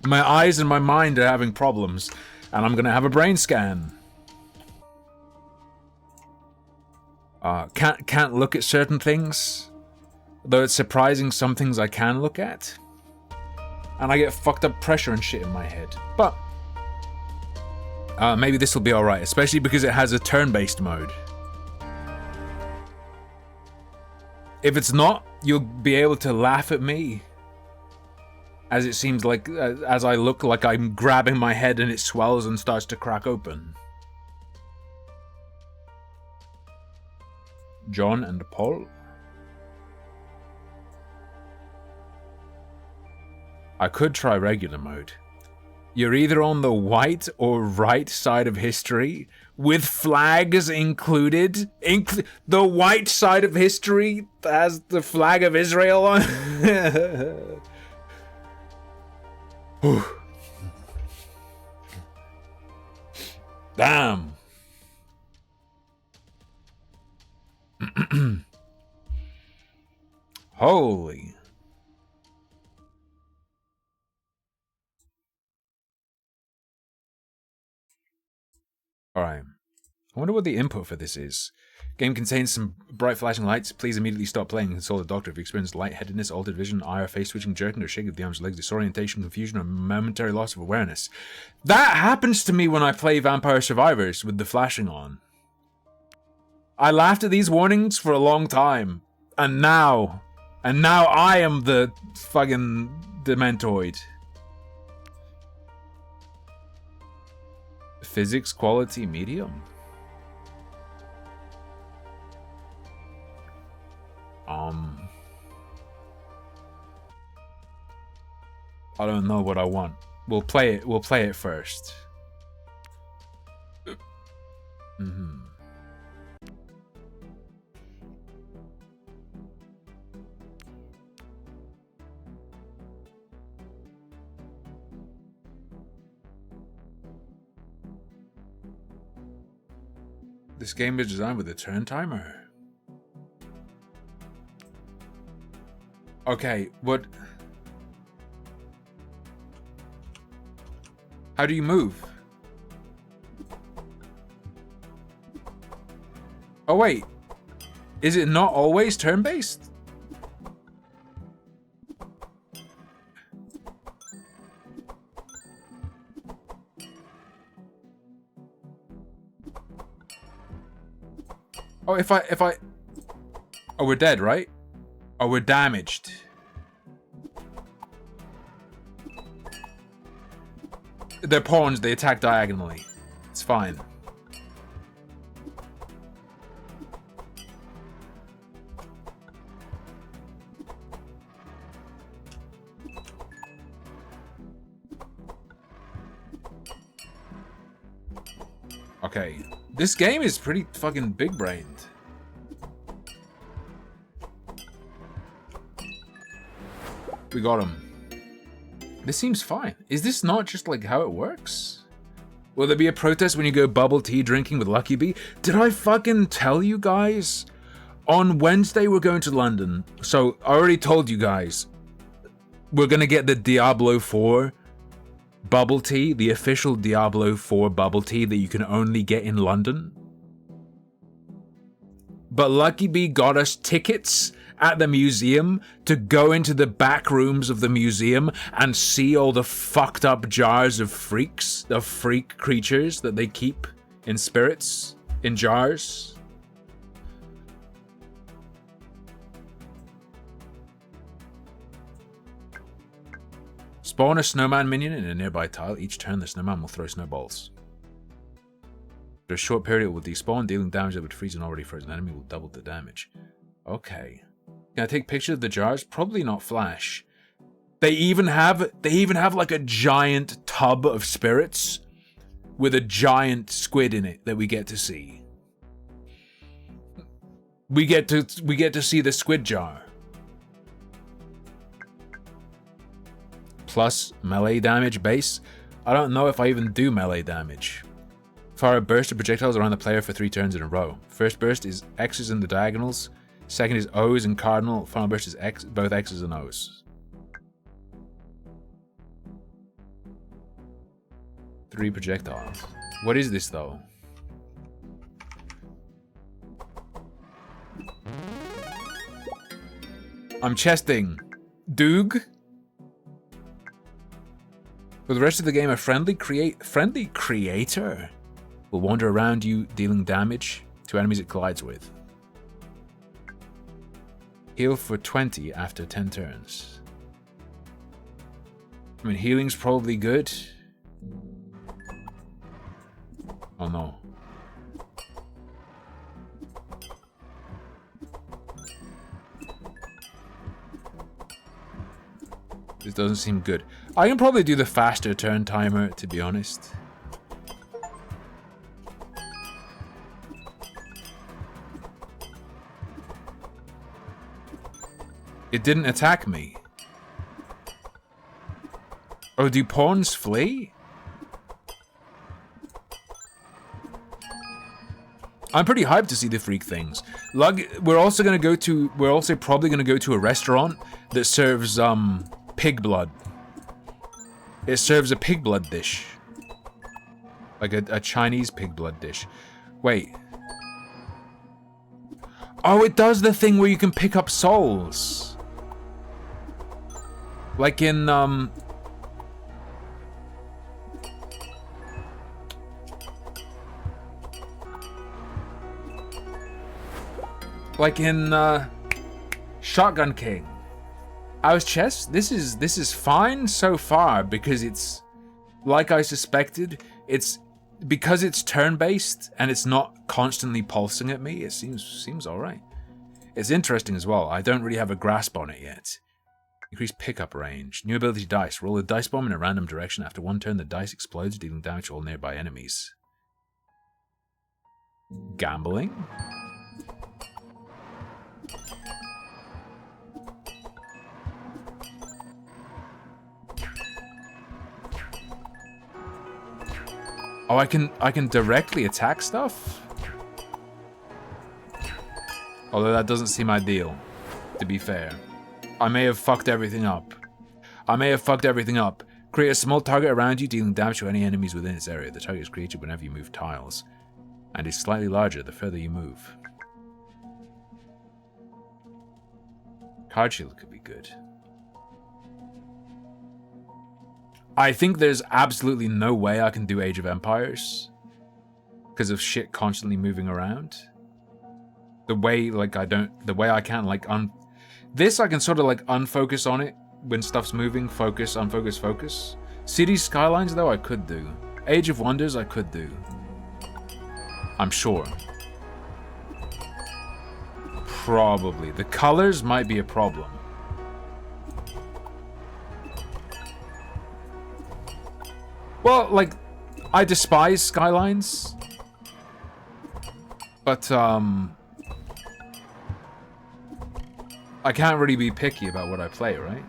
My eyes and my mind are having problems, and I'm gonna have a brain scan. Can't look at certain things, though it's surprising some things I can look at. And I get fucked up pressure and shit in my head. But maybe this will be alright, especially because it has a turn-based mode. If it's not, you'll be able to laugh at me. As it seems like, as I look like I'm grabbing my head and it swells and starts to crack open. John and Paul. I could try regular mode. You're either on the white or right side of history, with flags included. The white side of history has the flag of Israel on. Damn. Holy. Alright. I wonder what the input for this is. Game contains some bright flashing lights. Please immediately stop playing and consult a doctor if you experience lightheadedness, altered vision, eye or face twitching, jerking or shaking of the arms, legs, disorientation, confusion, or momentary loss of awareness. That happens to me when I play Vampire Survivors with the flashing on. I laughed at these warnings for a long time. And now I am the fucking Dementoid. Physics quality medium? I don't know what I want. We'll play it first. This game is designed with a turn timer. Okay, what? How do you move? Oh wait, is it not always turn-based? Oh, if I... Oh, we're dead, right? Oh, we're damaged. They're pawns, they attack diagonally. It's fine. Okay. This game is pretty fucking big-brained. We got him. This seems fine. Is this not just like how it works? Will there be a protest when you go bubble tea drinking with Lucky Bee? Did I fucking tell you guys? On Wednesday we're going to London. So I already told you guys. We're gonna get the Diablo 4 bubble tea, the official Diablo 4 bubble tea that you can only get in London. But Lucky Bee got us tickets at the museum to go into the back rooms of the museum and see all the fucked up jars of freak creatures that they keep in spirits, in jars? Spawn a snowman minion in a nearby tile. Each turn, the snowman will throw snowballs. For a short period, it will despawn, dealing damage that would freeze an already frozen enemy will double the damage. Okay. Can I take pictures of the jars? Probably not flash. They even have like a giant tub of spirits with a giant squid in it that we get to see. We get to see the squid jar. Plus melee damage base. I don't know if I even do melee damage. Fire a burst of projectiles around the player for 3 turns in a row. First burst is X's in the diagonals. Second is O's in cardinal. Final burst is X, both X's and O's. 3 projectiles. What is this though? I'm chesting. Doog? For the rest of the game, a friendly creator will wander around you, dealing damage to enemies it collides with. Heal for 20 after 10 turns. I mean, healing's probably good. Oh no. This doesn't seem good. I can probably do the faster turn timer, to be honest. It didn't attack me. Oh, do pawns flee? I'm pretty hyped to see the freak things. We're also probably gonna go to a restaurant that serves pig blood. It serves a pig blood dish. Like a Chinese pig blood dish. Wait. Oh, it does the thing where you can pick up souls. Like in Shotgun King. I was chess. This is fine so far because it's like I suspected. It's because it's turn-based and it's not constantly pulsing at me. It seems all right. It's interesting as well. I don't really have a grasp on it yet. Increased pickup range. New ability dice. Roll a dice bomb in a random direction. After 1 turn, the dice explodes, dealing damage to all nearby enemies. Gambling. Oh, I can directly attack stuff? Although that doesn't seem ideal, to be fair. I may have fucked everything up. Create a small target around you, dealing damage to any enemies within its area. The target is created whenever you move tiles, and is slightly larger the further you move. Card shield could be good. I think there's absolutely no way I can do Age of Empires because of shit constantly moving around. The way I can't like this I can sort of like unfocus on it when stuff's moving, focus, unfocus, focus. City Skylines though I could do. Age of Wonders I could do. I'm sure. Probably. The colors might be a problem. Well, like, I despise Skylines, but, I can't really be picky about what I play, right?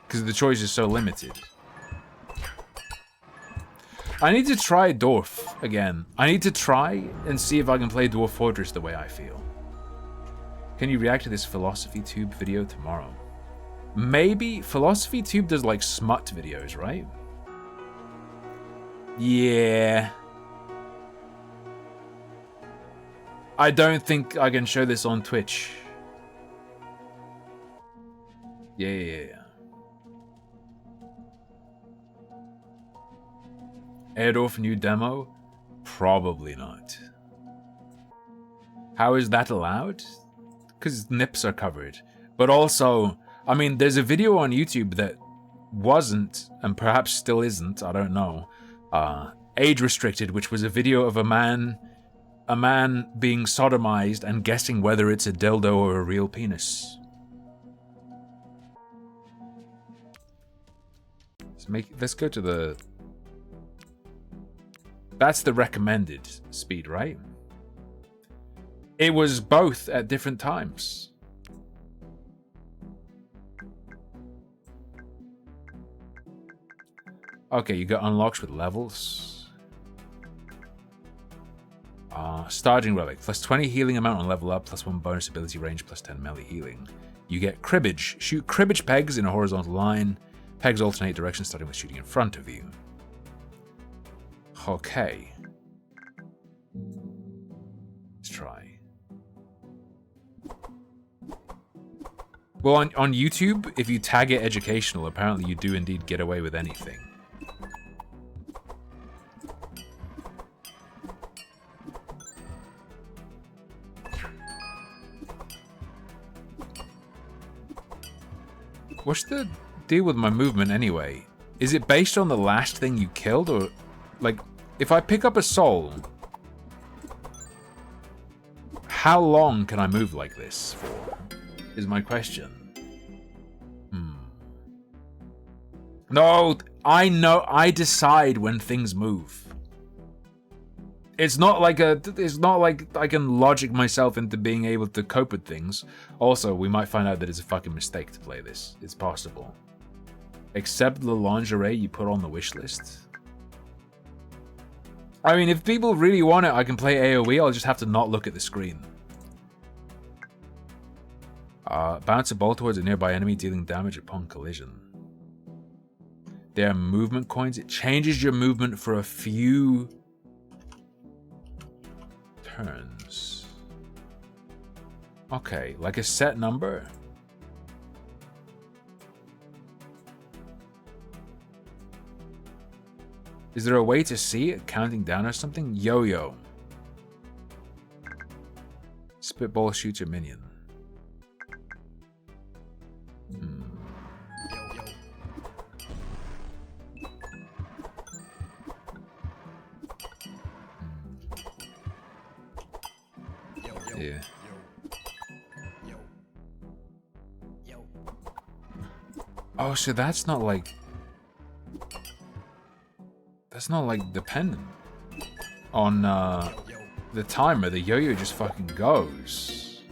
Because the choice is so limited. I need to try Dwarf again. I need to try and see if I can play Dwarf Fortress the way I feel. Can you react to this Philosophy Tube video tomorrow? Maybe. Philosophy Tube does like smut videos, right? Yeah. I don't think I can show this on Twitch. Yeah. Airdorf new demo? Probably not. How is that allowed? Because nips are covered. But also, I mean, there's a video on YouTube that wasn't, and perhaps still isn't, I don't know, age restricted, which was a video of a man being sodomized and guessing whether it's a dildo or a real penis. Let's go to the... That's the recommended speed, right? It was both at different times. Okay, you got unlocks with levels. Starting relic, plus 20 healing amount on level up, plus 1 bonus ability range, plus 10 melee healing. You get cribbage. Shoot cribbage pegs in a horizontal line. Pegs alternate directions, starting with shooting in front of you. Okay. Let's try. Well, on YouTube, if you tag it educational, apparently you do indeed get away with anything. What's the deal with my movement anyway? Is it based on the last thing you killed, or... Like, if I pick up a soul... How long can I move like this for? Is my question. No, I know, I decide when things move. It's not like I can logic myself into being able to cope with things. Also, we might find out that it's a fucking mistake to play this. It's possible. Except the lingerie you put on the wish list. I mean, if people really want it, I can play AoE. I'll just have to not look at the screen. Bounce a ball towards a nearby enemy, dealing damage upon collision. There are movement coins. It changes your movement for a few turns. Okay, like a set number. Is there a way to see it counting down or something? Yo-yo. Spitball shoots your minion. Yeah. Oh, so that's not like dependent on the timer. The yo-yo just fucking goes.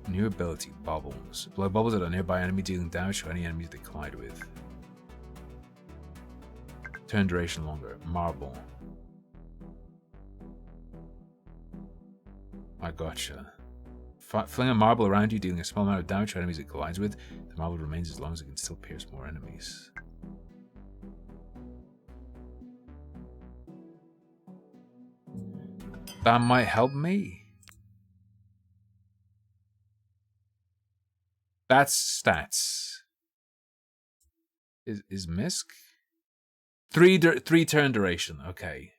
New ability, bubbles. Blow bubbles at a nearby enemy, dealing damage to any enemies they collide with. Turn duration longer. Marble. I gotcha. Fling a marble around you, dealing a small amount of damage to enemies it collides with. The marble remains as long as it can still pierce more enemies. That might help me. That's stats. Is misc? 3 turn duration. Okay.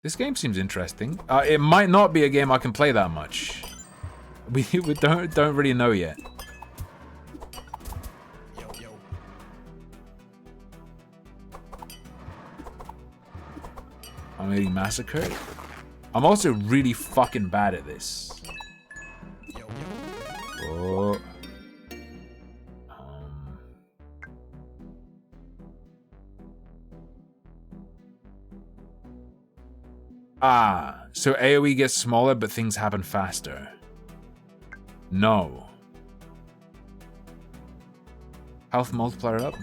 This game seems interesting. It might not be a game I can play that much. We don't really know yet. I'm getting massacred. I'm also really fucking bad at this. Oh. So AoE gets smaller, but things happen faster. No. Health multiplier up.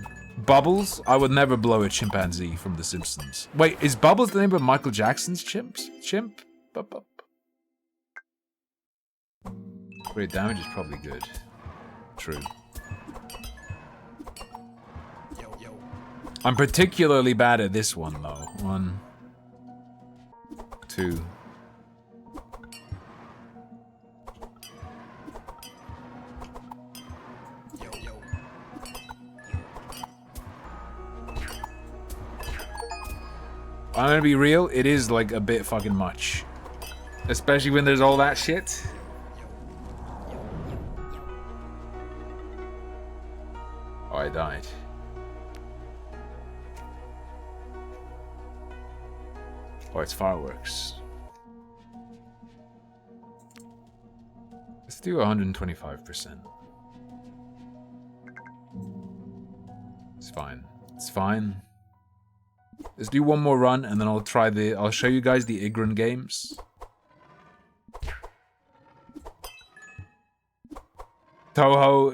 Bubbles? I would never blow a chimpanzee from The Simpsons. Wait, is Bubbles the name of Michael Jackson's chimp? Great damage is probably good. True. I'm particularly bad at this one, though. 2. I'm gonna be real, it is like a bit fucking much. Especially when there's all that shit. Oh, I died. Oh, it's fireworks. Let's do 125%. It's fine. It's fine. Let's do one more run and then I'll show you guys the Igran games. Toho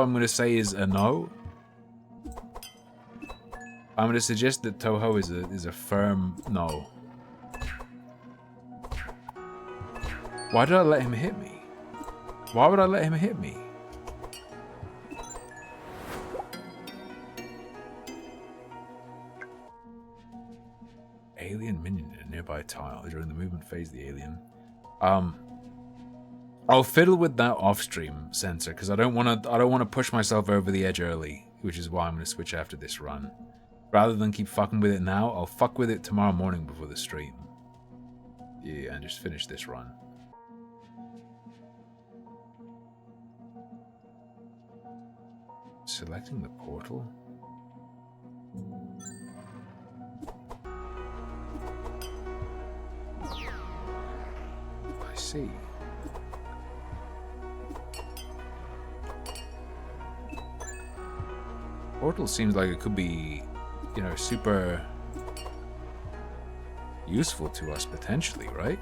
I'm gonna say is a no. I'm gonna suggest that Toho is a firm no. Why did I let him hit me? Why would I let him hit me? Alien minion in a nearby tile during the movement phase of the alien. I'll fiddle with that off-stream sensor because I don't want to push myself over the edge early, which is why I'm going to switch after this run. Rather than keep fucking with it now, I'll fuck with it tomorrow morning before the stream. Yeah, and just finish this run. Selecting the portal. I see. Portal seems like it could be, you know, super useful to us potentially, right?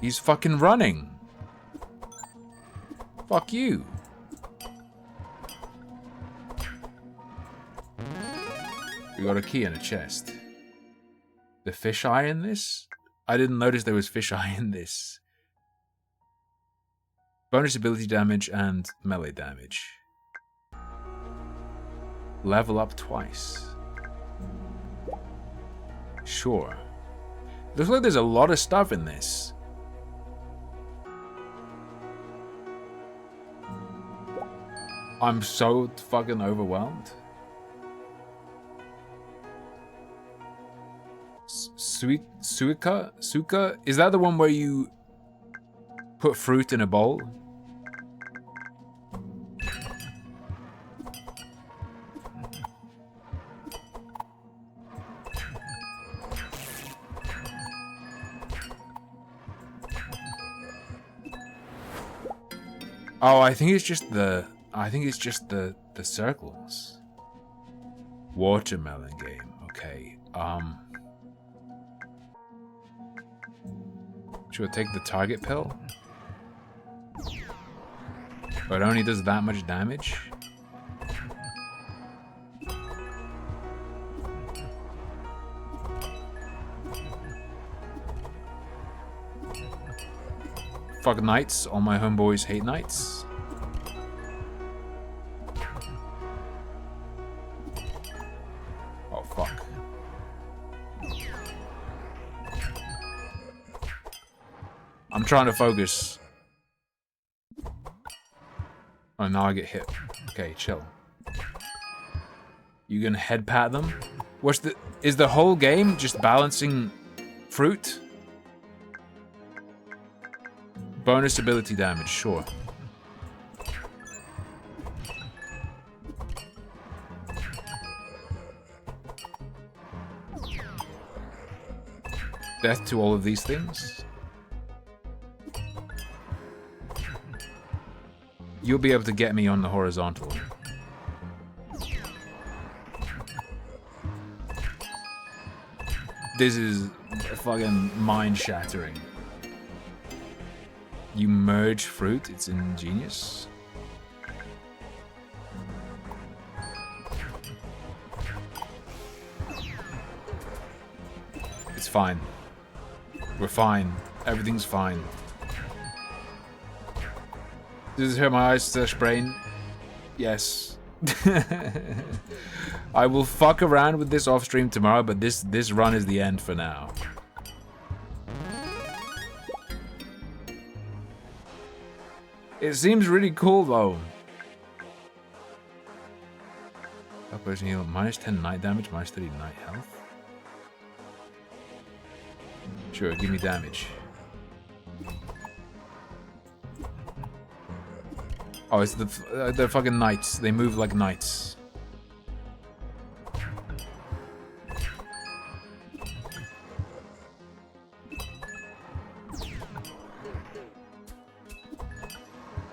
He's fucking running. Fuck you. We got a key and a chest. The fisheye in this? I didn't notice there was fisheye in this. Bonus ability damage and melee damage. Level up twice. Sure. Looks like there's a lot of stuff in this. I'm so fucking overwhelmed. Suka? Is that the one where you put fruit in a bowl? Oh, I think it's just the circles. Watermelon game. Okay. Should I take the target pill? But it only does that much damage. Fuck knights. All my homeboys hate knights. Oh, fuck. I'm trying to focus. Oh, now I get hit. Okay, chill. You gonna head pat them? Is the whole game just balancing fruit? Bonus ability damage, sure. Death to all of these things. You'll be able to get me on the horizontal. This is fucking mind-shattering. You merge fruit, it's ingenious. It's fine. We're fine. Everything's fine. Does it hurt my eyes / brain? Yes. I will fuck around with this off stream tomorrow, but this run is the end for now. It seems really cool though. Person heal minus 10 night damage, minus 30 night health. Sure, give me damage. Oh, it's the fucking knights. They move like knights.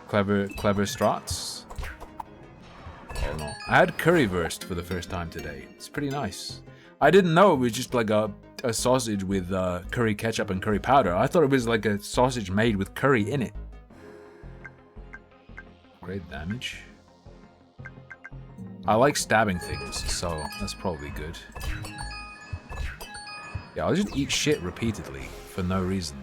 Clever strats. Oh no. I had currywurst for the first time today. It's pretty nice. I didn't know it was just like a sausage with curry ketchup and curry powder. I thought it was like a sausage made with curry in it. Great damage. I like stabbing things, so that's probably good. Yeah, I'll just eat shit repeatedly for no reason.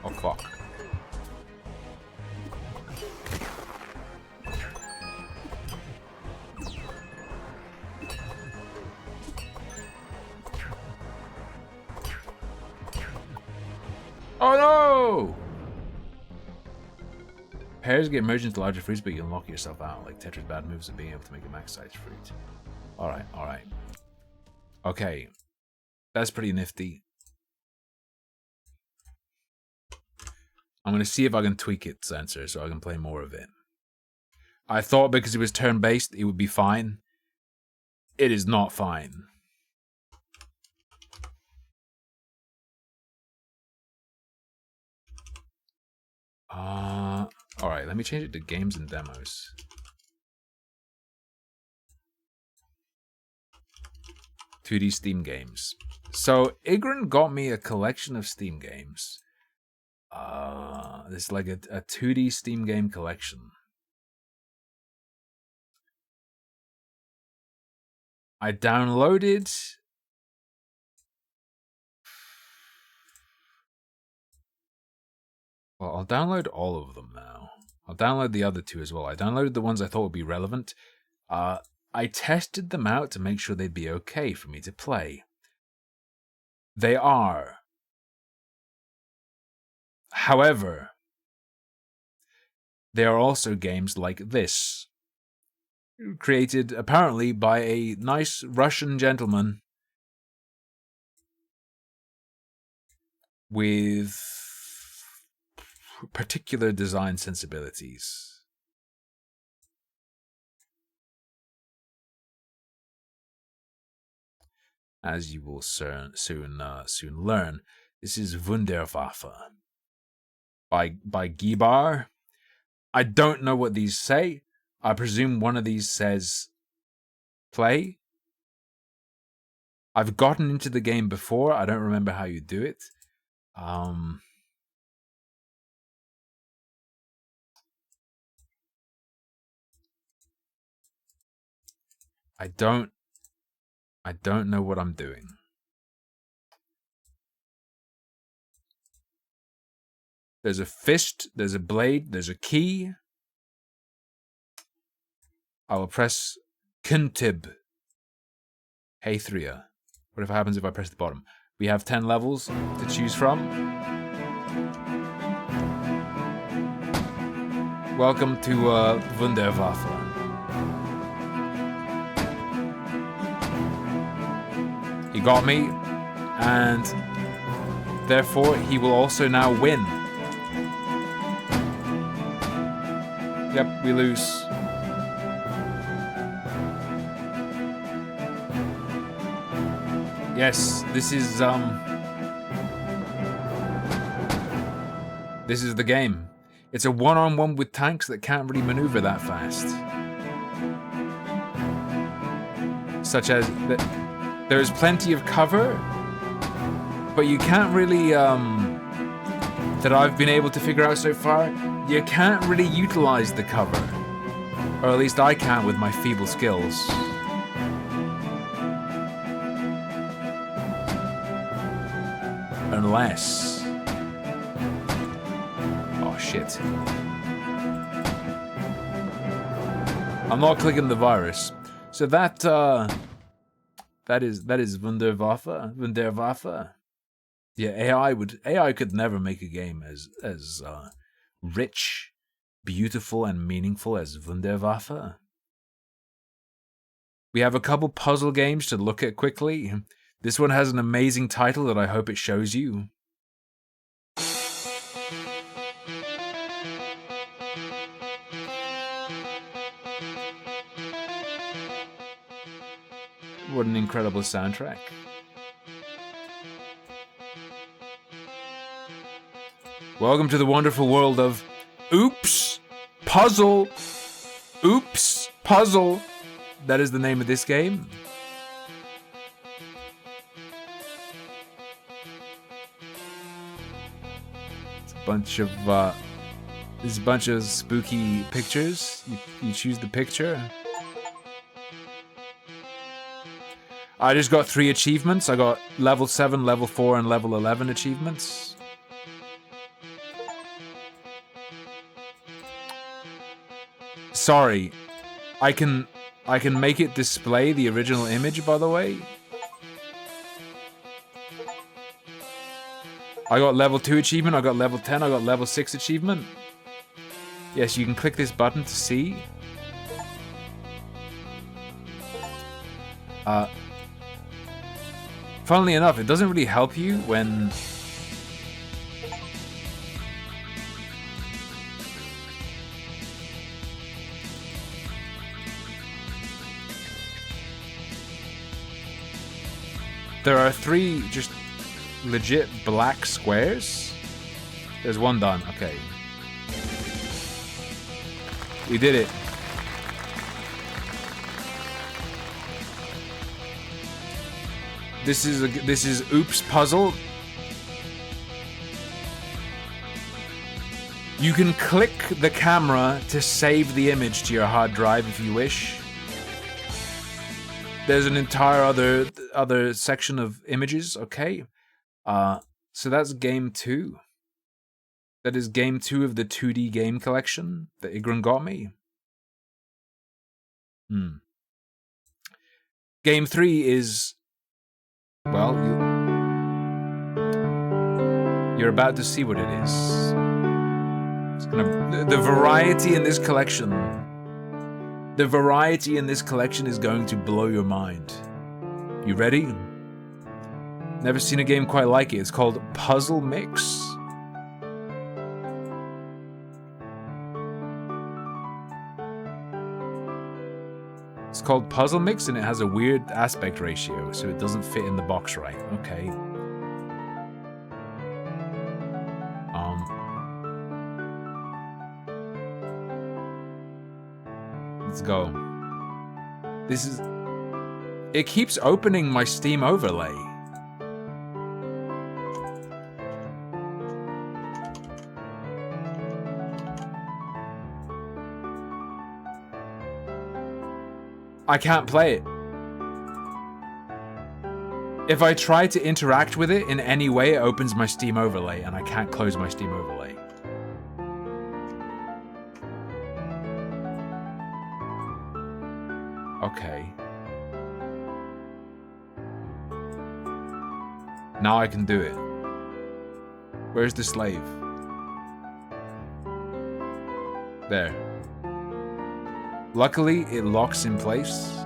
Oh fuck. Oh no! Pairs get merged into larger fruits, but you unlock yourself out, like Tetra's bad moves of being able to make a max-sized fruit. Alright, alright. Okay. That's pretty nifty. I'm gonna see if I can tweak its sensor so I can play more of it. I thought because it was turn-based, it would be fine. It is not fine. Alright, let me change it to games and demos. (2D Steam games). So, Igran got me a collection of Steam games. It's like a 2D Steam game collection. I downloaded... Well, I'll download all of them now. I'll download the other two as well. I downloaded the ones I thought would be relevant. I tested them out to make sure they'd be okay for me to play. They are. However, they are also games like this, created apparently by a nice Russian gentleman with particular design sensibilities. As you will soon learn, this is Wunderwaffe by Gibar. I don't know what these say. I presume one of these says play. I've gotten into the game before. I don't remember how you do it. I don't know what I'm doing. There's a fist, there's a blade, there's a key. I will press Kuntib. Hey Thria. Whatever happens if I press the bottom? We have 10 levels to choose from. Welcome to Wunderwaffe. He got me, and therefore he will also now win. Yep, we lose. Yes, this is the game. It's a one-on-one with tanks that can't really maneuver that fast. Such as there's plenty of cover, but you can't really that I've been able to figure out so far, you can't really utilize the cover. Or at least I can't with my feeble skills. Unless... Oh Oh shit. I'm not clicking the virus. So that is Wunderwaffe. Wunderwaffe. Yeah, AI could never make a game as rich, beautiful, and meaningful as Wunderwaffe. We have a couple puzzle games to look at quickly. This one has an amazing title that I hope it shows you. What an incredible soundtrack. Welcome to the wonderful world of Oops Puzzle. Oops Puzzle. That is the name of this game. It's a bunch of spooky pictures. You choose the picture. I just got 3 achievements. I got level 7, level 4, and level 11 achievements. Sorry, I can make it display the original image, by the way. I got level 2 achievement, I got level 10, I got level 6 achievement. Yes, you can click this button to see. Funnily enough, it doesn't really help you when... There are 3 just legit black squares. There's one done. Okay. We did it. This is Oops Puzzle. You can click the camera to save the image to your hard drive if you wish. There's an entire other section of images, okay? So that's game 2. That is game 2 of the 2D game collection that Igran got me. Game 3 is... Well, you're about to see what it is. It's gonna... The variety in this collection... The variety in this collection is going to blow your mind. You ready? Never seen a game quite like it. It's called Puzzle Mix. It's called Puzzle Mix and it has a weird aspect ratio, so it doesn't fit in the box right. Okay. Let's go. This is... It keeps opening my Steam overlay. I can't play it. If I try to interact with it in any way, it opens my Steam overlay, and I can't close my Steam overlay. Okay. Now I can do it. Where's the slave? There. Luckily, it locks in place.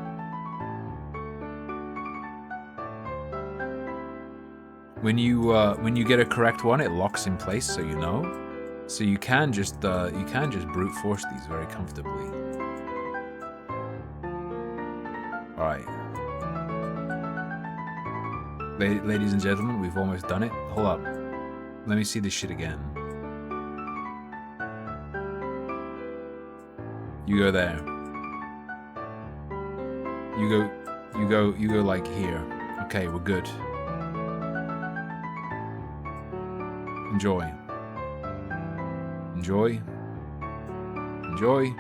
When you get a correct one, it locks in place, so you know. So you can just brute force these very comfortably. All right, ladies and gentlemen, we've almost done it. Hold up, let me see this shit again. You go there. You go like here. Okay, we're good. Enjoy. Enjoy. Enjoy.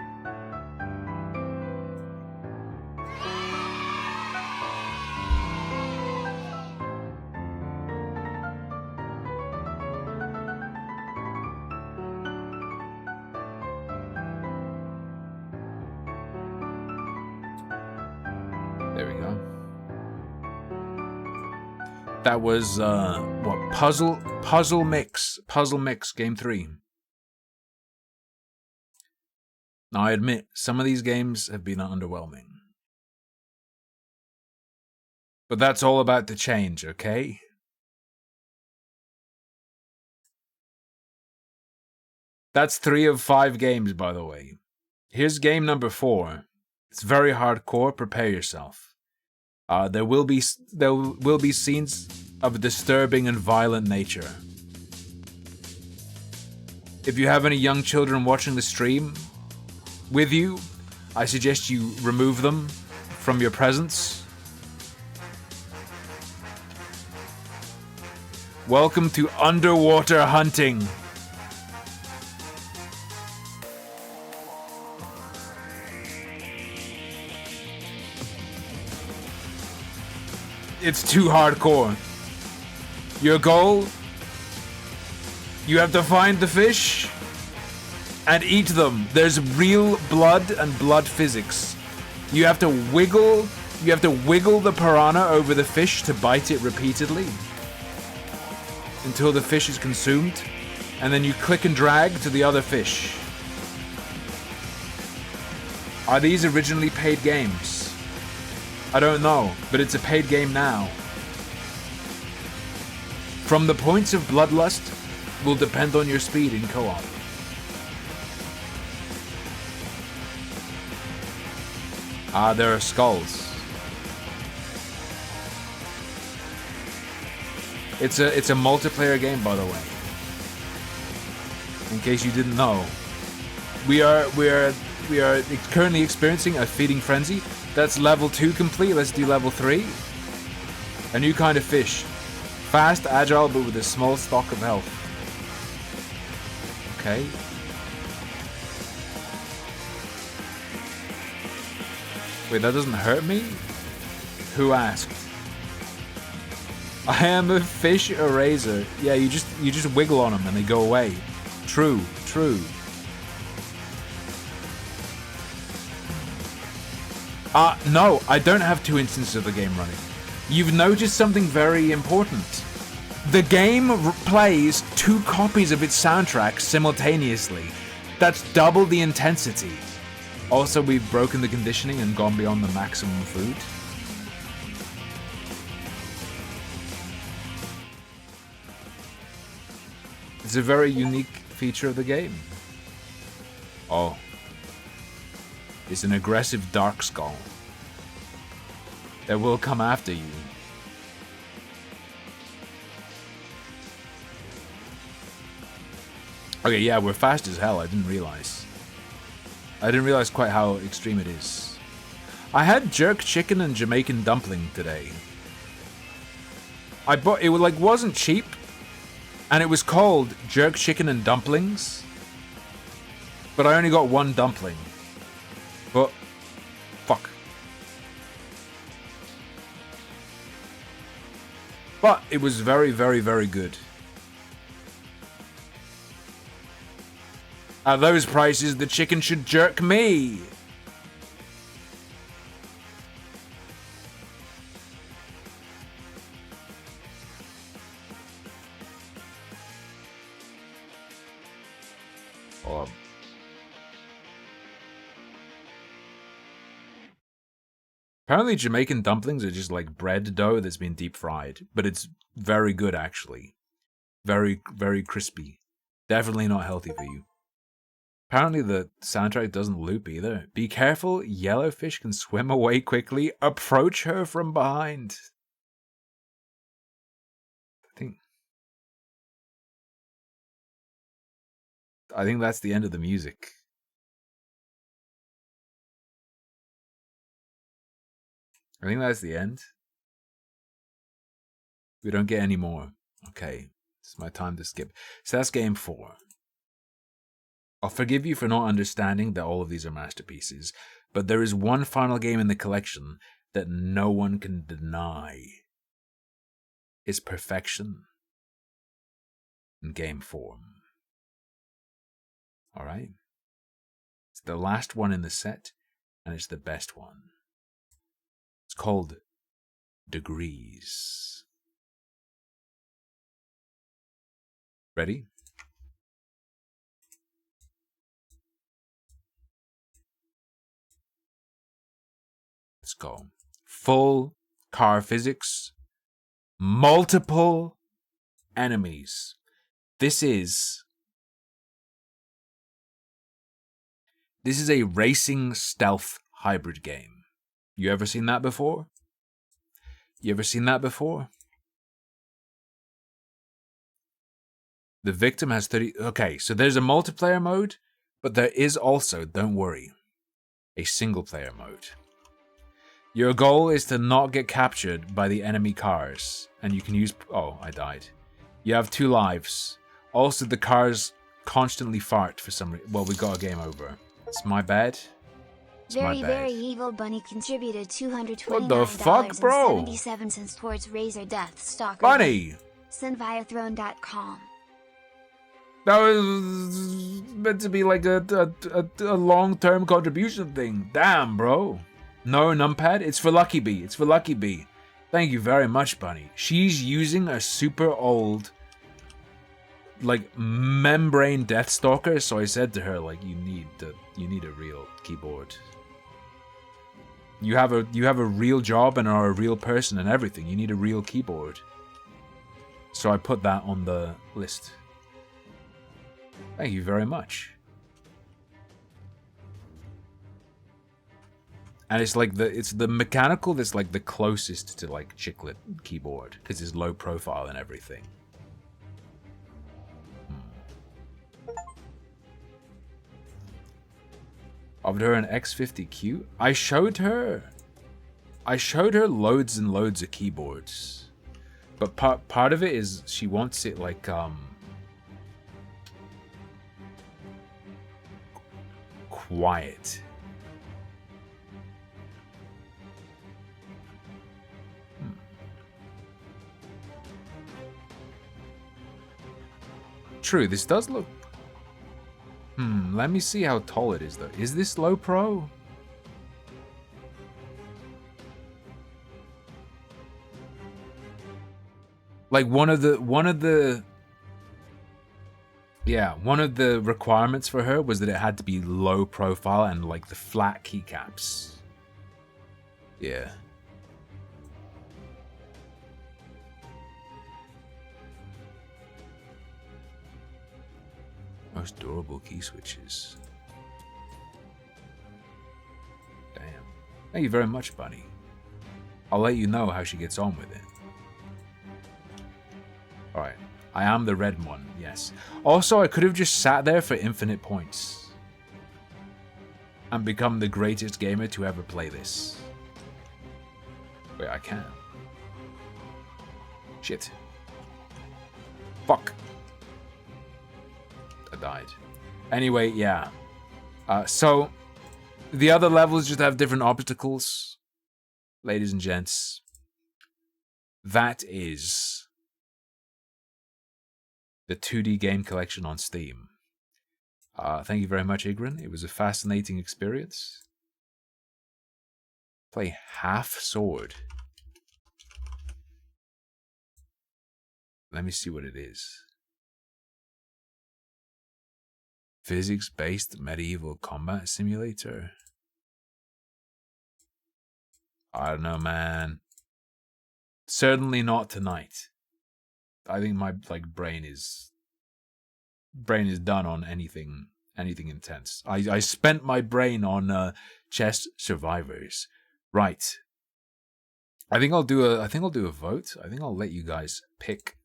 That was what? Puzzle Mix Game 3. Now I admit some of these games have been underwhelming. But that's all about to change, okay? That's 3 of 5 games, by the way. Here's game number 4. It's very hardcore. Prepare yourself. There will be scenes of a disturbing and violent nature. If you have any young children watching the stream with you, I suggest you remove them from your presence. Welcome to underwater hunting. It's too hardcore. Your goal? You have to find the fish and eat them. There's real blood and blood physics. You have to wiggle the piranha over the fish to bite it repeatedly until the fish is consumed, and then you click and drag to the other fish. Are these originally paid games? I don't know, but it's a paid game now. From the points of bloodlust will depend on your speed in co-op. There are skulls. It's a multiplayer game, by the way. In case you didn't know, we are currently experiencing a feeding frenzy. That's level 2 complete. Let's do level 3. A new kind of fish. Fast, agile, but with a small stock of health. Okay. Wait, that doesn't hurt me? Who asked? I am a fish eraser. Yeah, you just wiggle on them and they go away. True. No, I don't have 2 instances of the game running. You've noticed something very important. The game plays 2 copies of its soundtrack simultaneously. That's double the intensity. Also, we've broken the conditioning and gone beyond the maximum food. It's a very unique feature of the game. Oh. It's an aggressive dark skull that will come after you. Okay, yeah, we're fast as hell. I didn't realize quite how extreme it is. I had jerk chicken and Jamaican dumpling today. I bought it, wasn't cheap, and it was called jerk chicken and dumplings, but I only got 1 dumpling. But fuck. But it was very, very, very good. At those prices, the chicken should jerk me. Oh. Apparently Jamaican dumplings are just like bread dough that's been deep fried, but it's very good actually. Very, very crispy. Definitely not healthy for you. Apparently the soundtrack doesn't loop either. Be careful, yellowfish can swim away quickly. Approach her from behind. I think that's the end of the music. I think that's the end. We don't get any more. Okay, it's my time to skip. So that's game 4. I'll forgive you for not understanding that all of these are masterpieces, but there is one final game in the collection that no one can deny its perfection in game form. Alright? It's the last one in the set, and it's the best one. It's called Degrees. Ready? Let's go. Full car physics. Multiple enemies. This is a racing stealth hybrid game. You ever seen that before? You ever seen that before? The victim has 30... Okay, so there's a multiplayer mode, but there is also, don't worry, a single player mode. Your goal is to not get captured by the enemy cars, and you can use... Oh, I died. You have 2 lives. Also, the cars constantly fart for some reason. Well, we got a game over. It's my bad. It's my Very, bad. very evil bunny contributed What the fuck, bro? $229.77 towards Razor Death Stalker. Bunny! Send via throne.com. That was meant to be like a long-term contribution thing. Damn, bro. No numpad? It's for Lucky Bee. It's for Lucky Bee. Thank you very much, Bunny. She's using a super old, like, membrane Deathstalker, so I said to her, like, you need a real keyboard. You have a real job and are a real person and everything. You need a real keyboard. So I put that on the list. Thank you very much. And it's like the mechanical that's like the closest to like chiclet keyboard because it's low profile and everything. Offered her an X50Q. I showed her loads and loads of keyboards, but part of it is she wants it like quiet. True, this does look... let me see how tall it is though. Is this low pro? Like one of the requirements for her was that it had to be low profile and like the flat keycaps. Yeah. Most durable key switches. Damn. Thank you very much, Bunny. I'll let you know how she gets on with it. Alright. I am the red one, yes. Also, I could have just sat there for infinite points. And become the greatest gamer to ever play this. Wait, I can. Shit. Fuck. I died. Anyway, yeah. So, the other levels just have different obstacles. Ladies and gents. That is the 2D game collection on Steam. Thank you very much, Igrin. It was a fascinating experience. Play half sword. Let me see what it is. Physics-based medieval combat simulator. I don't know, man. Certainly not tonight. I think my brain is done on anything intense. I spent my brain on chess survivors. Right. I think I'll do a vote. I think I'll let you guys pick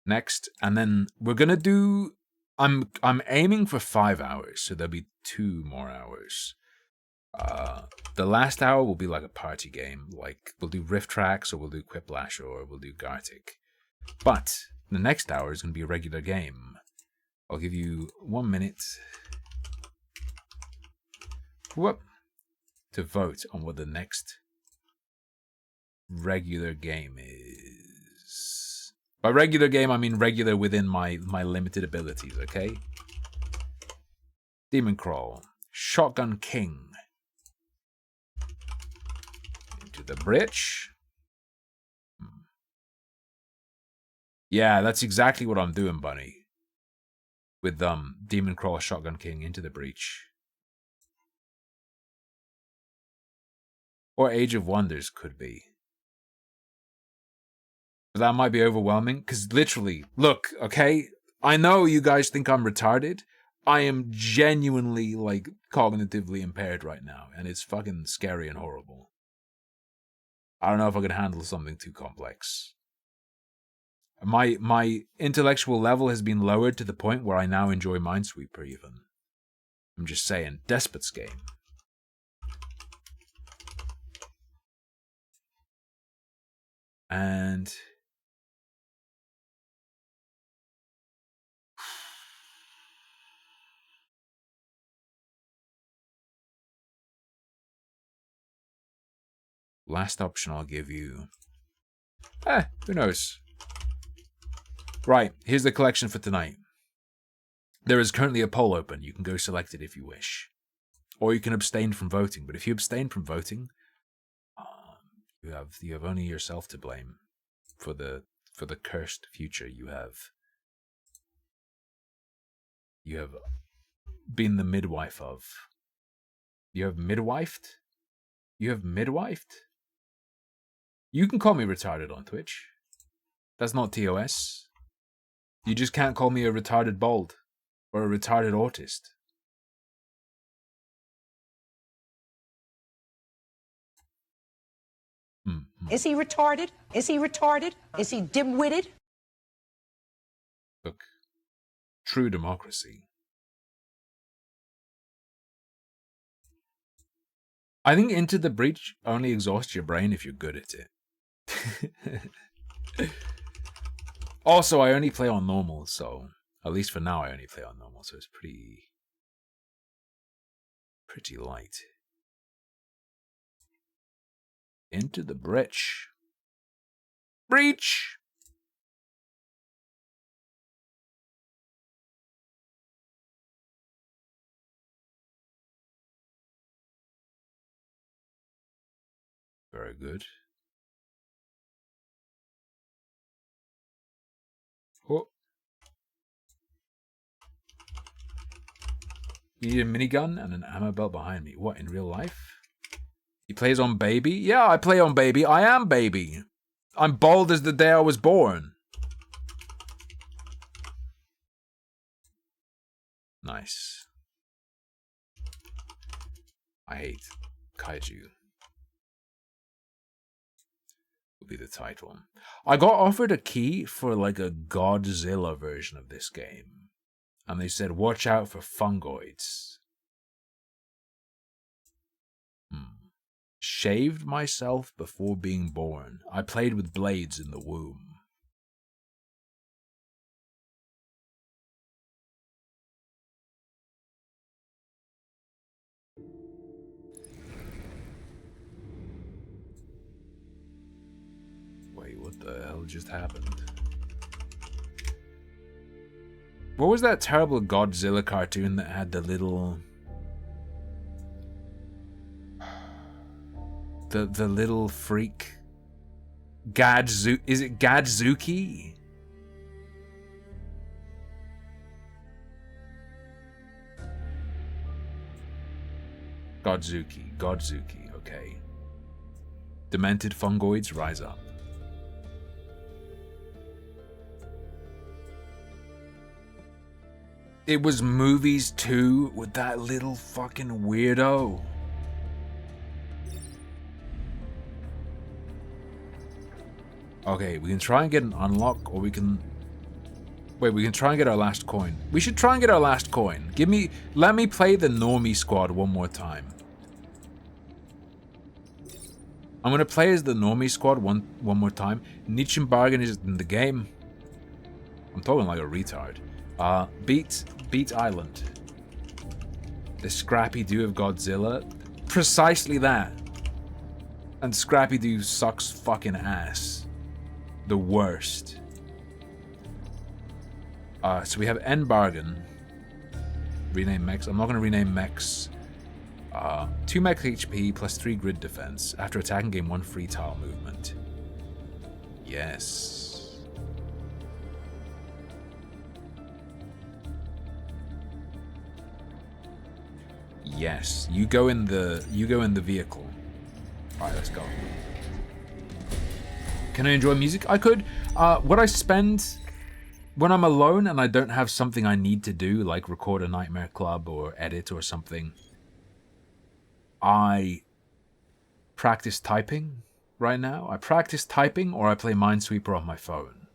next, and then we're gonna do. I'm aiming for 5 hours, so there'll be 2 more hours. The last hour will be like a party game, like we'll do Rift Tracks, or we'll do Quiplash, or we'll do Gartic. But the next hour is going to be a regular game. I'll give you 1 minute to vote on what the next regular game is. By regular game, I mean regular within my limited abilities, okay? Demon Crawl. Shotgun King. Into the bridge. Yeah, that's exactly what I'm doing, Bunny. With Demon Crawler Shotgun King Into the Breach. Or Age of Wonders could be. But that might be overwhelming, because literally, look, okay? I know you guys think I'm retarded. I am genuinely, like, cognitively impaired right now, and it's fucking scary and horrible. I don't know if I can handle something too complex. My intellectual level has been lowered to the point where I now enjoy Minesweeper even. I'm just saying, Despot's game. And last option I'll give you. Who knows? Right, here's the collection for tonight. There is currently a poll open. You can go select it if you wish. Or you can abstain from voting. But if you abstain from voting, you have only yourself to blame for the cursed future you have been the midwife of. You have midwifed? You have midwifed? You can call me retarded on Twitch. That's not TOS. You just can't call me a retarded bald or a retarded autist. Is he retarded? Is he retarded? Is he dim-witted? Look, true democracy. I think Into the Breach only exhausts your brain if you're good at it. Also, I only play on normal, so at least for now I only play on normal, so it's pretty light. Into the Breach. Breach! Very good. Oh. You need a minigun and an ammo belt behind me. What, in real life? He plays on Baby? Yeah, I play on Baby. I am Baby. I'm bald as the day I was born. Nice. I hate kaiju. Will be the title. I got offered a key for like a Godzilla version of this game. And they said, watch out for fungoids. Shaved myself before being born. I played with blades in the womb. Wait, what the hell just happened? What was that terrible Godzilla cartoon that had the little... The little freak? Is it Gadzuki? Godzuki, okay. Demented fungoids, rise up. It was movies too, with that little fucking weirdo. Okay, we can try and get an unlock, or we can... Wait, we can try and get our last coin. We should try and get our last coin. Let me play the normie squad one more time. I'm gonna play as the normie squad one more time. Nichenbargen is in the game. I'm talking like a retard. Beat Island. The Scrappy-Doo of Godzilla. Precisely that. And Scrappy-Doo sucks fucking ass. The worst. So we have N-Bargain. Rename mechs. I'm not going to rename mechs. 2 mech HP plus 3 grid defense. After attacking, gain 1 free tile movement. Yes. Yes. You go in the vehicle. Alright, let's go. Can I enjoy music? I could. Would I spend when I'm alone and I don't have something I need to do, like record a Nightmare Club or edit or something? I practice typing right now. I practice typing or I play Minesweeper on my phone.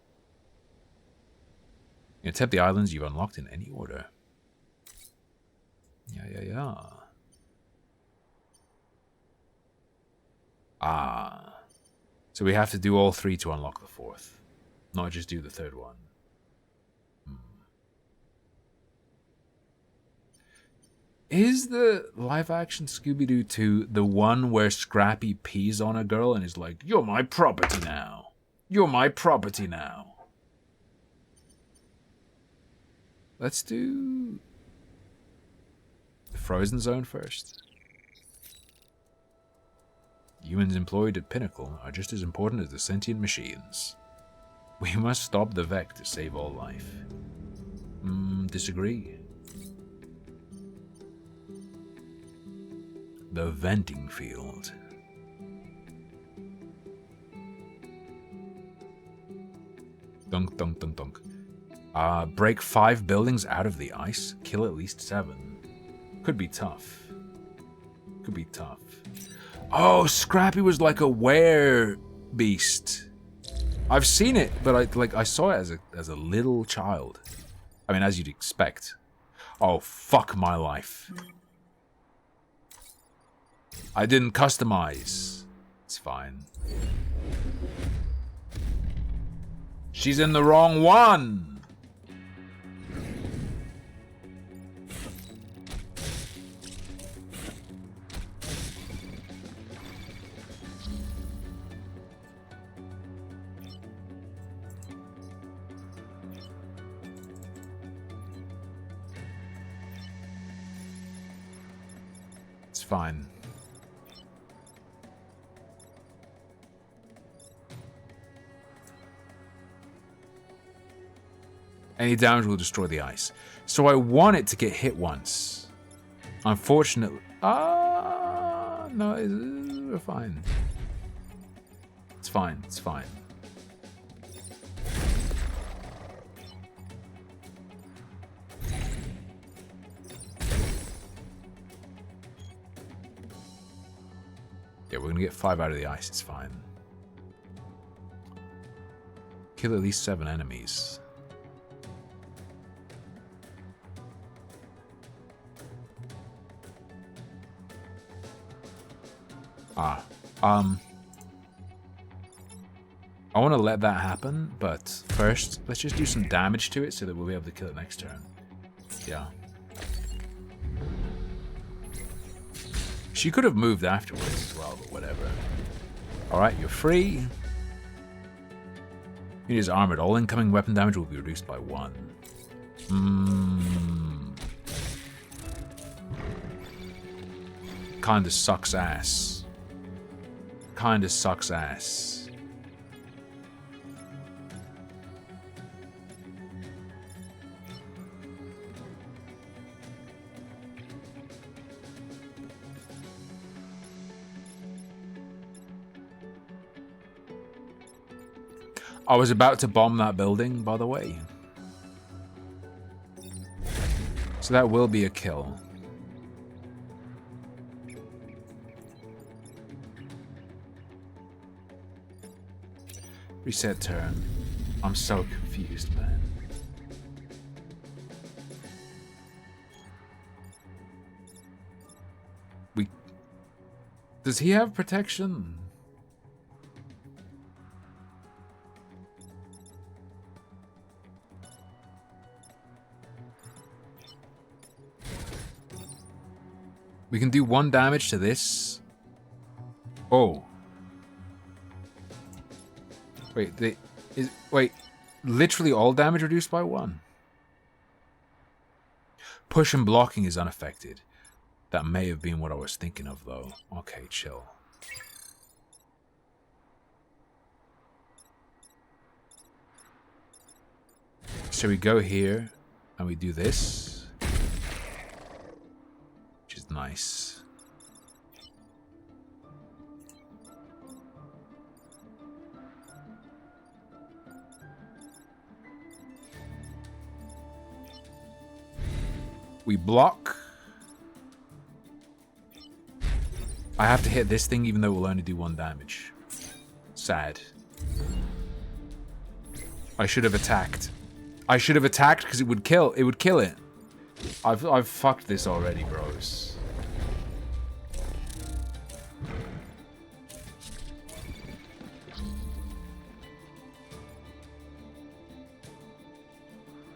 You tap the islands you've unlocked in any order. Yeah. Ah. So we have to do all 3 to unlock the 4th. Not just do the 3rd one. Is the live-action Scooby-Doo 2 the one where Scrappy pees on a girl and is like, "You're my property now. You're my property now"? Let's do the Frozen Zone first. Humans employed at Pinnacle are just as important as the sentient machines. We must stop the Vec to save all life. Disagree. The venting field. Dunk, dunk, dunk, dunk. Break 5 buildings out of the ice. Kill at least 7. Could be tough. Could be tough. Oh, Scrappy was like a were-beast. I've seen it, but I saw it as a little child. I mean, as you'd expect. Oh, fuck my life. I didn't customize. It's fine. She's in the wrong one. It's fine. Any damage will destroy the ice. So I want it to get hit once. Unfortunately... no, we're fine. It's fine, it's fine. Yeah, we're gonna get 5 out of the ice, it's fine. Kill at least 7 enemies. I want to let that happen, but first, let's just do some damage to it so that we'll be able to kill it next turn. Yeah. She could have moved afterwards as well, but whatever. Alright, you're free. It is armored. All incoming weapon damage will be reduced by 1. Kinda sucks ass. Kinda sucks ass. I was about to bomb that building, by the way. So that will be a kill. Reset turn. I'm so confused, man. Does he have protection? We can do 1 damage to this. Oh. Wait, literally all damage reduced by 1. Push and blocking is unaffected. That may have been what I was thinking of, though. Okay, chill. So we go here, and we do this. Which is nice. ice. We block. I have to hit this thing even though it will only do 1 damage. Sad. I should have attacked. I should have attacked because it would kill it. I've fucked this already, bros.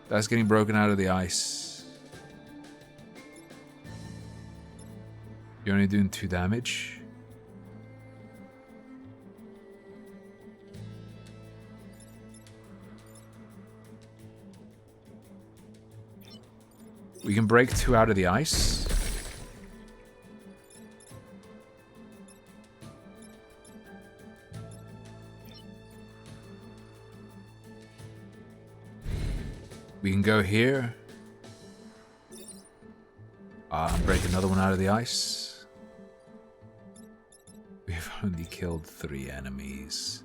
That's getting broken out of the ice. You're only doing 2 damage. We can break 2 out of the ice. We can go here. Break another one out of the ice. We've only killed 3 enemies.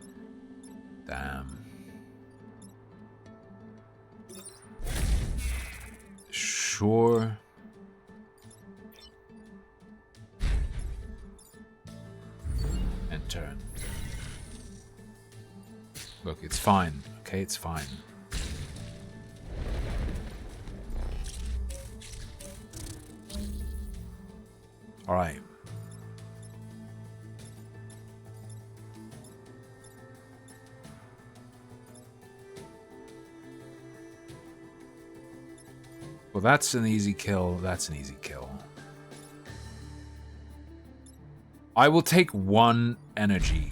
Damn. Sure. And turn. Look, it's fine. Okay, it's fine. All right. Well, that's an easy kill. That's an easy kill. I will take 1 energy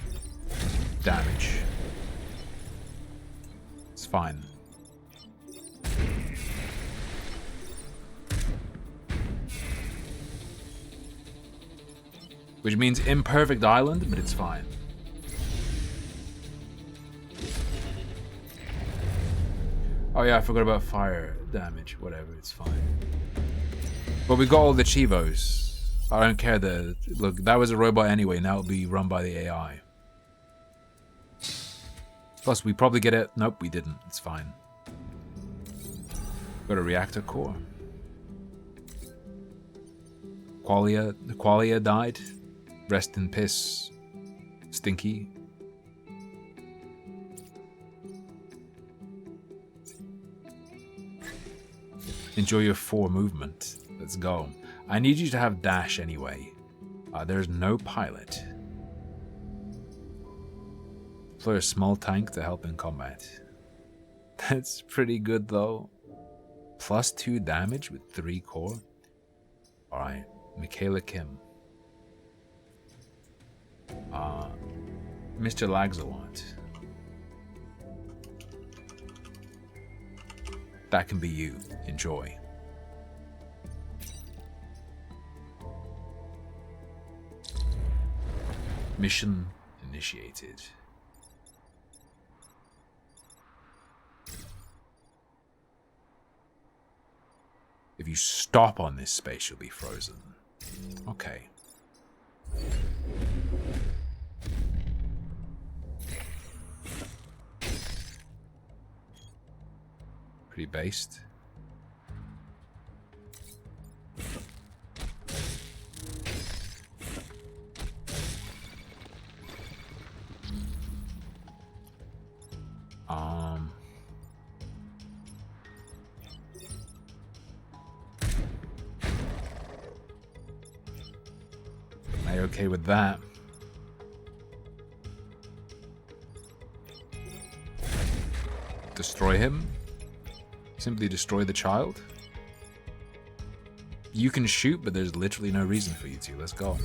damage. It's fine. Which means imperfect island, but it's fine. Oh yeah, I forgot about fire damage. Whatever, it's fine. But we got all the Chivos. I don't care look, that was a robot anyway, now it'll be run by the AI. Plus, we probably get it. Nope, we didn't. It's fine. Got a reactor core. Qualia died. Rest in piss, Stinky. Enjoy your 4 movement. Let's go. I need you to have dash anyway. There's no pilot. Deploy a small tank to help in combat. That's pretty good though. Plus 2 damage with 3 core. Alright, Michaela Kim. Mr. Laxalot. That can be you. Enjoy. Mission initiated. If you stop on this space, you'll be frozen. Okay. Pretty based. Am I okay with that? Destroy him? Simply destroy the child? You can shoot, but there's literally no reason for you to. Let's go.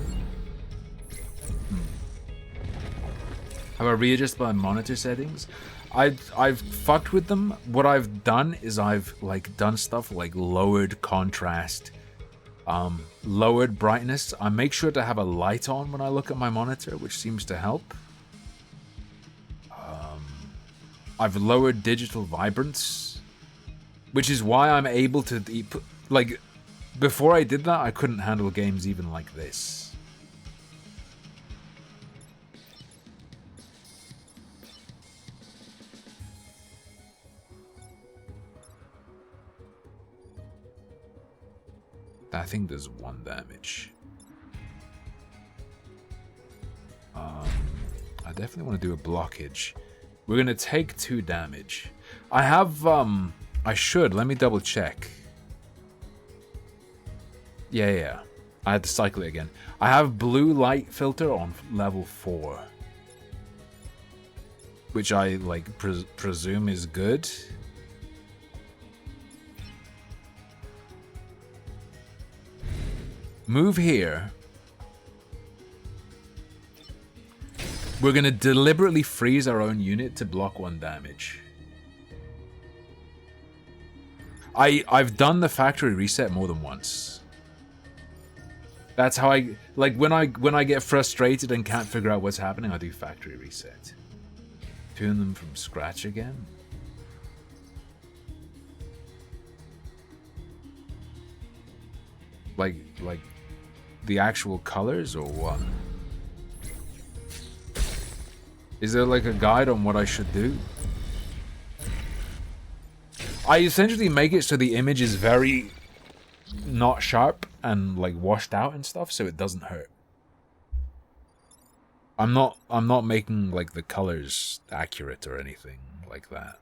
How about readjust my monitor settings? I've fucked with them. What I've done is I've done stuff like lowered contrast, lowered brightness. I make sure to have a light on when I look at my monitor, which seems to help. I've lowered digital vibrance, which is why I'm able to Before I did that, I couldn't handle games even like this. That thing does 1 damage. I definitely want to do a blockage. We're gonna take 2 damage. I have, I should, let me double check. Yeah. I had to cycle it again. I have blue light filter on level 4. Which I, like, presume is good. Move here. We're gonna deliberately freeze our own unit to block 1 damage. I've done the factory reset more than once. That's how I like when I get frustrated and can't figure out what's happening, I do factory reset. Tune them from scratch again. Like the actual colors or what? Is there like a guide on what I should do? I essentially make it so the image is very not sharp and like washed out and stuff, so it doesn't hurt. I'm not making like the colors accurate or anything like that.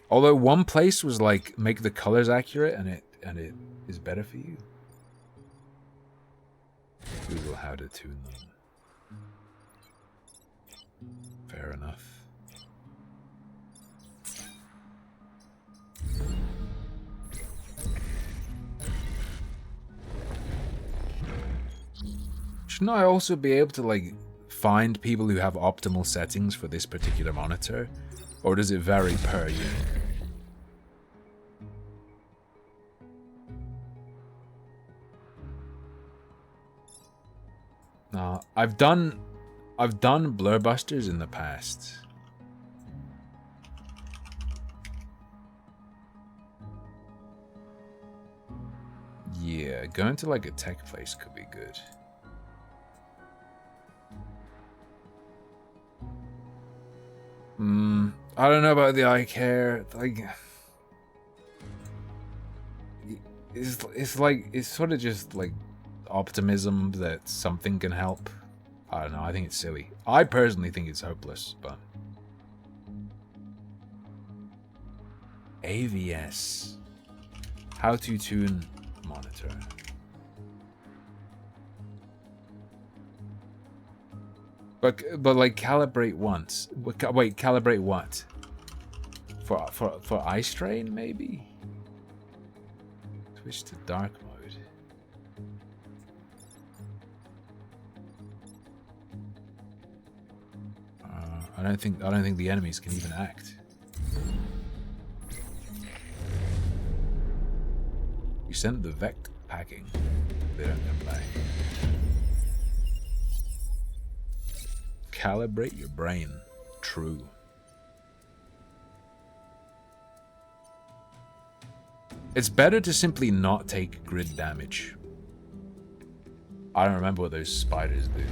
Although one place was like make the colors accurate and it is better for you. Google how to tune them. Fair enough. Shouldn't I also be able to like find people who have optimal settings for this particular monitor? Or does it vary per unit? No, I've done blur busters in the past. Yeah, going to like a tech place could be good. I don't know about the eye care. Like, it's sort of just like optimism that something can help. I don't know. I think it's silly. I personally think it's hopeless, but AVS. How to tune monitor. But like calibrate once. Wait, calibrate what? For eye strain maybe? Switch to dark mode. I don't think the enemies can even act. You sent the Vect packing. They don't come back. Calibrate your brain. True. It's better to simply not take grid damage. I don't remember what those spiders do.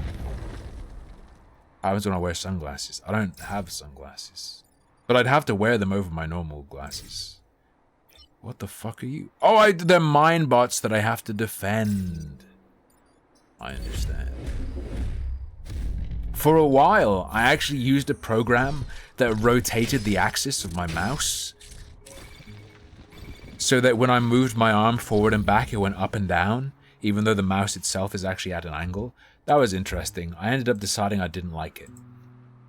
I was gonna wear sunglasses. I don't have sunglasses. But I'd have to wear them over my normal glasses. What the fuck are you? Oh, they're mine bots that I have to defend. I understand. For a while, I actually used a program that rotated the axis of my mouse. So that when I moved my arm forward and back, it went up and down, even though the mouse itself is actually at an angle. That was interesting. I ended up deciding I didn't like it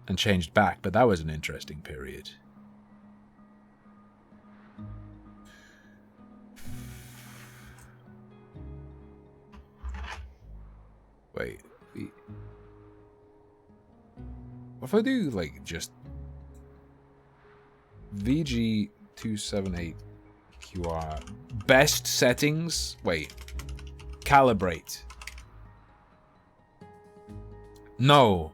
and changed back, but that was an interesting period. Wait. What if I do, like, just VG278QR best settings? Wait. Calibrate. No.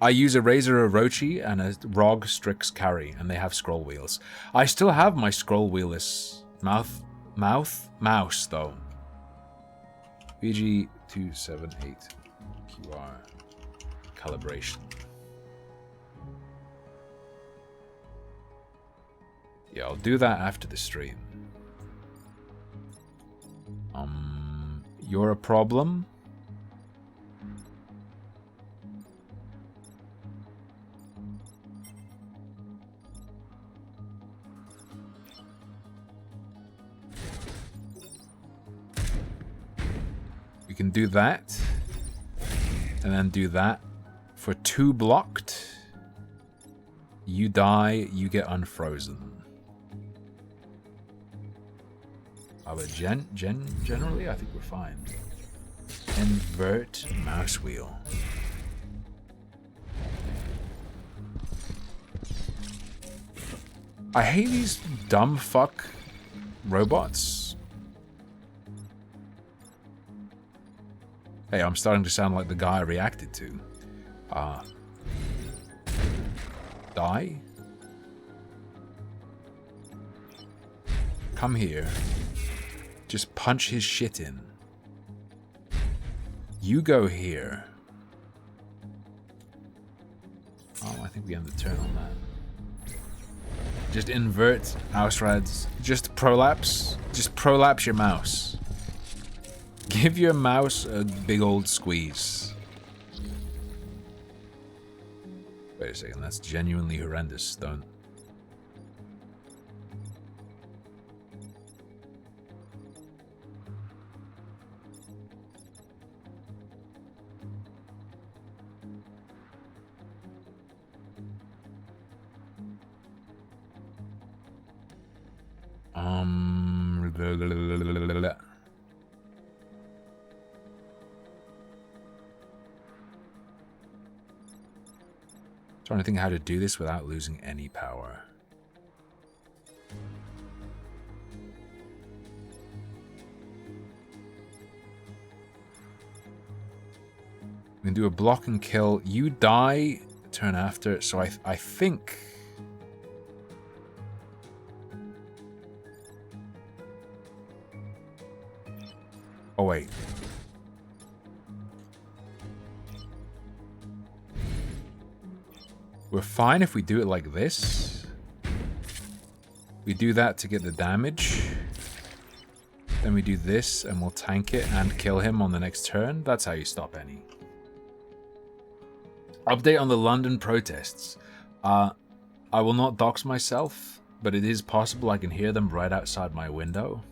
I use a Razor Orochi and a ROG Strix carry, and they have scroll wheels. I still have my scroll wheelless mouse though. VG278 QR calibration. Yeah, I'll do that after the stream. You're a problem? We can do that. And then do that. For 2 blocked. You die, you get unfrozen. But generally, I think we're fine. Invert mouse wheel. I hate these dumb fuck robots. Hey, I'm starting to sound like the guy I reacted to. Die? Come here. Just punch his shit in. You go here. Oh, I think we end the turn on that. Just invert mouse rads. Just prolapse. Just prolapse your mouse. Give your mouse a big old squeeze. Wait a second, that's genuinely horrendous. Don't. Trying to think how to do this without losing any power. We can do a block and kill. You die turn after, so I think. Oh wait. We're fine if we do it like this. We do that to get the damage. Then we do this and we'll tank it and kill him on the next turn. That's how you stop any. Update on the London protests. I will not dox myself, but it is possible I can hear them right outside my window.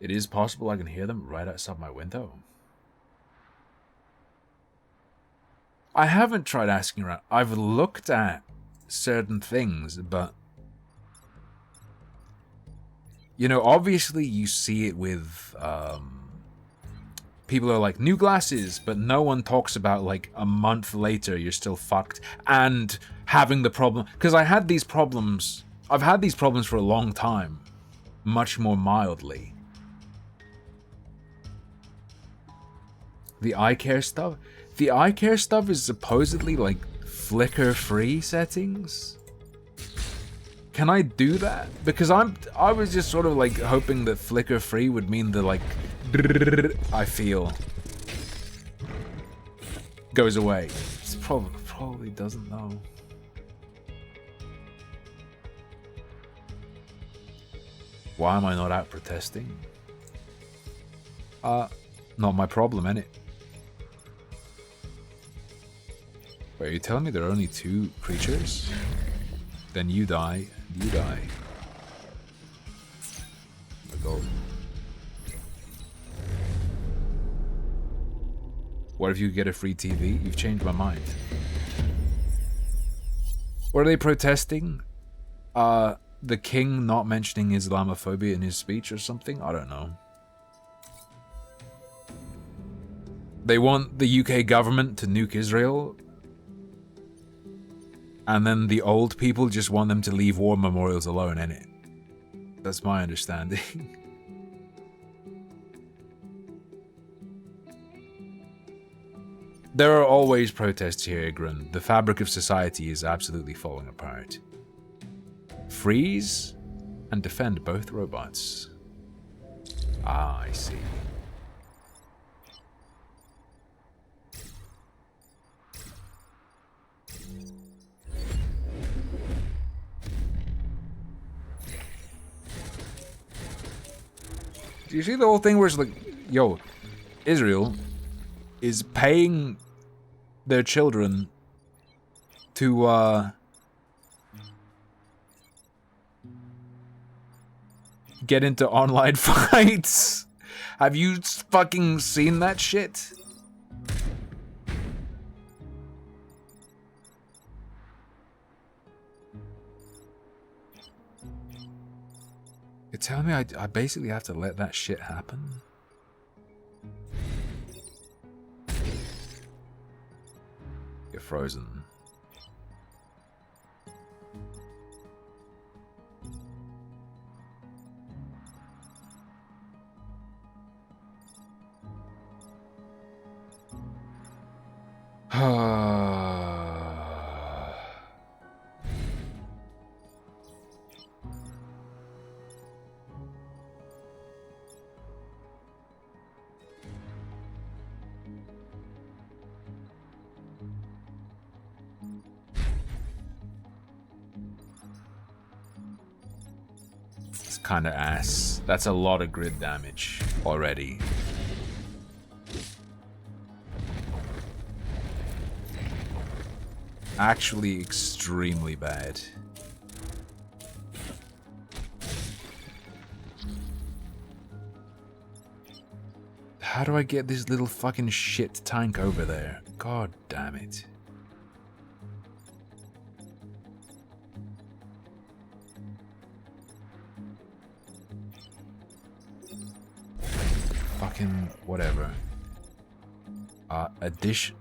It is possible I can hear them right outside my window. I haven't tried asking around. I've looked at certain things, but... You know, obviously you see it with... people are like, new glasses, but no one talks about, like, a month later you're still fucked. And having the problem... Because I had these problems... I've had these problems for a long time. Much more mildly. The eye care stuff? The eye care stuff is supposedly like flicker-free settings? Can I do that? Because I was just sort of like hoping that flicker-free would mean the like I feel goes away. It's probably doesn't though. Why am I not out protesting? Not my problem, innit? Wait, are you telling me there are only 2 creatures? Then you die, and you die. Go. What if you get a free TV? You've changed my mind. What are they protesting? The king not mentioning Islamophobia in his speech or something? I don't know. They want the UK government to nuke Israel. And then the old people just want them to leave war memorials alone, innit? That's my understanding. There are always protests here, Grun. The fabric of society is absolutely falling apart. Freeze and defend both robots. Ah, I see. Do you see the whole thing where it's like, yo, Israel is paying their children to get into online fights? Have you fucking seen that shit? You're telling me I basically have to let that shit happen? You're frozen. It's kind of ass. That's a lot of grid damage already. Actually extremely bad. How do I get this little fucking shit tank over there? God damn it. Fucking whatever. Addition.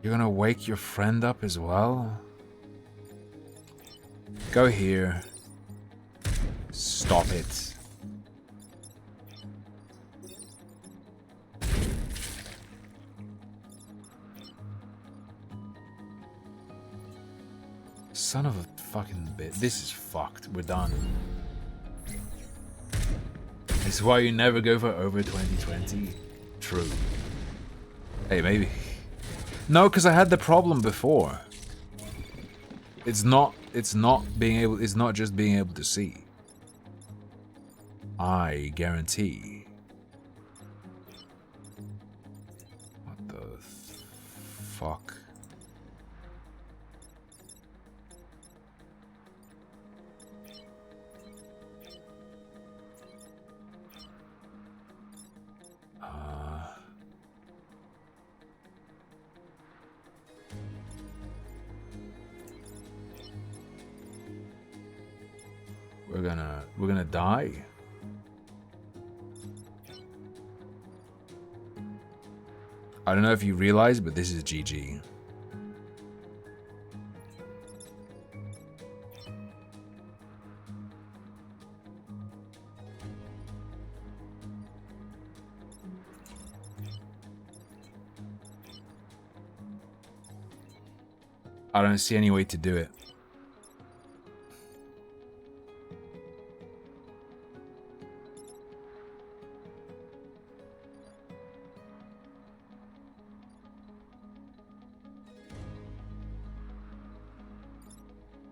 You're gonna wake your friend up as well? Go here. Stop it. Son of a fucking bitch. This is fucked. We're done. This is why you never go for over 2020. True. Hey, maybe. No, because I had the problem before. It's not just being able to see. I guarantee. What the fuck? We're gonna die. I don't know if you realize, but this is GG. I don't see any way to do it.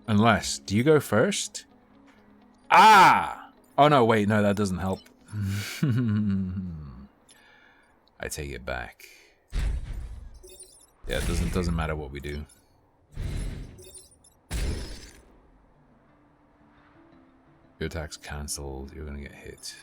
Unless, do you go first? Ah! Oh no, wait, no, that doesn't help. I take it back. Yeah, it doesn't matter what we do. Your attack's cancelled, you're gonna get hit.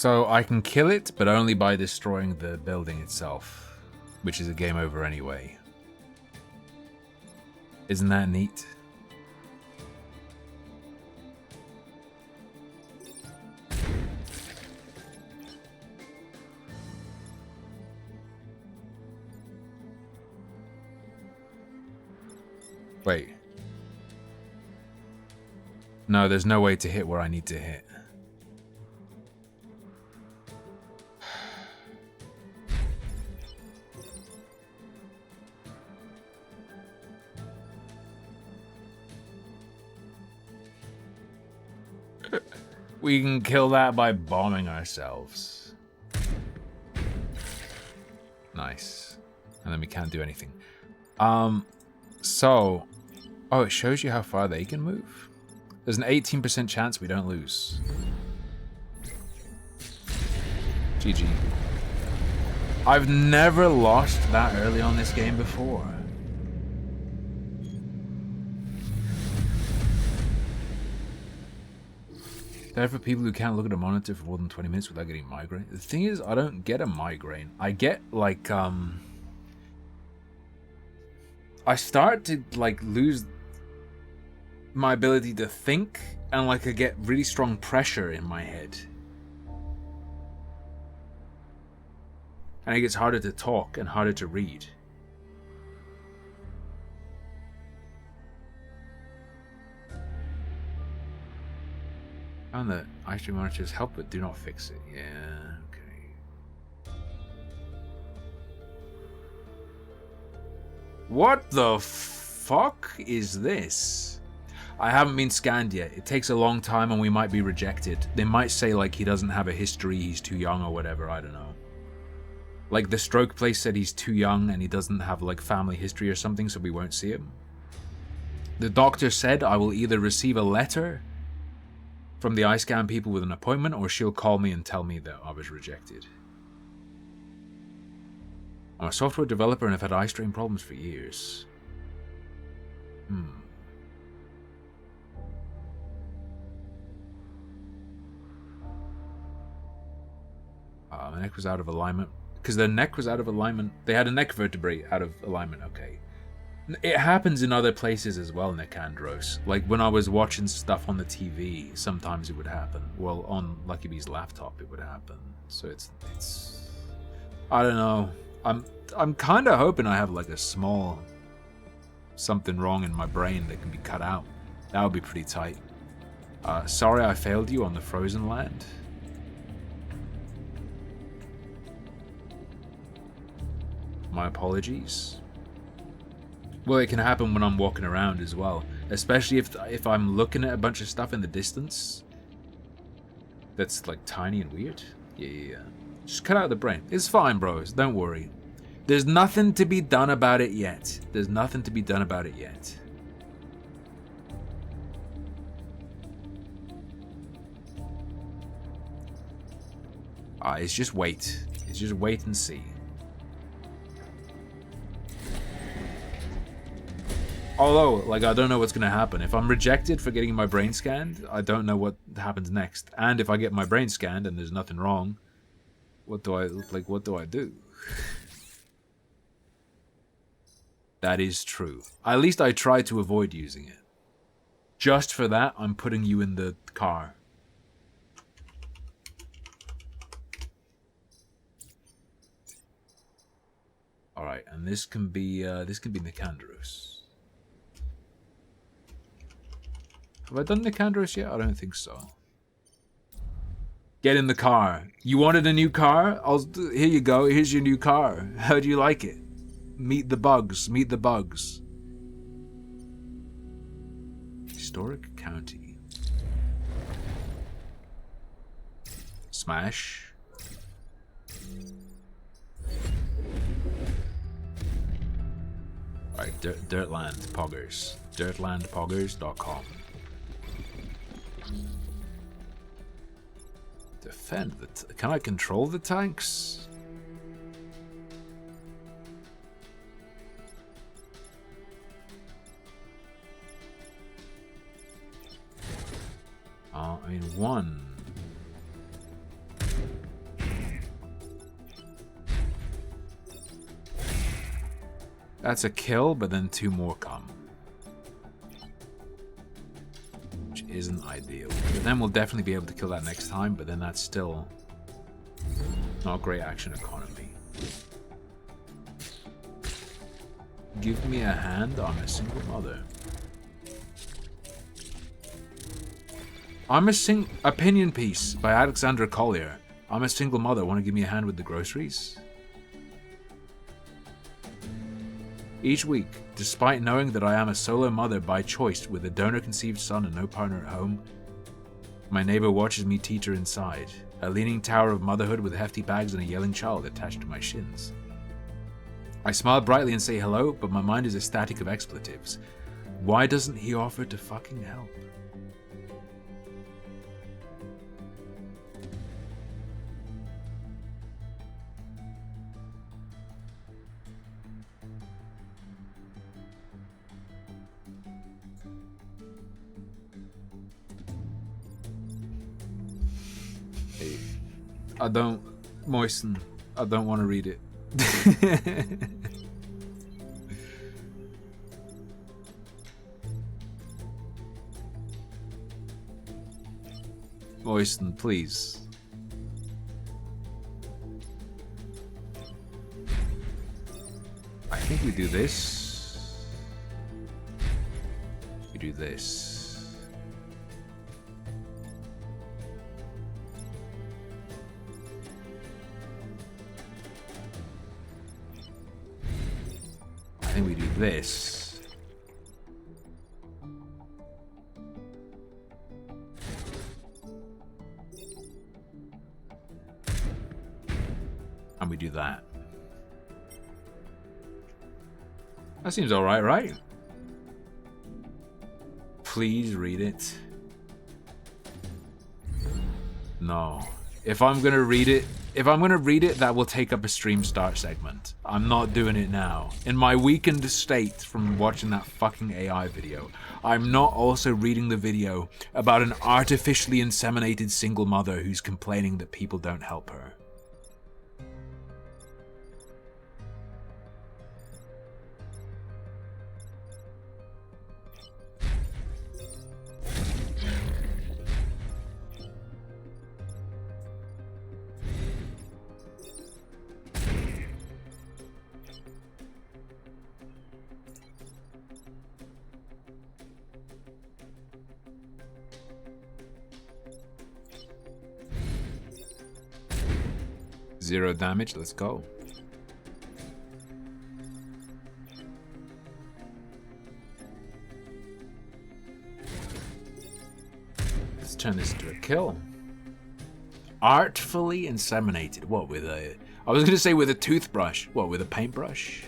So I can kill it, but only by destroying the building itself, which is a game over anyway. Isn't that neat? Wait. No, there's no way to hit where I need to hit. We can kill that by bombing ourselves. Nice. And then we can't do anything. So... Oh, it shows you how far they can move. There's an 18% chance we don't lose. GG. I've never lost that early on this game before. There for people who can't look at a monitor for more than 20 minutes without getting a migraine. The thing is, I don't get a migraine. I get, like, I start to, like, lose my ability to think, and, like, I get really strong pressure in my head. And it gets harder to talk and harder to read. Found that ice cream monitors help but do not fix it. Yeah, okay. What the fuck is this? I haven't been scanned yet. It takes a long time and we might be rejected. They might say like he doesn't have a history, he's too young or whatever, I don't know. Like the stroke place said he's too young and he doesn't have like family history or something, so we won't see him. The doctor said I will either receive a letter from the eye scan people with an appointment, or she'll call me and tell me that I was rejected. I'm a software developer and I've had eye strain problems for years. My neck was out of alignment. Because their neck was out of alignment. They had a neck vertebrae out of alignment, okay. It happens in other places as well, Nicandros. Like when I was watching stuff on the TV, sometimes it would happen. Well, on Lucky Bee's laptop it would happen. So it's I don't know. I'm kind of hoping I have like a small something wrong in my brain that can be cut out. That would be pretty tight. Sorry I failed you on the frozen land. My apologies. Well, it can happen when I'm walking around as well, especially if I'm looking at a bunch of stuff in the distance that's like tiny and weird. Yeah. Just cut out the brain. It's fine, bros. Don't worry. There's nothing to be done about it yet. There's nothing to be done about it yet. It's just wait. It's just wait and see. Although, like, I don't know what's going to happen. If I'm rejected for getting my brain scanned, I don't know what happens next. And if I get my brain scanned and there's nothing wrong, what do I do? That is true. At least I try to avoid using it. Just for that, I'm putting you in the car. Alright, and this can be Nicandros. Have I done Nicandros yet? I don't think so. Get in the car. You wanted a new car? Here you go. Here's your new car. How do you like it? Meet the bugs. Meet the bugs. Historic County. Smash. Alright, Dirtland Poggers. Dirtlandpoggers.com. Defend the... Can I control the tanks? I mean, one. That's a kill, but then 2 more come. Which isn't ideal. But then we'll definitely be able to kill that next time, but then that's still not great action economy. Give me a hand, I'm a single mother. Opinion piece by Alexandra Collier. I'm a single mother, want to give me a hand with the groceries? Each week, despite knowing that I am a solo mother by choice with a donor-conceived son and no partner at home, my neighbor watches me teeter inside, a leaning tower of motherhood with hefty bags and a yelling child attached to my shins. I smile brightly and say hello, but my mind is a static of expletives. Why doesn't he offer to fucking help? Hey, I don't want to read it. Moisten, please. I think we do this. We do this. I think we do this. And we do that. That seems alright, right? Please read it. No. If I'm gonna read it, that will take up a stream start segment. I'm not doing it now. In my weakened state from watching that fucking AI video, I'm not also reading the video about an artificially inseminated single mother who's complaining that people don't help her. Zero damage, let's go. Let's turn this into a kill. Artfully inseminated. What, with a... I was gonna say with a toothbrush. What, with a paintbrush?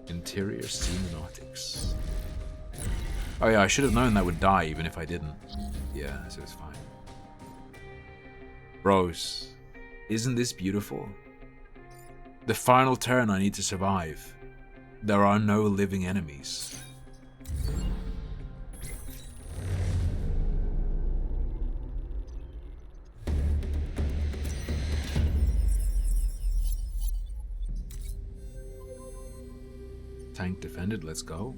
Interior semiotics. Oh yeah, I should have known that would die even if I didn't. Yeah, so it's fine. Bros, isn't this beautiful? The final turn I need to survive. There are no living enemies. Tank defended, let's go.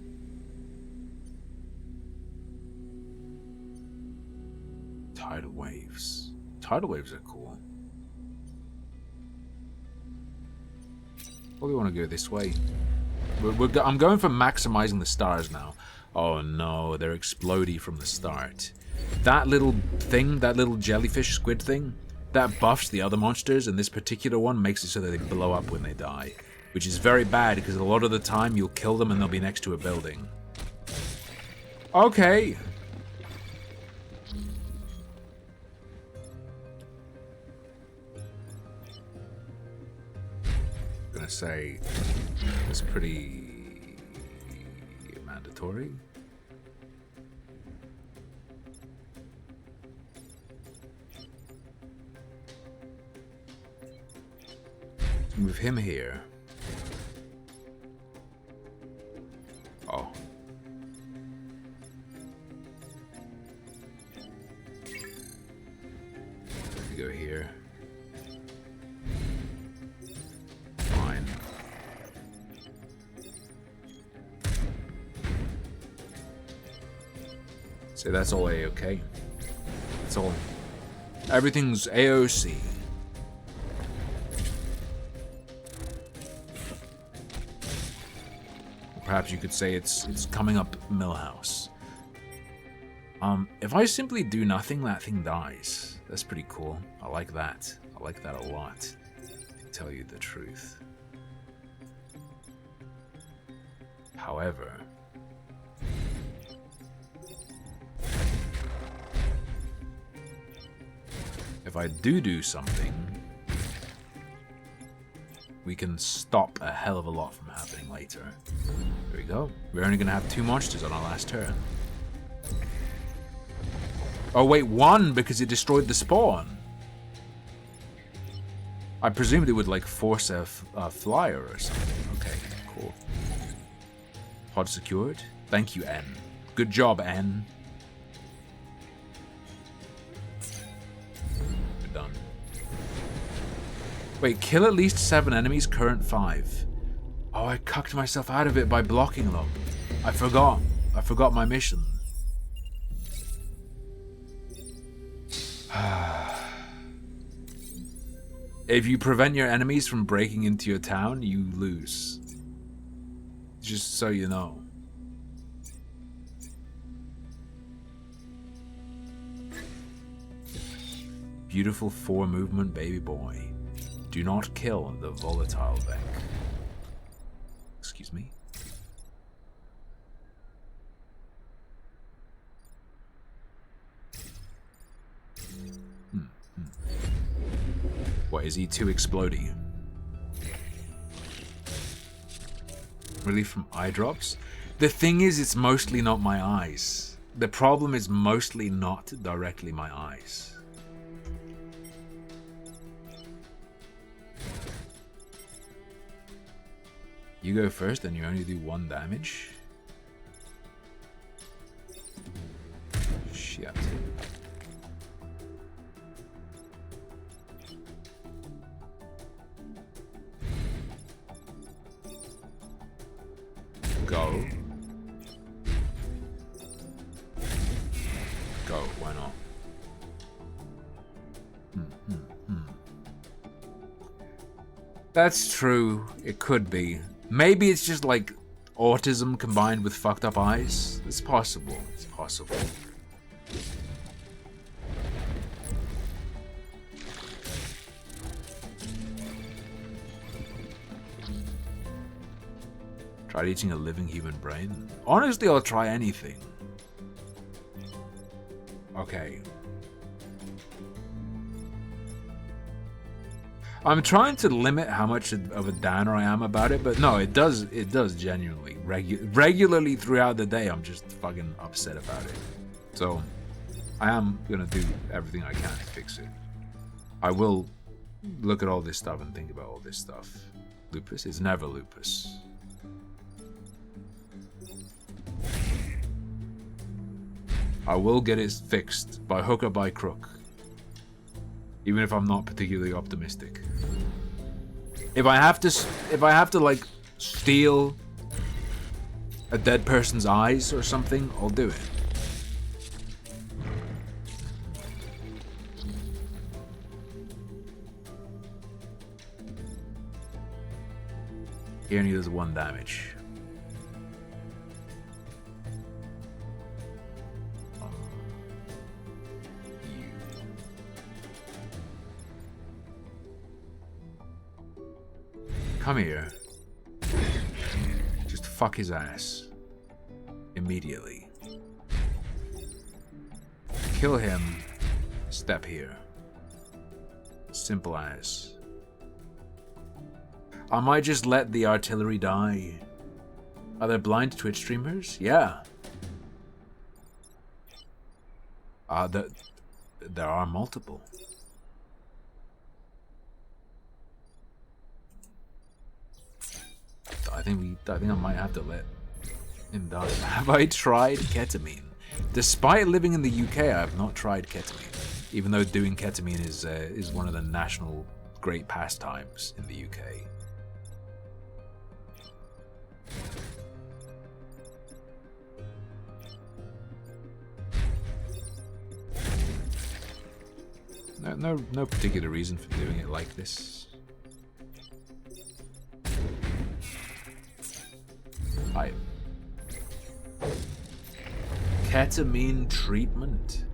Tidal waves. Tidal waves are cool. Well, we want to go this way. I'm going for maximizing the stars now. Oh no, they're explodey from the start. That little thing, that little jellyfish squid thing, that buffs the other monsters, and this particular one makes it so that they blow up when they die. Which is very bad, because a lot of the time you'll kill them and they'll be next to a building. Okay. I'm gonna say it's pretty mandatory. Let's move him here. Oh. go here. Fine. So that's all A-okay. That's all. Everything's AOC. Perhaps you could say it's coming up Millhouse. If I simply do nothing, that thing dies. That's pretty cool. I like that. I like that a lot, to tell you the truth. However, if I do something, we can stop a hell of a lot from happening later. There we go. We're only gonna have 2 monsters on our last turn. Oh wait, 1 because it destroyed the spawn. I presumed it would like force a flyer or something. Okay, cool. Pod secured. Thank you, N. Good job, N. We're done. Wait, kill at least 7 enemies, current 5. Oh, I cucked myself out of it by blocking them. I forgot. I forgot my mission. If you prevent your enemies from breaking into your town, you lose. Just so you know. Beautiful 4 movement baby boy. Do not kill the volatile Vec. Excuse me? What, is he too explodey? Relief from eye drops? The thing is, it's mostly not my eyes. The problem is mostly not directly my eyes. You go first and you only do 1 damage? Shit. Go. Go, why not? That's true, it could be. Maybe it's just like autism combined with fucked up eyes. It's possible, it's possible. Tried eating a living human brain? Honestly, I'll try anything. Okay. I'm trying to limit how much of a downer I am about it, but no, it does genuinely. Regularly throughout the day, I'm just fucking upset about it. So, I am gonna do everything I can to fix it. I will look at all this stuff and think about all this stuff. Lupus is never lupus. I will get it fixed by hook or by crook. Even if I'm not particularly optimistic. If I have to like steal a dead person's eyes or something, I'll do it. He only does 1 damage. Come here. Just fuck his ass. Immediately. Kill him. Step here. Simple as. I might just let the artillery die. Are there blind Twitch streamers? Yeah. There are multiple. I think I might have to let him die. Have I tried ketamine? Despite living in the UK, I have not tried ketamine. even though doing ketamine is one of the national great pastimes in the UK. No particular reason for doing it like this. Ketamine treatment.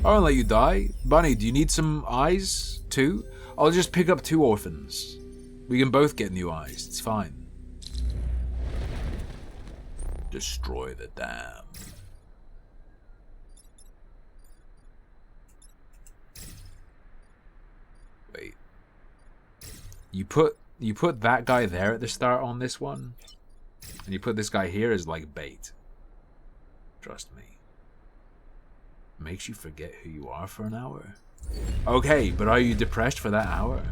I won't let you die. Bunny, do you need some eyes too? I'll just pick up 2 orphans. We can both get new eyes. It's fine. Destroy the dam. Wait. You put that guy there at the start on this one, and you put this guy here as like bait. Trust me. Makes you forget who you are for an hour. Okay, but are you depressed for that hour?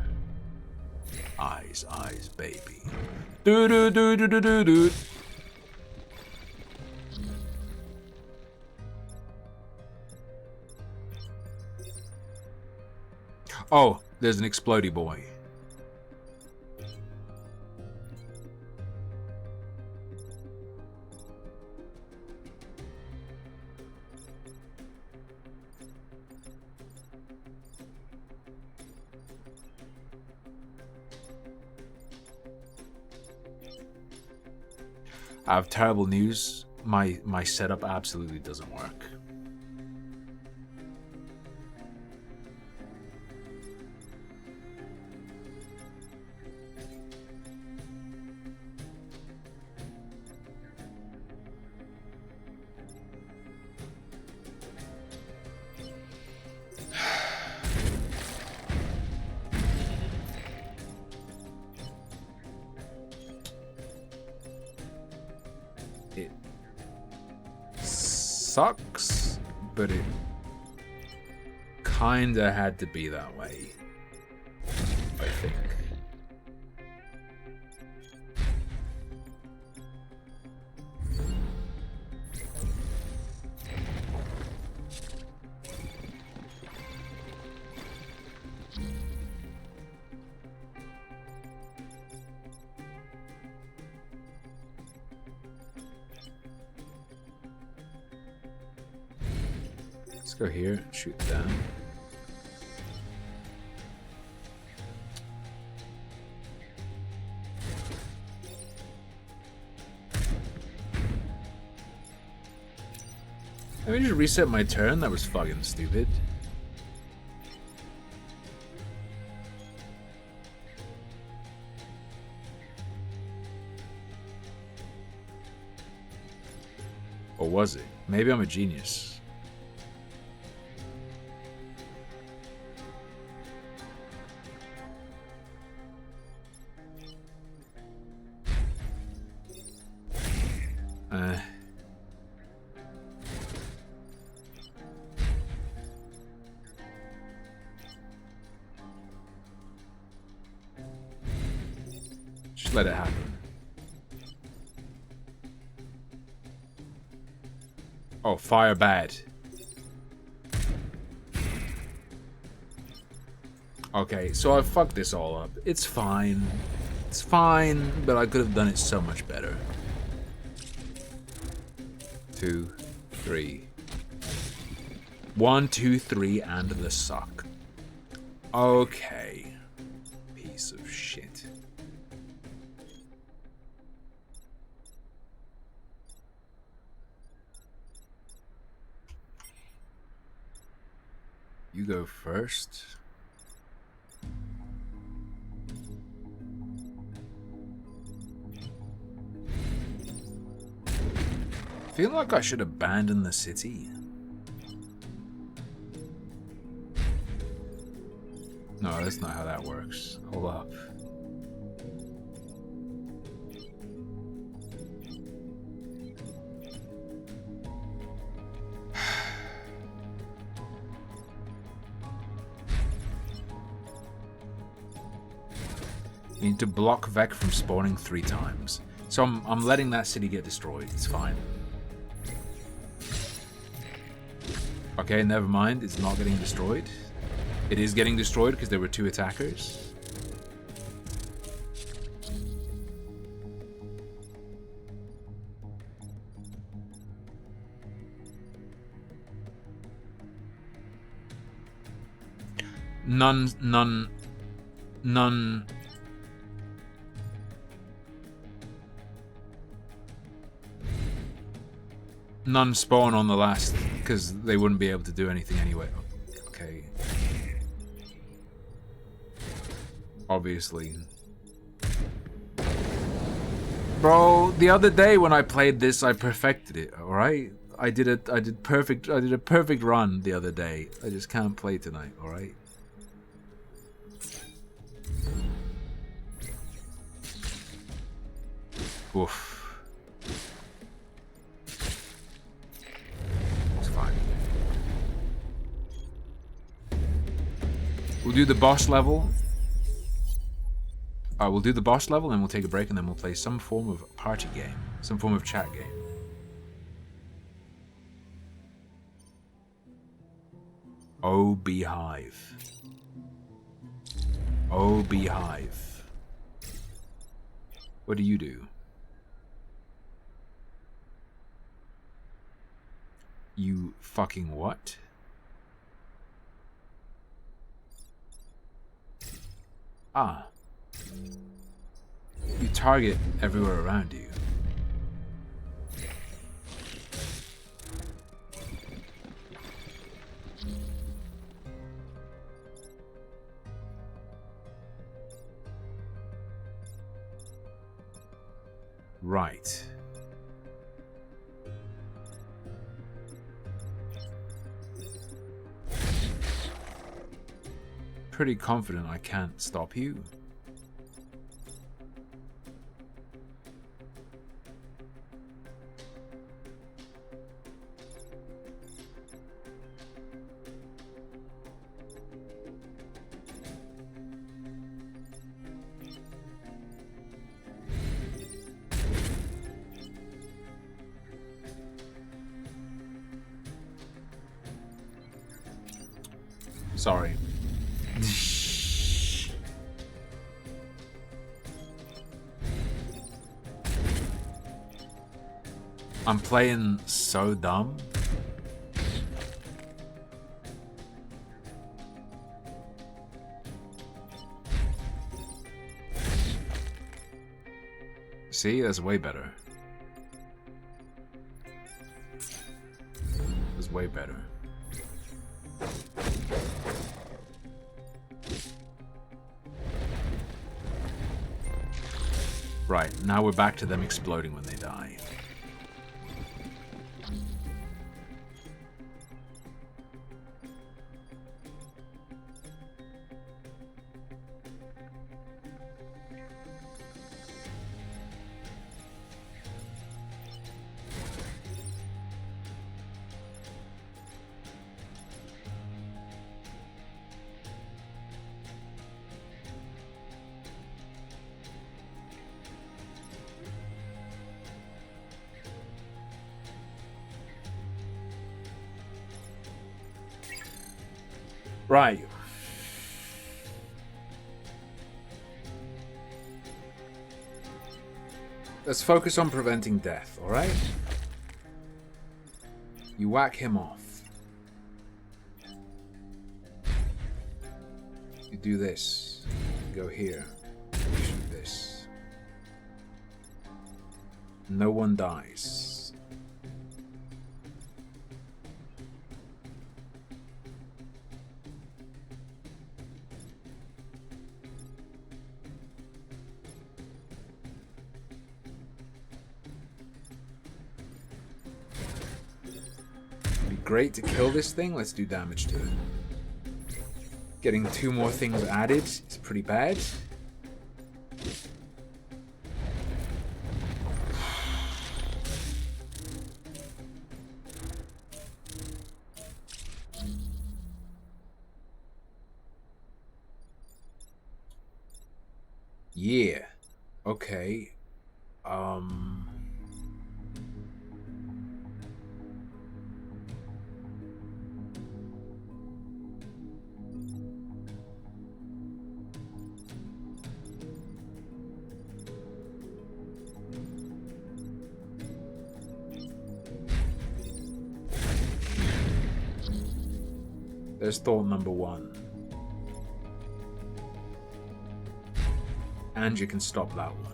Eyes, eyes, baby. Do do do do do do do. Oh, there's an explodey boy. I have terrible news. My setup absolutely doesn't work. Sucks, but it kinda had to be that way, I think. Let's go here and shoot down. Let me just reset my turn. That was fucking stupid. Or was it? Maybe I'm a genius. Just let it happen. Oh, fire bad. Okay, so I fucked this all up. It's fine. It's fine, but I could have done it so much better. 2, 3. 1, 2, 3, and the suck. Okay. Piece of shit. You go first. Feel like I should abandon the city. No, that's not how that works. Hold up. You need to block Vec from spawning 3 times. So I'm letting that city get destroyed. It's fine. Okay, never mind. It's not getting destroyed. It is getting destroyed because there were 2 attackers. None spawn on the last, because they wouldn't be able to do anything anyway. Okay. Obviously. Bro, the other day when I played this, I perfected it, alright? I did a perfect run the other day. I just can't play tonight, alright? Oof. It's fine. We'll do the boss level. We'll do the boss level, and we'll take a break, and then we'll play some form of party game. Some form of chat game. Oh, Beehive. Oh, Beehive. What do you do? You fucking what? Ah. You target everywhere around you. Right. Pretty confident I can't stop you. Sorry. I'm playing so dumb. See, that's way better. That's way better. Right, now we're back to them exploding when they die. Right. Let's focus on preventing death, alright? You whack him off. You do this. You go here. You shoot this. No one dies. Great to kill this thing. Let's do damage to it. Getting 2 more things added is pretty bad. Yeah. Okay. There's thought number 1. And you can stop that one.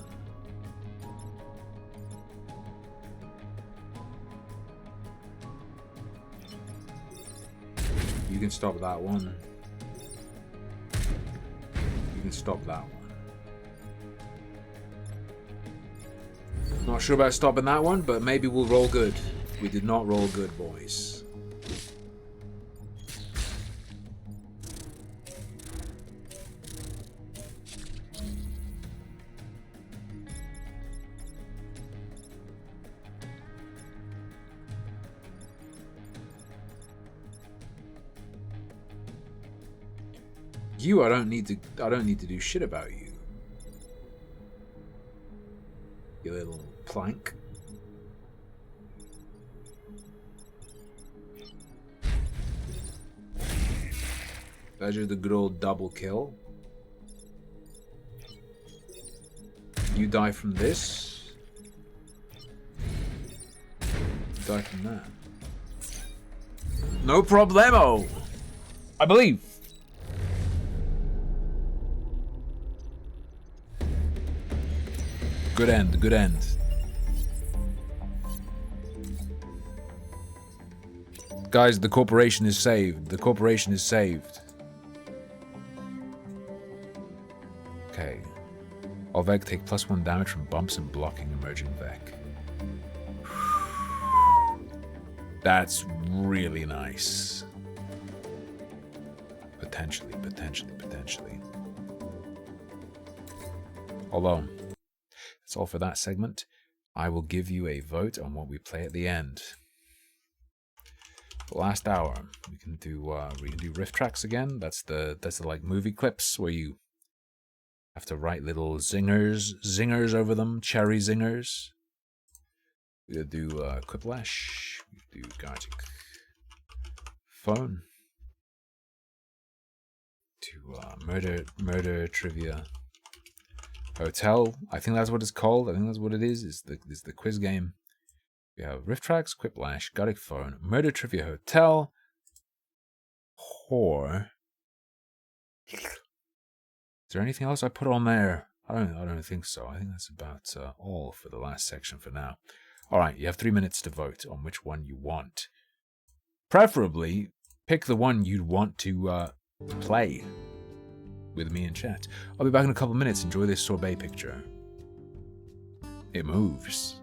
You can stop that one. You can stop that one. Not sure about stopping that one, but maybe we'll roll good. We did not roll good, boys. You, I don't need to do shit about you. You little plank. That's just a good old double kill. You die from this. You die from that. No problemo! I believe. Good end, good end. Guys, the corporation is saved. The corporation is saved. Okay. All Vec take +1 damage from bumps and blocking emerging Vec. That's really nice. Potentially. Although, that's all for that segment. I will give you a vote on what we play at the end. The last hour, we can do riff tracks again. That's the like movie clips where you have to write little zingers over them, cherry zingers. We'll do Quiplash. We'll do Gartic Phone. To murder trivia. Hotel, I think that's what it's called. I think that's what it is. Is the quiz game. We have Rift Tracks, Quiplash, Gothic Phone, Murder Trivia Hotel, Whore. Is there anything else I put on there? I don't think so. I think that's about all for the last section for now. All right, you have 3 minutes to vote on which one you want. Preferably, pick the one you'd want to play with me in chat. I'll be back in a couple minutes. Enjoy this sorbet picture. It moves.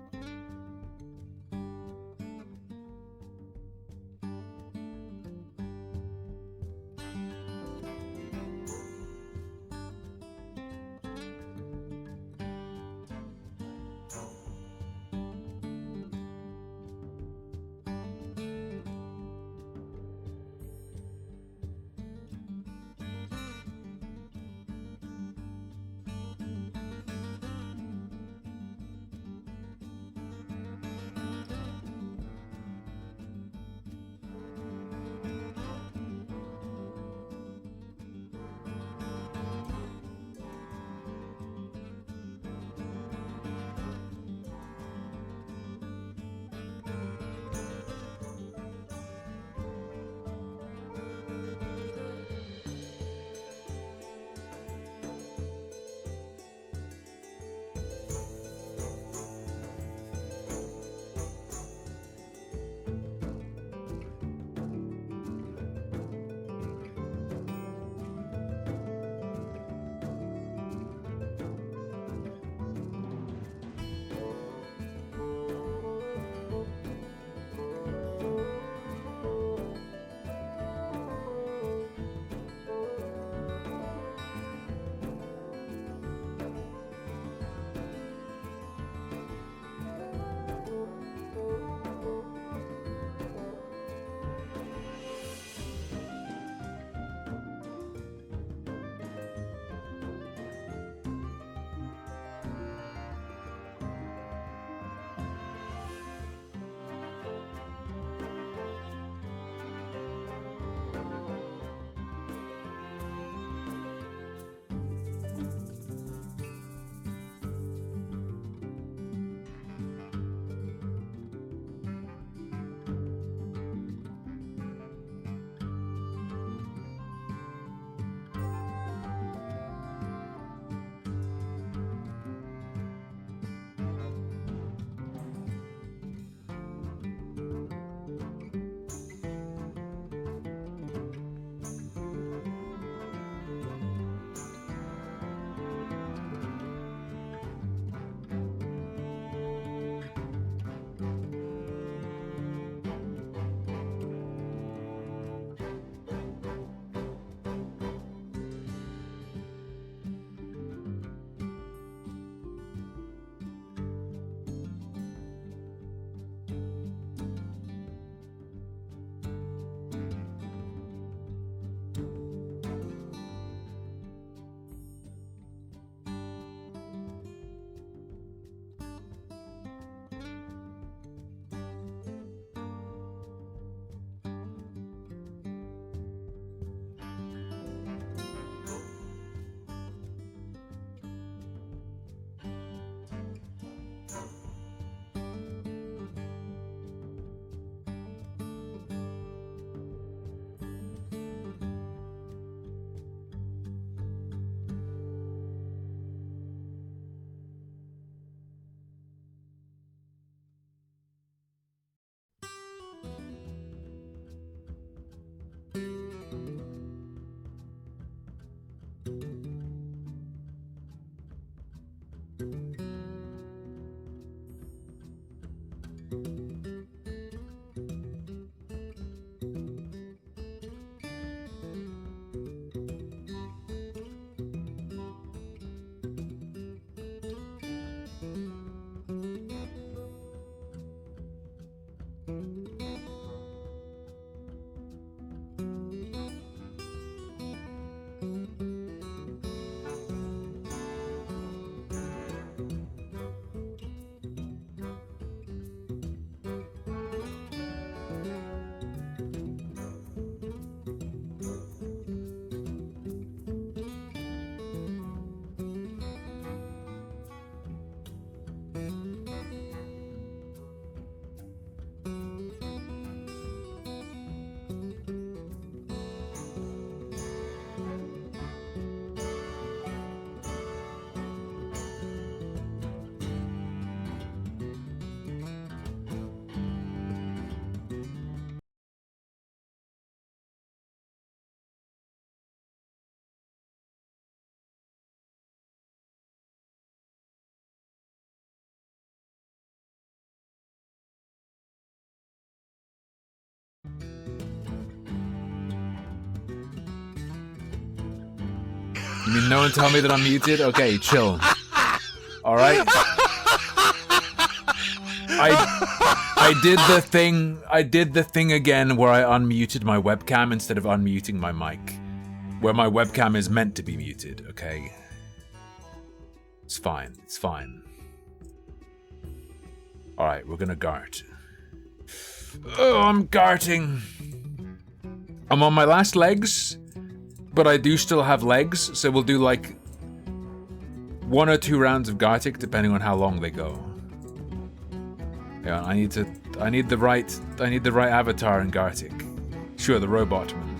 You mean no one tell me that I'm muted? Okay, chill. Alright? I did the thing again where I unmuted my webcam instead of unmuting my mic. Where my webcam is meant to be muted, okay? It's fine, it's fine. Alright, we're gonna guard. Oh, I'm guarding. I'm on my last legs, but I do still have legs, so we'll do like 1 or 2 rounds of Gartic depending on how long they go. Yeah, I need the right avatar in Gartic. Sure, the robotman.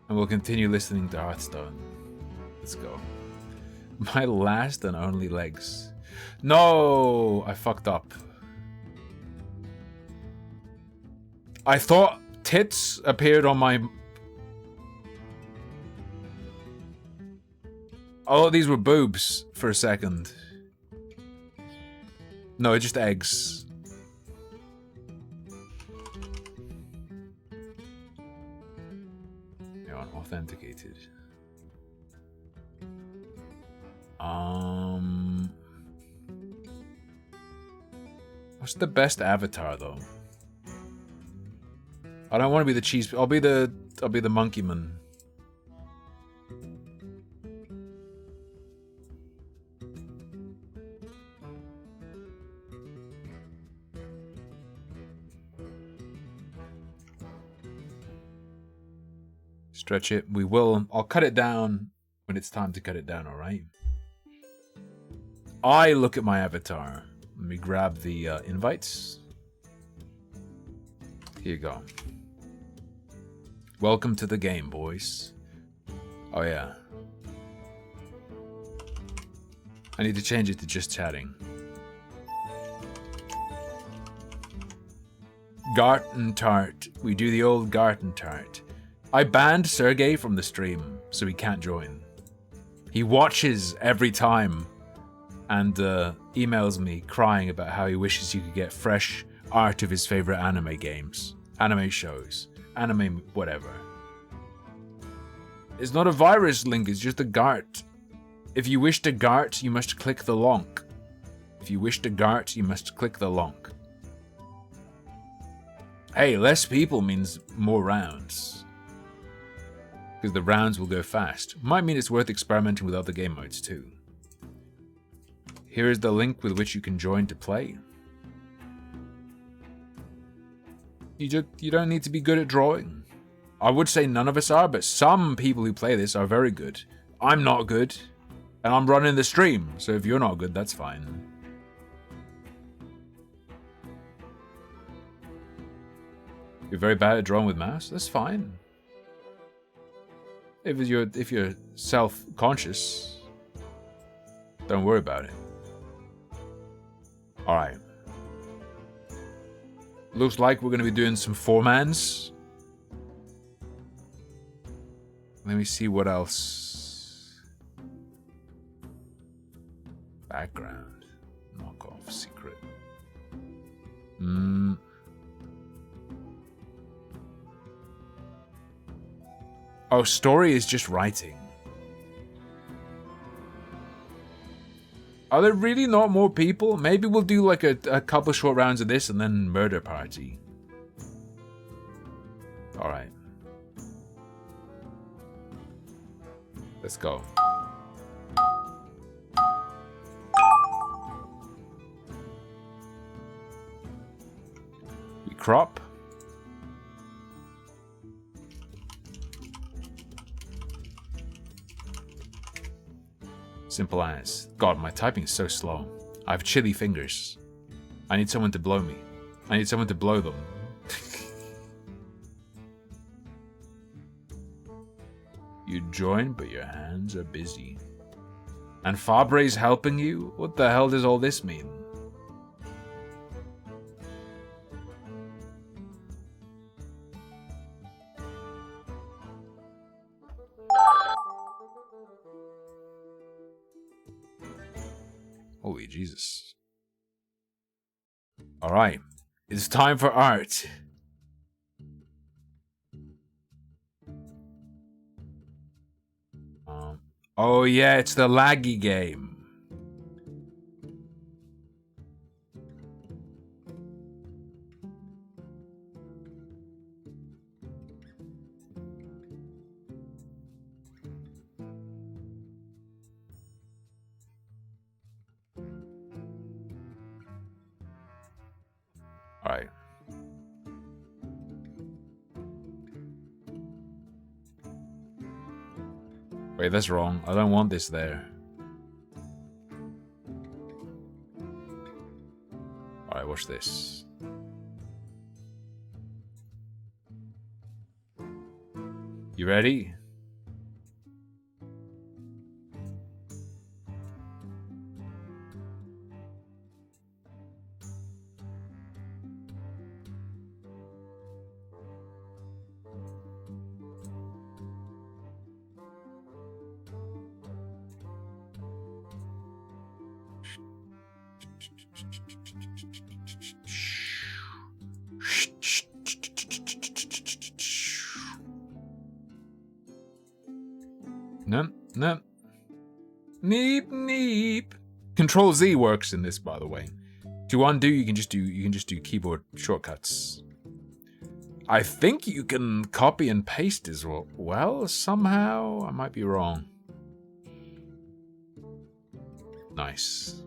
And we'll continue listening to Hearthstone. Let's go. My last and only legs. No, I fucked up. I thought tits appeared on my... Oh, these were boobs for a second. No, just eggs. Yeah, authenticated. What's the best avatar though? I don't want to be the cheese. I'll be the monkey man. Stretch it. We will. I'll cut it down when it's time to cut it down, alright? I look at my avatar. Let me grab the invites. Here you go. Welcome to the game, boys. Oh yeah. I need to change it to just chatting. Garten Tart. We do the old Garten Tart. I banned Sergey from the stream, so he can't join. He watches every time and emails me crying about how he wishes you could get fresh art of his favorite anime games, anime shows, anime whatever. It's not a virus link, it's just a GART. If you wish to GART, you must click the lonk. If you wish to GART, you must click the lonk. Hey, less people means more rounds. Because the rounds will go fast. Might mean it's worth experimenting with other game modes too. Here is the link with which you can join to play. You don't need to be good at drawing. I would say none of us are, but some people who play this are very good. I'm not good, and I'm running the stream, so if you're not good, that's fine. You're very bad at drawing with mouse? That's fine. If you're self-conscious, don't worry about it. Alright. Looks like we're going to be doing some 4-mans. Let me see what else. Background. Knockoff. Secret. Oh, story is just writing. Are there really not more people? Maybe we'll do like a couple short rounds of this and then murder party. Alright. Let's go. We crop. Simple as. God, my typing is so slow. I have chilly fingers. I need someone to blow me. I need someone to blow them. You join, but your hands are busy. And Fabre's helping you? What the hell does all this mean? Holy Jesus. Alright. It's time for art. Oh yeah, it's the laggy game. All right. Wait, that's wrong. I don't want this there. Alright, watch this. You ready? No, no. Neep, neep. Control Z works in this, by the way. To undo, you can just do keyboard shortcuts. I think you can copy and paste as well somehow. I might be wrong. Nice.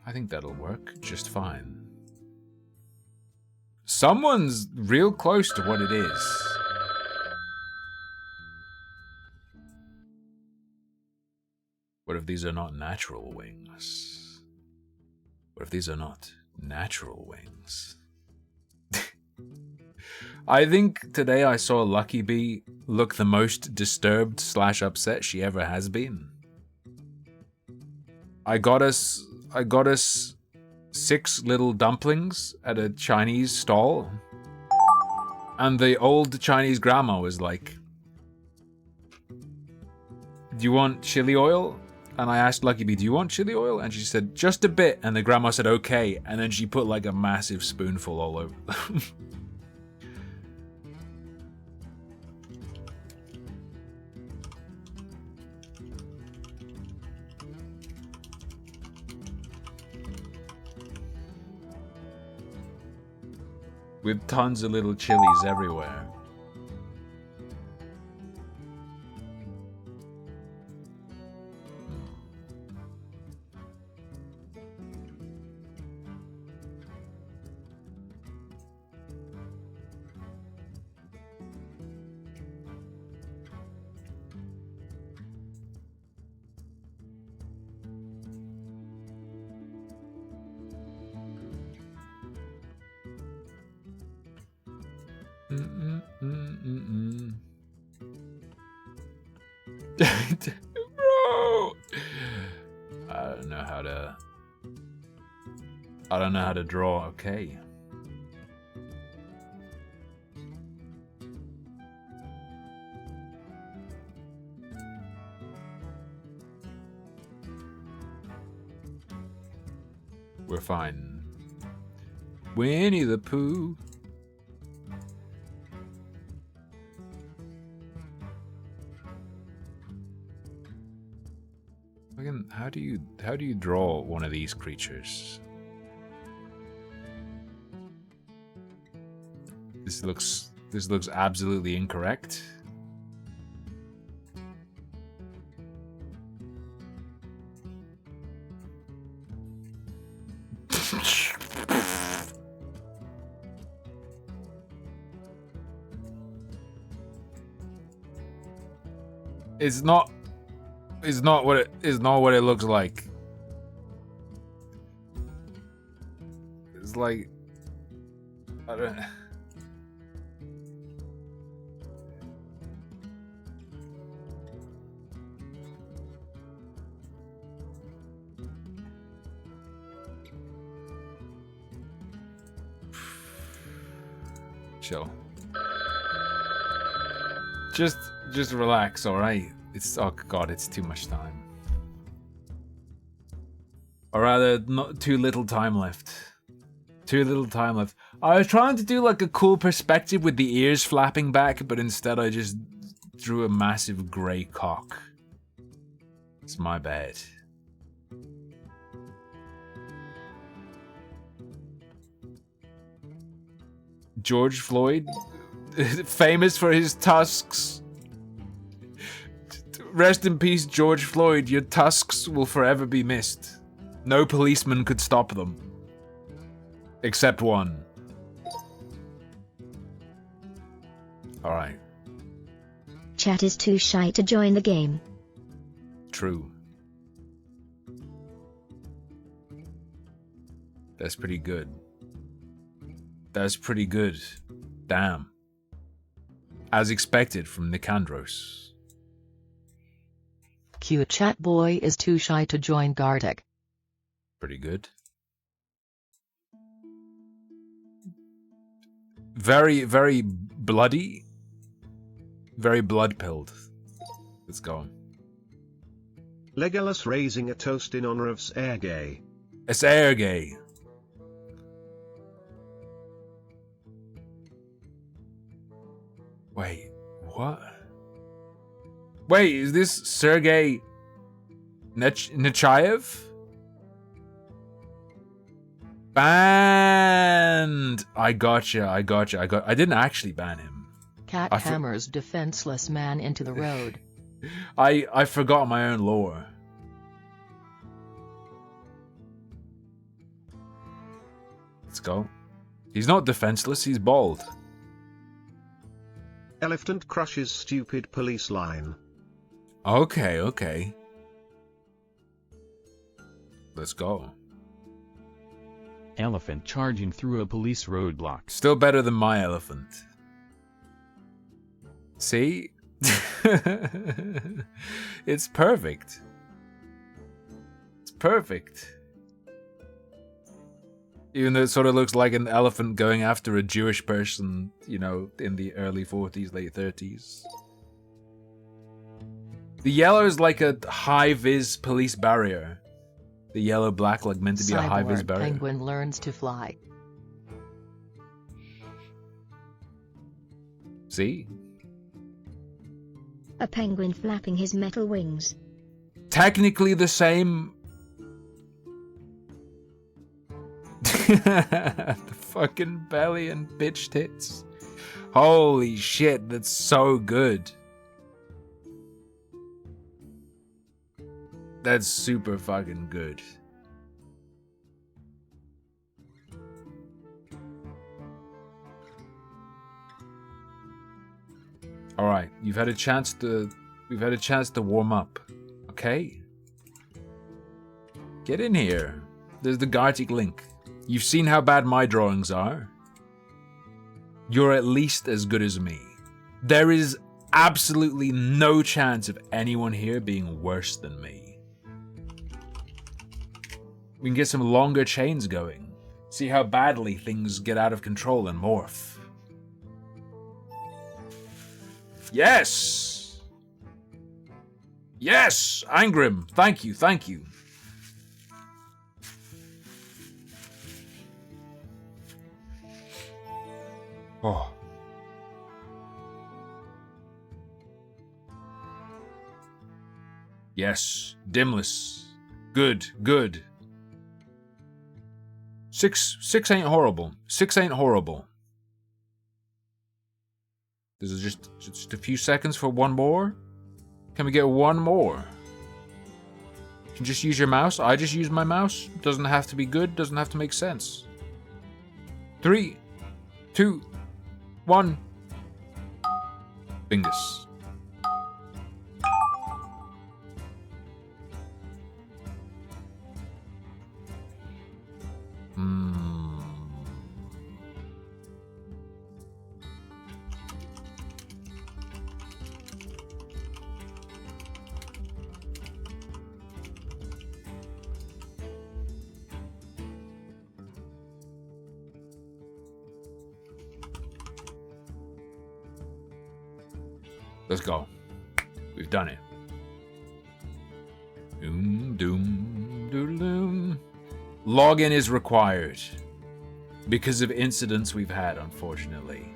I think that'll work just fine. Someone's real close to what it is. What if these are not natural wings? What if these are not natural wings? I think today I saw Lucky Bee look the most disturbed / upset she ever has been. I got us 6 little dumplings at a Chinese stall. And the old Chinese grandma was like, "Do you want chili oil?" And I asked Lucky Bee, "Do you want chili oil?" And she said, "Just a bit." And the grandma said, "Okay." And then she put like a massive spoonful all over them. With tons of little chilies everywhere. Bro! I don't know how to draw. Okay. We're fine. Winnie the Pooh. How do you draw one of these creatures? This looks absolutely incorrect. It's not what it looks like. It's like I don't. Chill. Just relax, all right? Oh god, it's too much time. Or rather, not too little time left. Too little time left. I was trying to do like a cool perspective with the ears flapping back, but instead I just drew a massive grey cock. It's my bad. George Floyd, famous for his tusks. Rest in peace, George Floyd. Your tusks will forever be missed. No policeman could stop them. Except one. Alright. Chat is too shy to join the game. True. That's pretty good. That's pretty good. Damn. As expected from Nicandros. Cute chat boy is too shy to join Gartic. Pretty good. Very, very bloody. Very blood-pilled. Let's go. Legolas raising a toast in honor of Sergey. Sergey. Wait, what? Wait, is this Sergey Nechayev? Banned! I gotcha. I didn't actually ban him. Cat hammers defenseless man into the road. I forgot my own lore. Let's go. He's not defenseless, he's bald. Elephant crushes stupid police line. Okay. Let's go. Elephant charging through a police roadblock. Still better than my elephant. See? It's perfect. It's perfect. Even though it sort of looks like an elephant going after a Jewish person, you know, in the early 40s, late 30s. The yellow is like a high-vis police barrier. The yellow-black, like meant to be a high-vis barrier. Penguin learns to fly. See? A penguin flapping his metal wings. Technically the same. The fucking belly and bitch tits. Holy shit, that's so good. That's super fucking good. Alright, we've had a chance to warm up. Okay? Get in here. There's the Gartic link. You've seen how bad my drawings are. You're at least as good as me. There is absolutely no chance of anyone here being worse than me. We can get some longer chains going. See how badly things get out of control and morph. Yes! Yes! Angrim, thank you. Oh. Yes, dimless. Good. Six ain't horrible. 6 ain't horrible. This is just a few seconds for one more. Can we get one more? You can just use your mouse. I just use my mouse. Doesn't have to be good. Doesn't have to make sense. 3, 2, 1. Bingus. Let's go. We've done it. Doom. Login is required. Because of incidents we've had, unfortunately.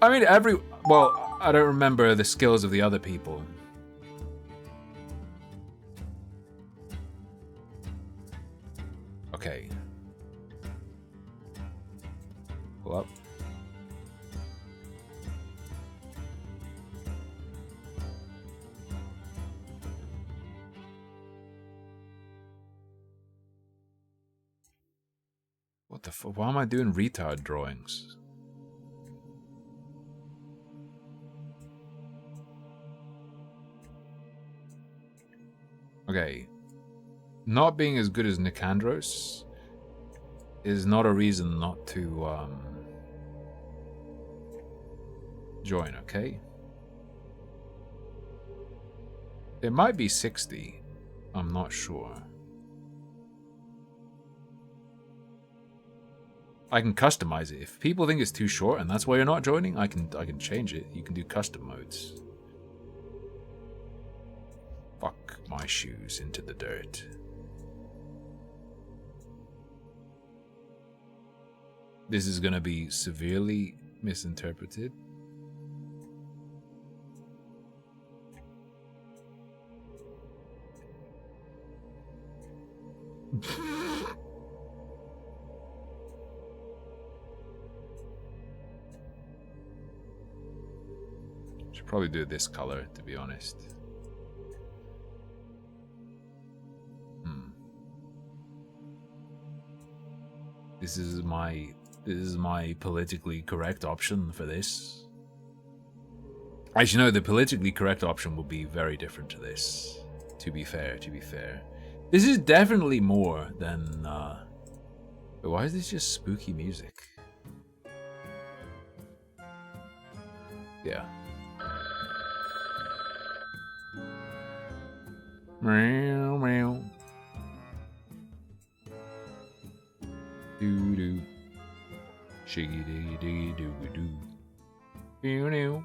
I mean, well, I don't remember the skills of the other people. Okay. Pull up. What the fuck? Why am I doing retard drawings? Okay. Not being as good as Nicandros is not a reason not to join, okay? It might be 60. I'm not sure. I can customize it. If people think it's too short and that's why you're not joining, I can change it. You can do custom modes. Fuck my shoes into the dirt. This is gonna be severely misinterpreted. Should probably do this color, to be honest. This is my politically correct option for this. Actually, no, the politically correct option will be very different to this. To be fair. This is definitely more than, but why is this just spooky music? Yeah. Meow, meow. Doo doo. Shiggy diggy diggy doo doo. Meow meow.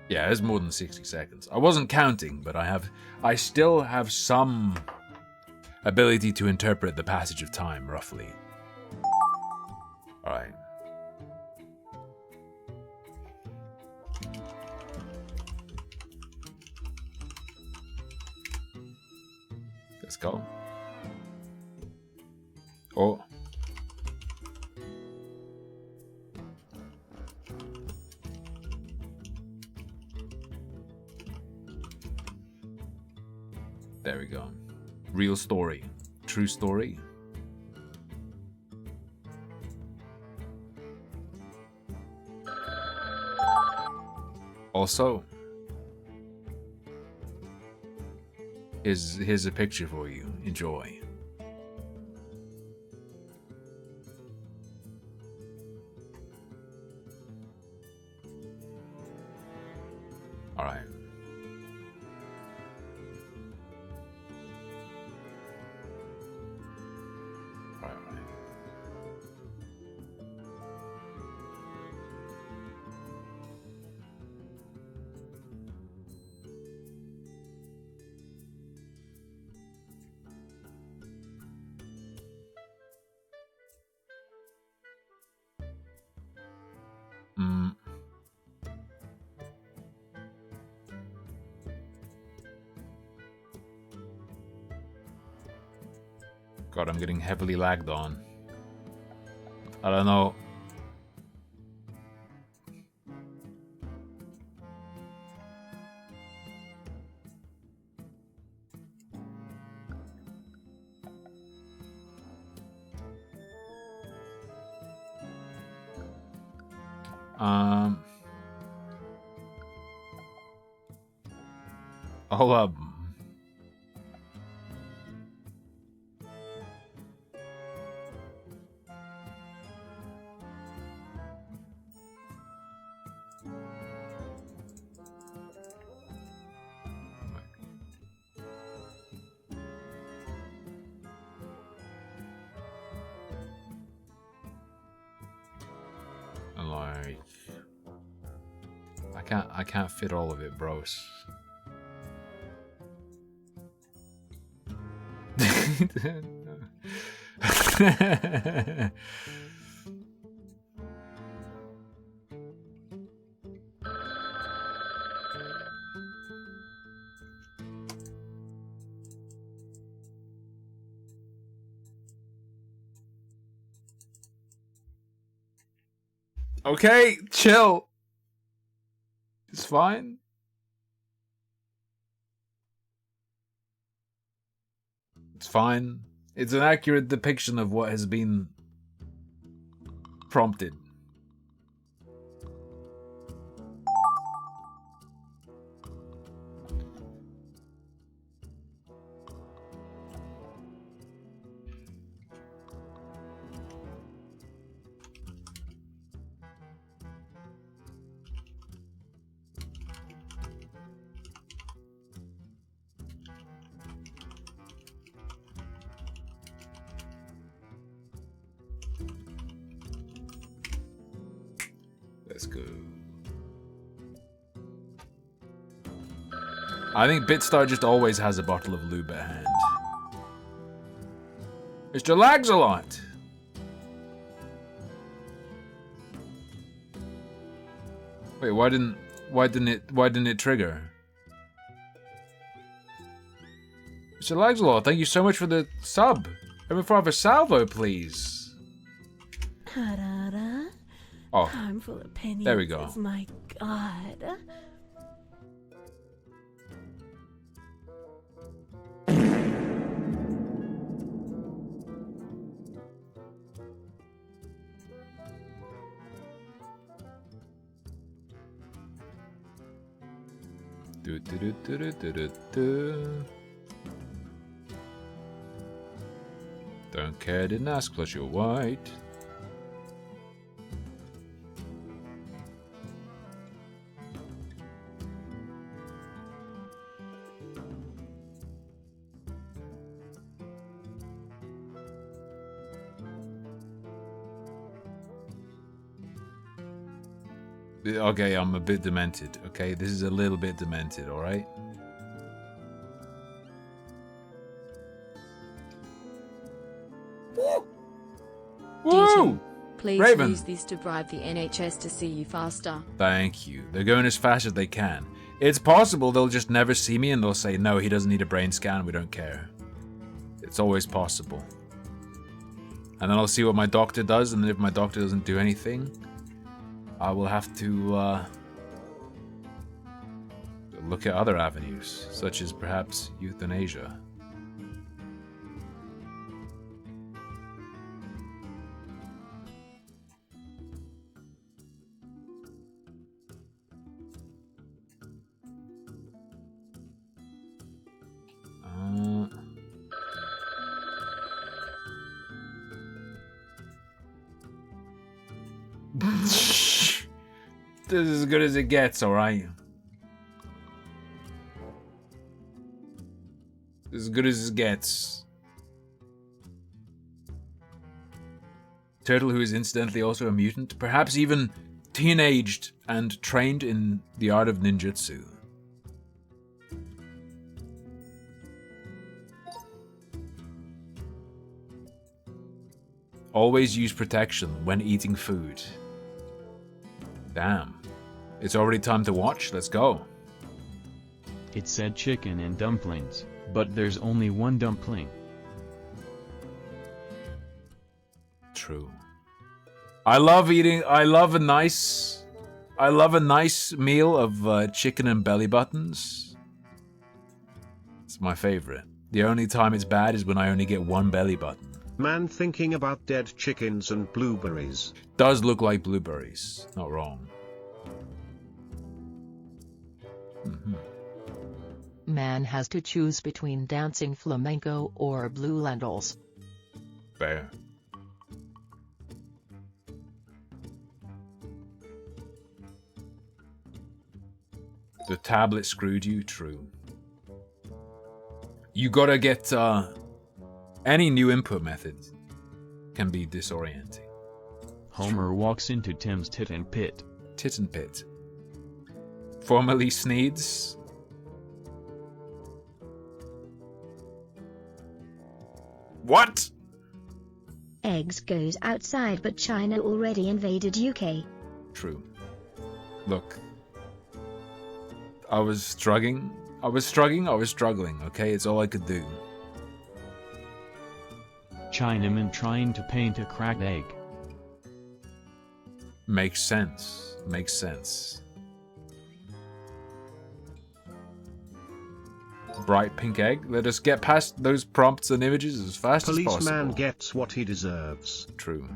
Yeah, it's more than 60 seconds. I wasn't counting, but I still have some ability to interpret the passage of time, roughly. Alright. Let's go. Oh. There we go. Real story. True story. Also, here's a picture for you. Enjoy. All right. God, I'm getting heavily lagged on. I don't know. Hold up. I can't fit all of it, bros. Okay, chill. It's fine. It's fine. It's an accurate depiction of what has been prompted. Let's go. I think Bitstar just always has a bottle of lube at hand. Mr. Lags-a-lot! Wait, why didn't it trigger? Mr. Lags-a-lot, thank you so much for the sub. Every for a salvo, please. Oh, I'm full of pennies. there we go. My God. Do, do, do, do, do, do, do, do. Don't care, didn't ask, plus you're white. Okay, I'm a bit demented. Okay, this is a little bit demented, alright? Woo! Please Raven. use this to bribe the NHS to see you faster. Thank you. They're going as fast as they can. It's possible they'll just never see me and they'll say, no, he doesn't need a brain scan, we don't care. It's always possible. And then I'll see what my doctor does, and then if my doctor doesn't do anything, I will have to look at other avenues, such as perhaps euthanasia. This is as good as it gets, alright? As good as it gets. Turtle, who is incidentally also a mutant, perhaps even teenaged and trained in the art of ninjutsu. Always use protection when eating food. Damn. It's already time to watch, let's go. It said chicken and dumplings, but there's only one dumpling. True. I love a nice meal of chicken and belly buttons. It's my favorite. The only time it's bad is when I only get one belly button. Man thinking about dead chickens and blueberries. Does look like blueberries, not wrong. Man has to choose between dancing flamenco or blue lentils. Fair. The tablet screwed you, true. You gotta get, any new input method can be disorienting. Homer walks into Tim's tit and pit. Tit and pit. Formerly Sneeds. What? Eggs goes outside, but China already invaded UK. True. Look. I was struggling, okay? It's all I could do. Chinaman trying to paint a cracked egg. Makes sense. Makes sense. Bright pink egg. Let us get past those prompts and images as fast as possible. Policeman gets what he deserves. True.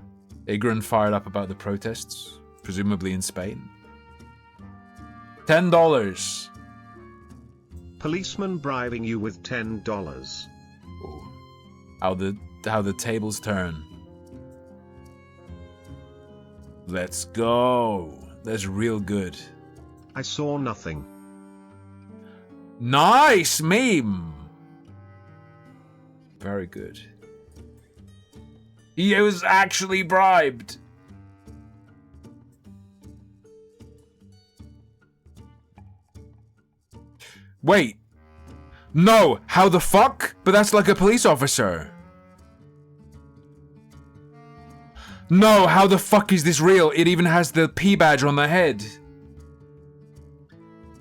Igran fired up about the protests, presumably in Spain. $10. Policeman bribing you with $10. Ooh. How the tables turn. Let's go. That's real good. I saw nothing. Nice meme. Very good. He was actually bribed. Wait. No, how the fuck? But that's like a police officer. No, how the fuck is this real? It even has the P badge on the head.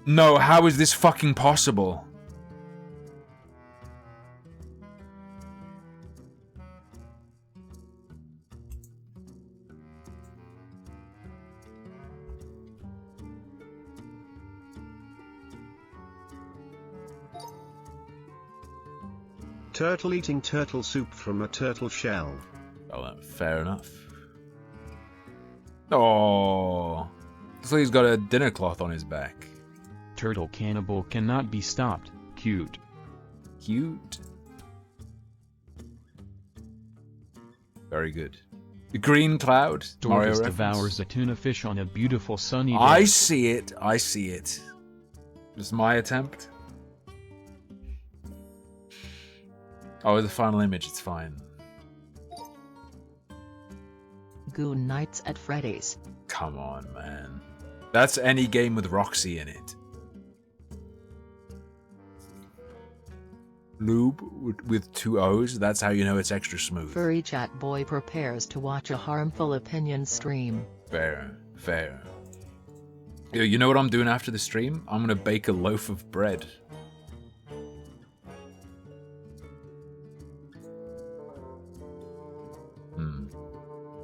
No, how is this fucking possible? Turtle eating turtle soup from a turtle shell. Oh, fair enough. Oh, so he's got a dinner cloth on his back. Turtle cannibal cannot be stopped. Cute. Cute. Very good. The green cloud. Dorcas devours a tuna fish on a beautiful sunny day. I see it. I see it. Just my attempt. Oh, the final image. It's fine. Goon Nights at Freddy's. Come on, man. That's any game with Roxy in it. Lube with 2 O's, that's how you know it's extra smooth. Furry Chat Boy prepares to watch a harmful opinion stream. Fair, fair. You know what I'm doing after the stream? I'm gonna bake a loaf of bread.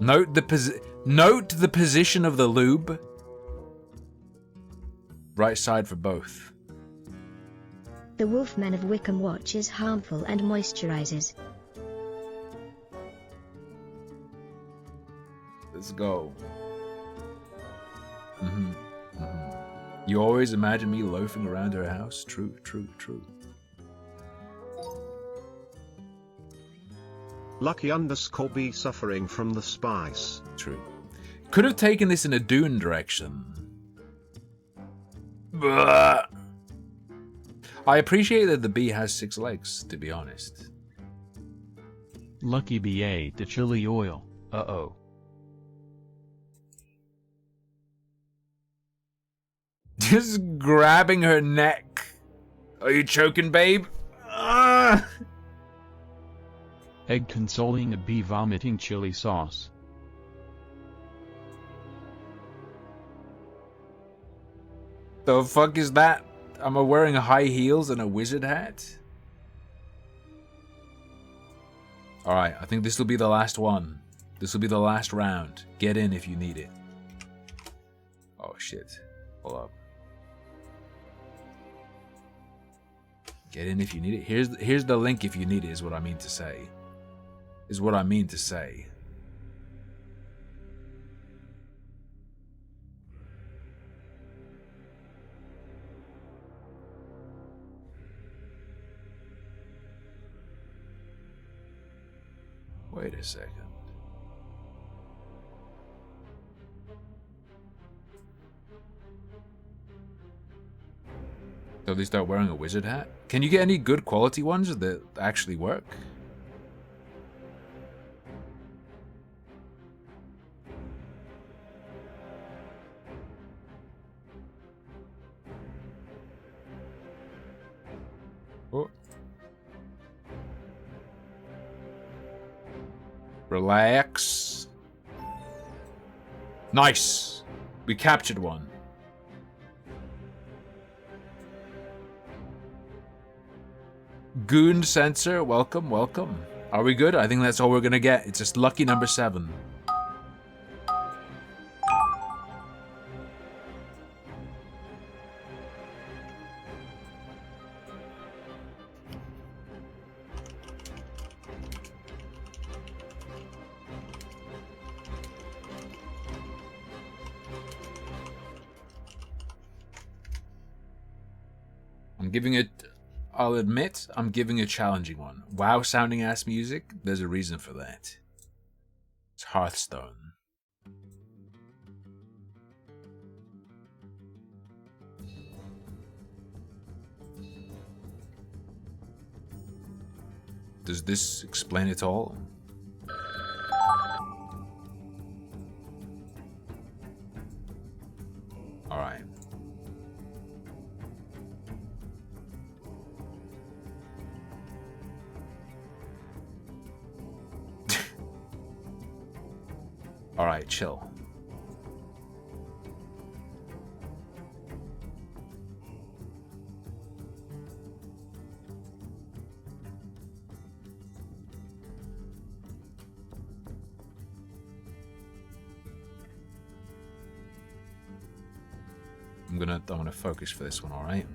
Note the position of the lube. Right side for both. The Wolfman of Wickham Watch is harmful and moisturizes. Let's go. You always imagine me loafing around her house? True, true, true. Lucky_B suffering from the spice. True. Could have taken this in a Dune direction. Blah. I appreciate that the bee has 6 legs, to be honest. Lucky bee ate the chili oil. Uh-oh. Just grabbing her neck. Are you choking, babe? Ah! Egg consoling a bee vomiting chili sauce. The fuck is that? Am I wearing high heels and a wizard hat? Alright, I think this will be the last one. This will be the last round. Get in if you need it. Oh shit. Hold up. Get in if you need it. Here's the link if you need it, is what I mean to say. Is what I mean to say. Wait a second. So they start wearing a wizard hat? Can you get any good quality ones that actually work? Relax. Nice. We captured one. Goon sensor, welcome, welcome. Are we good? I think that's all we're gonna get. It's just lucky number 7. I'm giving it, I'll admit, I'm giving a challenging one. WoW sounding ass music, there's a reason for that. It's Hearthstone. Does this explain it all? Alright. Alright, chill. I'm gonna focus for this one, alright?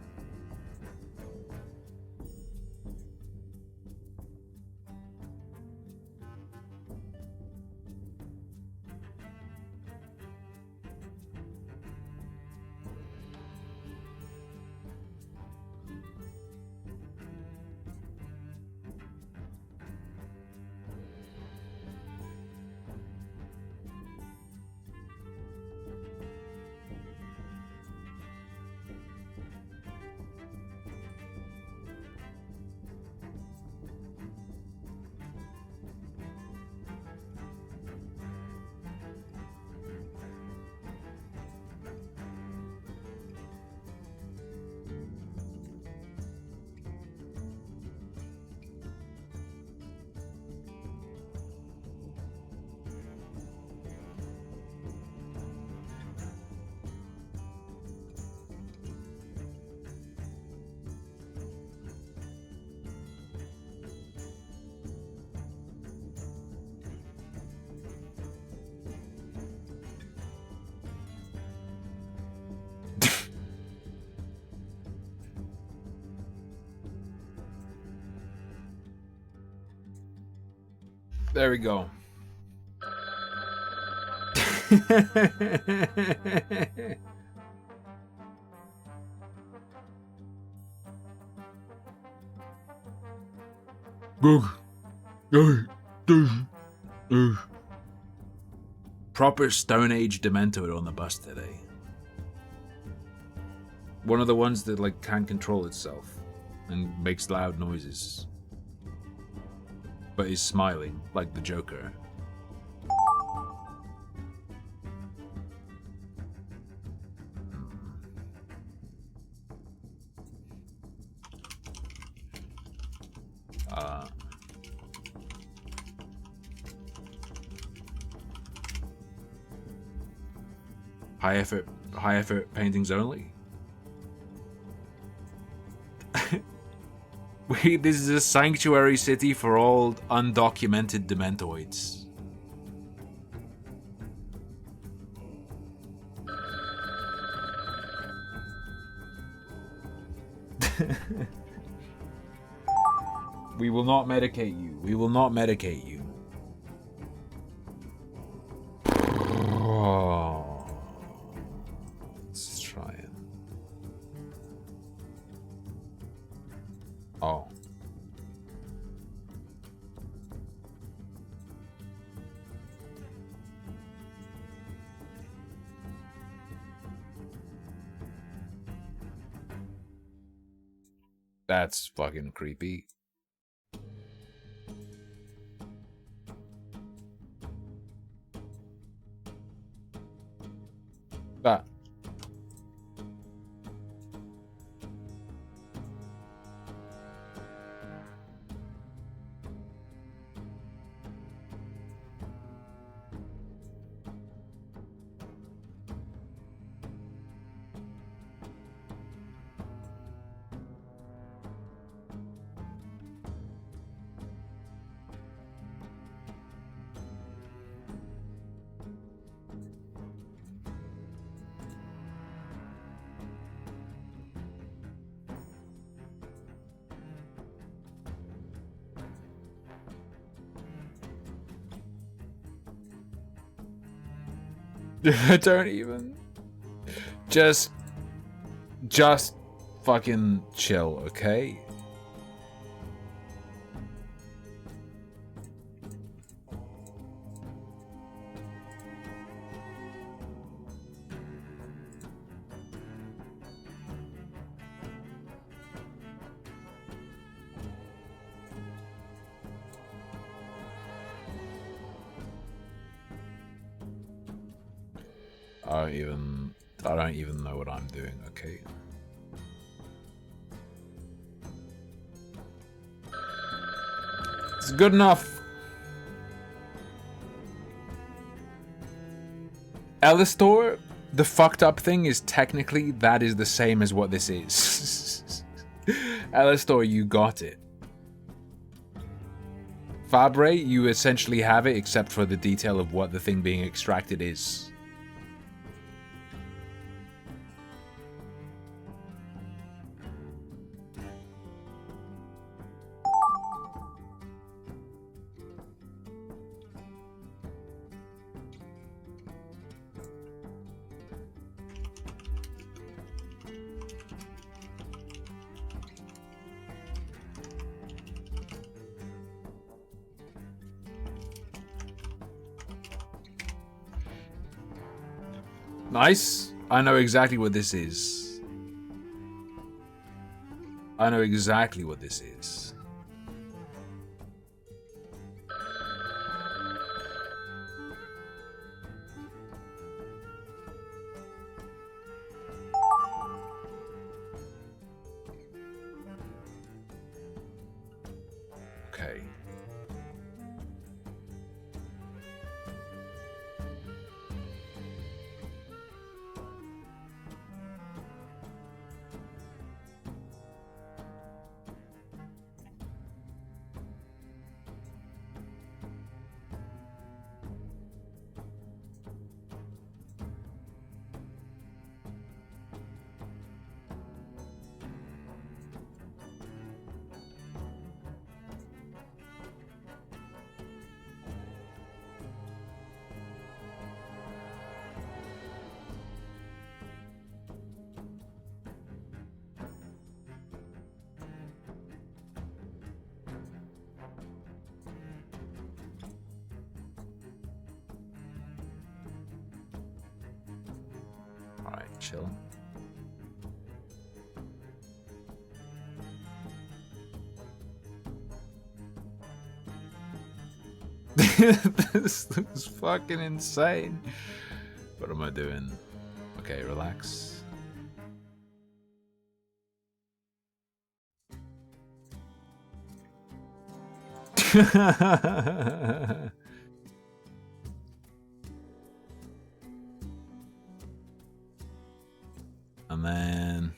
There we go. Proper Stone Age Dementor on the bus today. One of the ones that like can't control itself and makes loud noises. But is smiling like the Joker. High effort paintings only. This is a sanctuary city for all undocumented Dementoids. We will not medicate you. We will not medicate you. Oh. Let's try it. Oh. That's fucking creepy. That. Don't even. Just fucking chill, okay? I don't even know what I'm doing, okay? It's good enough. Elistor, the fucked up thing is technically that is the same as what this is. Elistor, you got it. Fabre, you essentially have it except for the detail of what the thing being extracted is. Nice. I know exactly what this is. I know exactly what this is. Okay. Alright, chill. This is fucking insane. What am I doing? Okay, relax. And then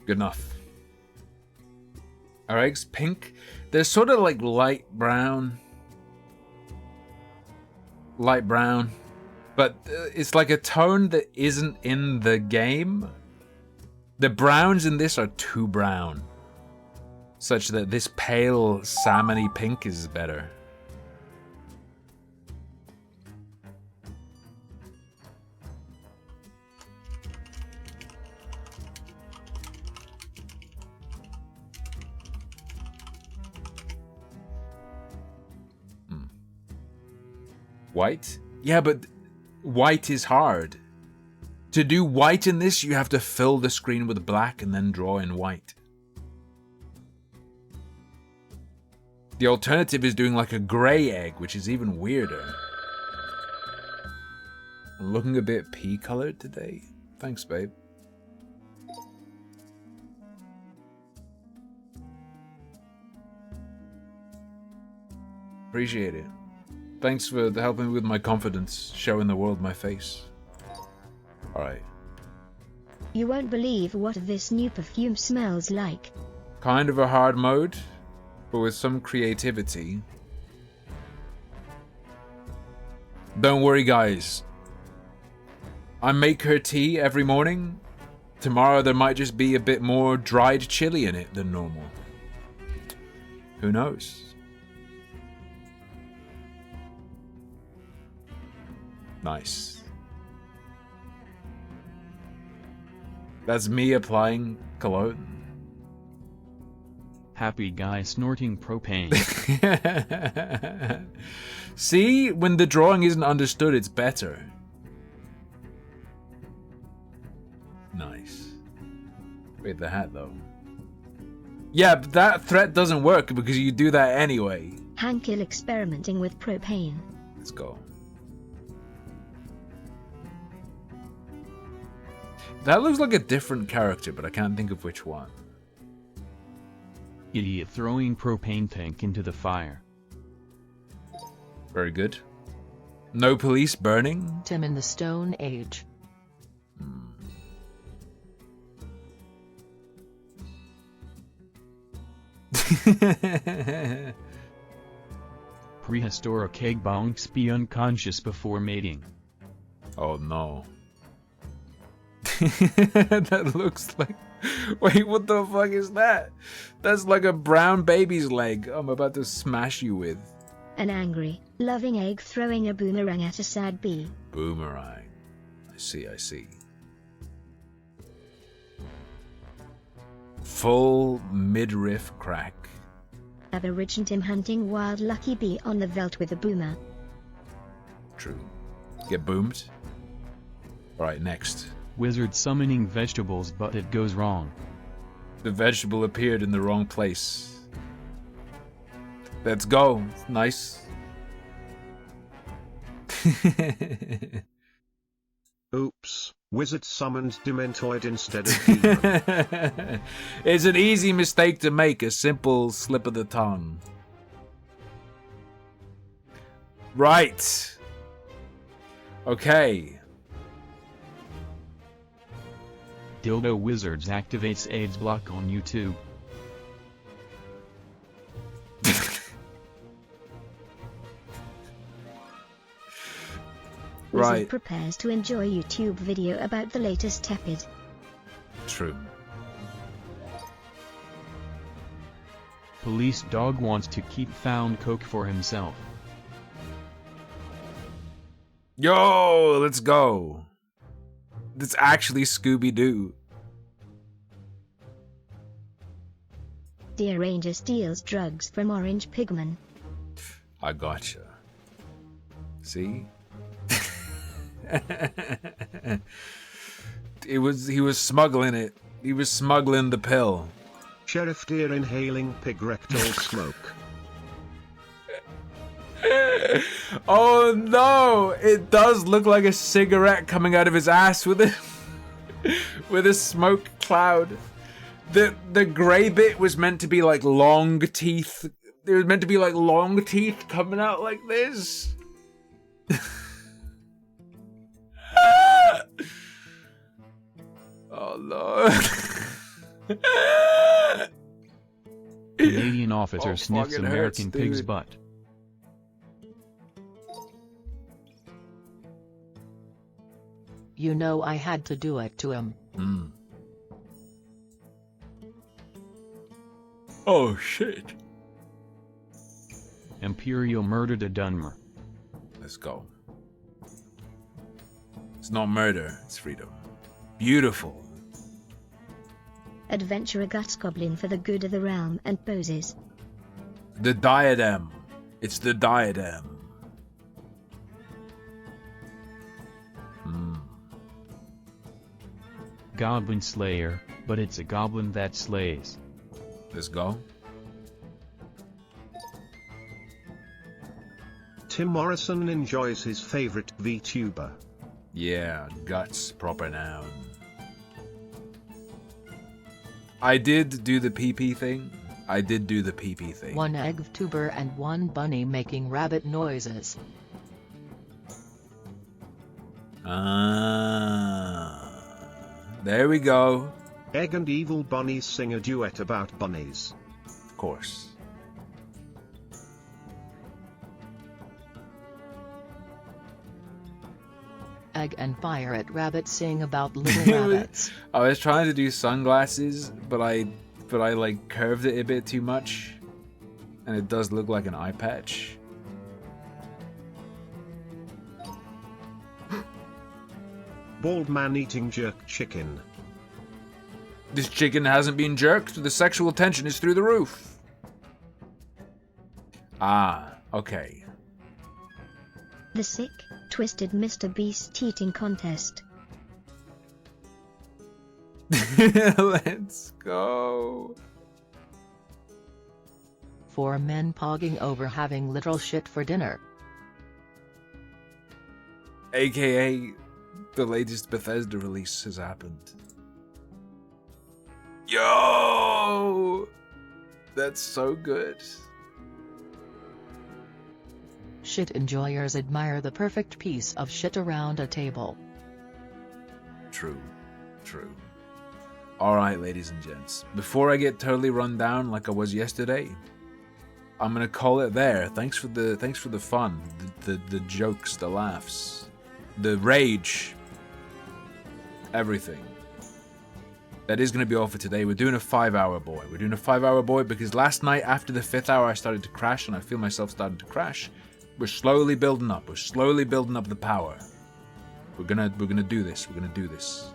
good enough. Our eggs pink. They're sort of like light brown, but it's like a tone that isn't in the game. The browns in this are too brown, such that this pale salmony pink is better. White? Yeah, but white is hard. To do white in this, you have to fill the screen with black and then draw in white. The alternative is doing like a gray egg, which is even weirder. I'm looking a bit pea-colored today. Thanks, babe. Appreciate it. Thanks for helping me with my confidence, showing the world my face. Alright. You won't believe what this new perfume smells like. Kind of a hard mode, but with some creativity. Don't worry, guys. I make her tea every morning. Tomorrow there might just be a bit more dried chili in it than normal. Who knows? Nice. That's me applying cologne. Happy guy snorting propane. See, when the drawing isn't understood, it's better. Nice. Wait, the hat though. Yeah, but that threat doesn't work because you do that anyway. Hankill experimenting with propane. Let's go. That looks like a different character, but I can't think of which one. Idiot throwing propane tank into the fire. Very good. No police burning. Tim in the Stone Age. Prehistoric egg bonks be unconscious before mating. Oh no. That looks like... Wait, what the fuck is that? That's like a brown baby's leg I'm about to smash you with. An angry, loving egg throwing a boomerang at a sad bee. Boomerang. I see, I see. Full midriff crack. Aborigine Tim hunting wild lucky bee on the veldt with a boomer. True. Get boomed. Alright, next. Wizard summoning vegetables, but it goes wrong. The vegetable appeared in the wrong place. Let's go. Nice. Oops. Wizard summoned Dementoid instead of demon. It's an easy mistake to make, a simple slip of the tongue. Right. Okay. Dildo Wizards activates AIDS block on YouTube. Right. Wizard prepares to enjoy YouTube video about the latest tepid. True. Police dog wants to keep found coke for himself. Yo, let's go. It's actually Scooby-Doo. Deer Ranger steals drugs from Orange Pigman. I gotcha. See? He was smuggling it. He was smuggling the pill. Sheriff Deer inhaling pig rectal smoke. Oh no! It does look like a cigarette coming out of his ass with a smoke cloud. The gray bit was meant to be like long teeth. There was meant to be like long teeth coming out like this. Oh no. Canadian officer sniffs fucking American hurts, pig's dude. butt. You know I had to do it to him. Oh shit. Imperial murdered a Dunmer. Let's go. It's not murder, it's freedom. Beautiful. Adventurer guts goblin for the good of the realm and poses. The diadem. It's the diadem. Goblin Slayer, but it's a goblin that slays. Let's go. Tim Morrison enjoys his favorite VTuber. Yeah, guts, proper noun. I did do the PP thing. I did do the pee-pee thing. 1 egg tuber and 1 bunny making rabbit noises. There we go. Egg and evil bunnies sing a duet about bunnies. Of course. Egg and fire at rabbit sing about little rabbits. I was trying to do sunglasses, but I like curved it a bit too much, and it does look like an eye patch. Bald man eating jerk chicken. This chicken hasn't been jerked. The sexual tension is through the roof. Ah, okay. The sick, twisted Mr. Beast eating contest. Let's go. 4 men pogging over having literal shit for dinner. AKA, the latest Bethesda release has happened. Yo! That's so good. Shit enjoyers admire the perfect piece of shit around a table. True. True. Alright, ladies and gents. Before I get totally run down like I was yesterday, I'm gonna call it there. Thanks for the fun, the jokes, the laughs, the rage, everything. That is gonna be all for today. We're doing a 5-hour boy. We're doing a 5-hour boy because last night after the 5th hour I started to crash, and I feel myself starting to crash. We're slowly building up. We're slowly building up the power. We're gonna do this. We're gonna do this.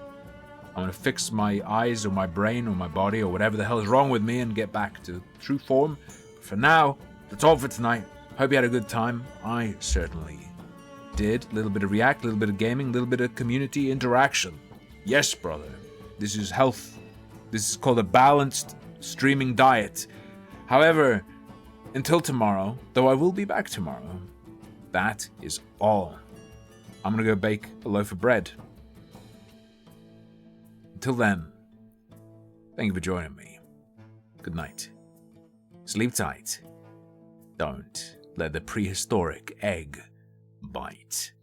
I'm gonna fix my eyes or my brain or my body or whatever the hell is wrong with me and get back to true form. But for now, that's all for tonight. Hope you had a good time. I certainly did. A little bit of React, a little bit of gaming, a little bit of community interaction. Yes, brother. This is health. This is called a balanced streaming diet. However, until tomorrow, though I will be back tomorrow, that is all. I'm gonna go bake a loaf of bread. Until then, thank you for joining me. Good night. Sleep tight. Don't let the prehistoric egg bite.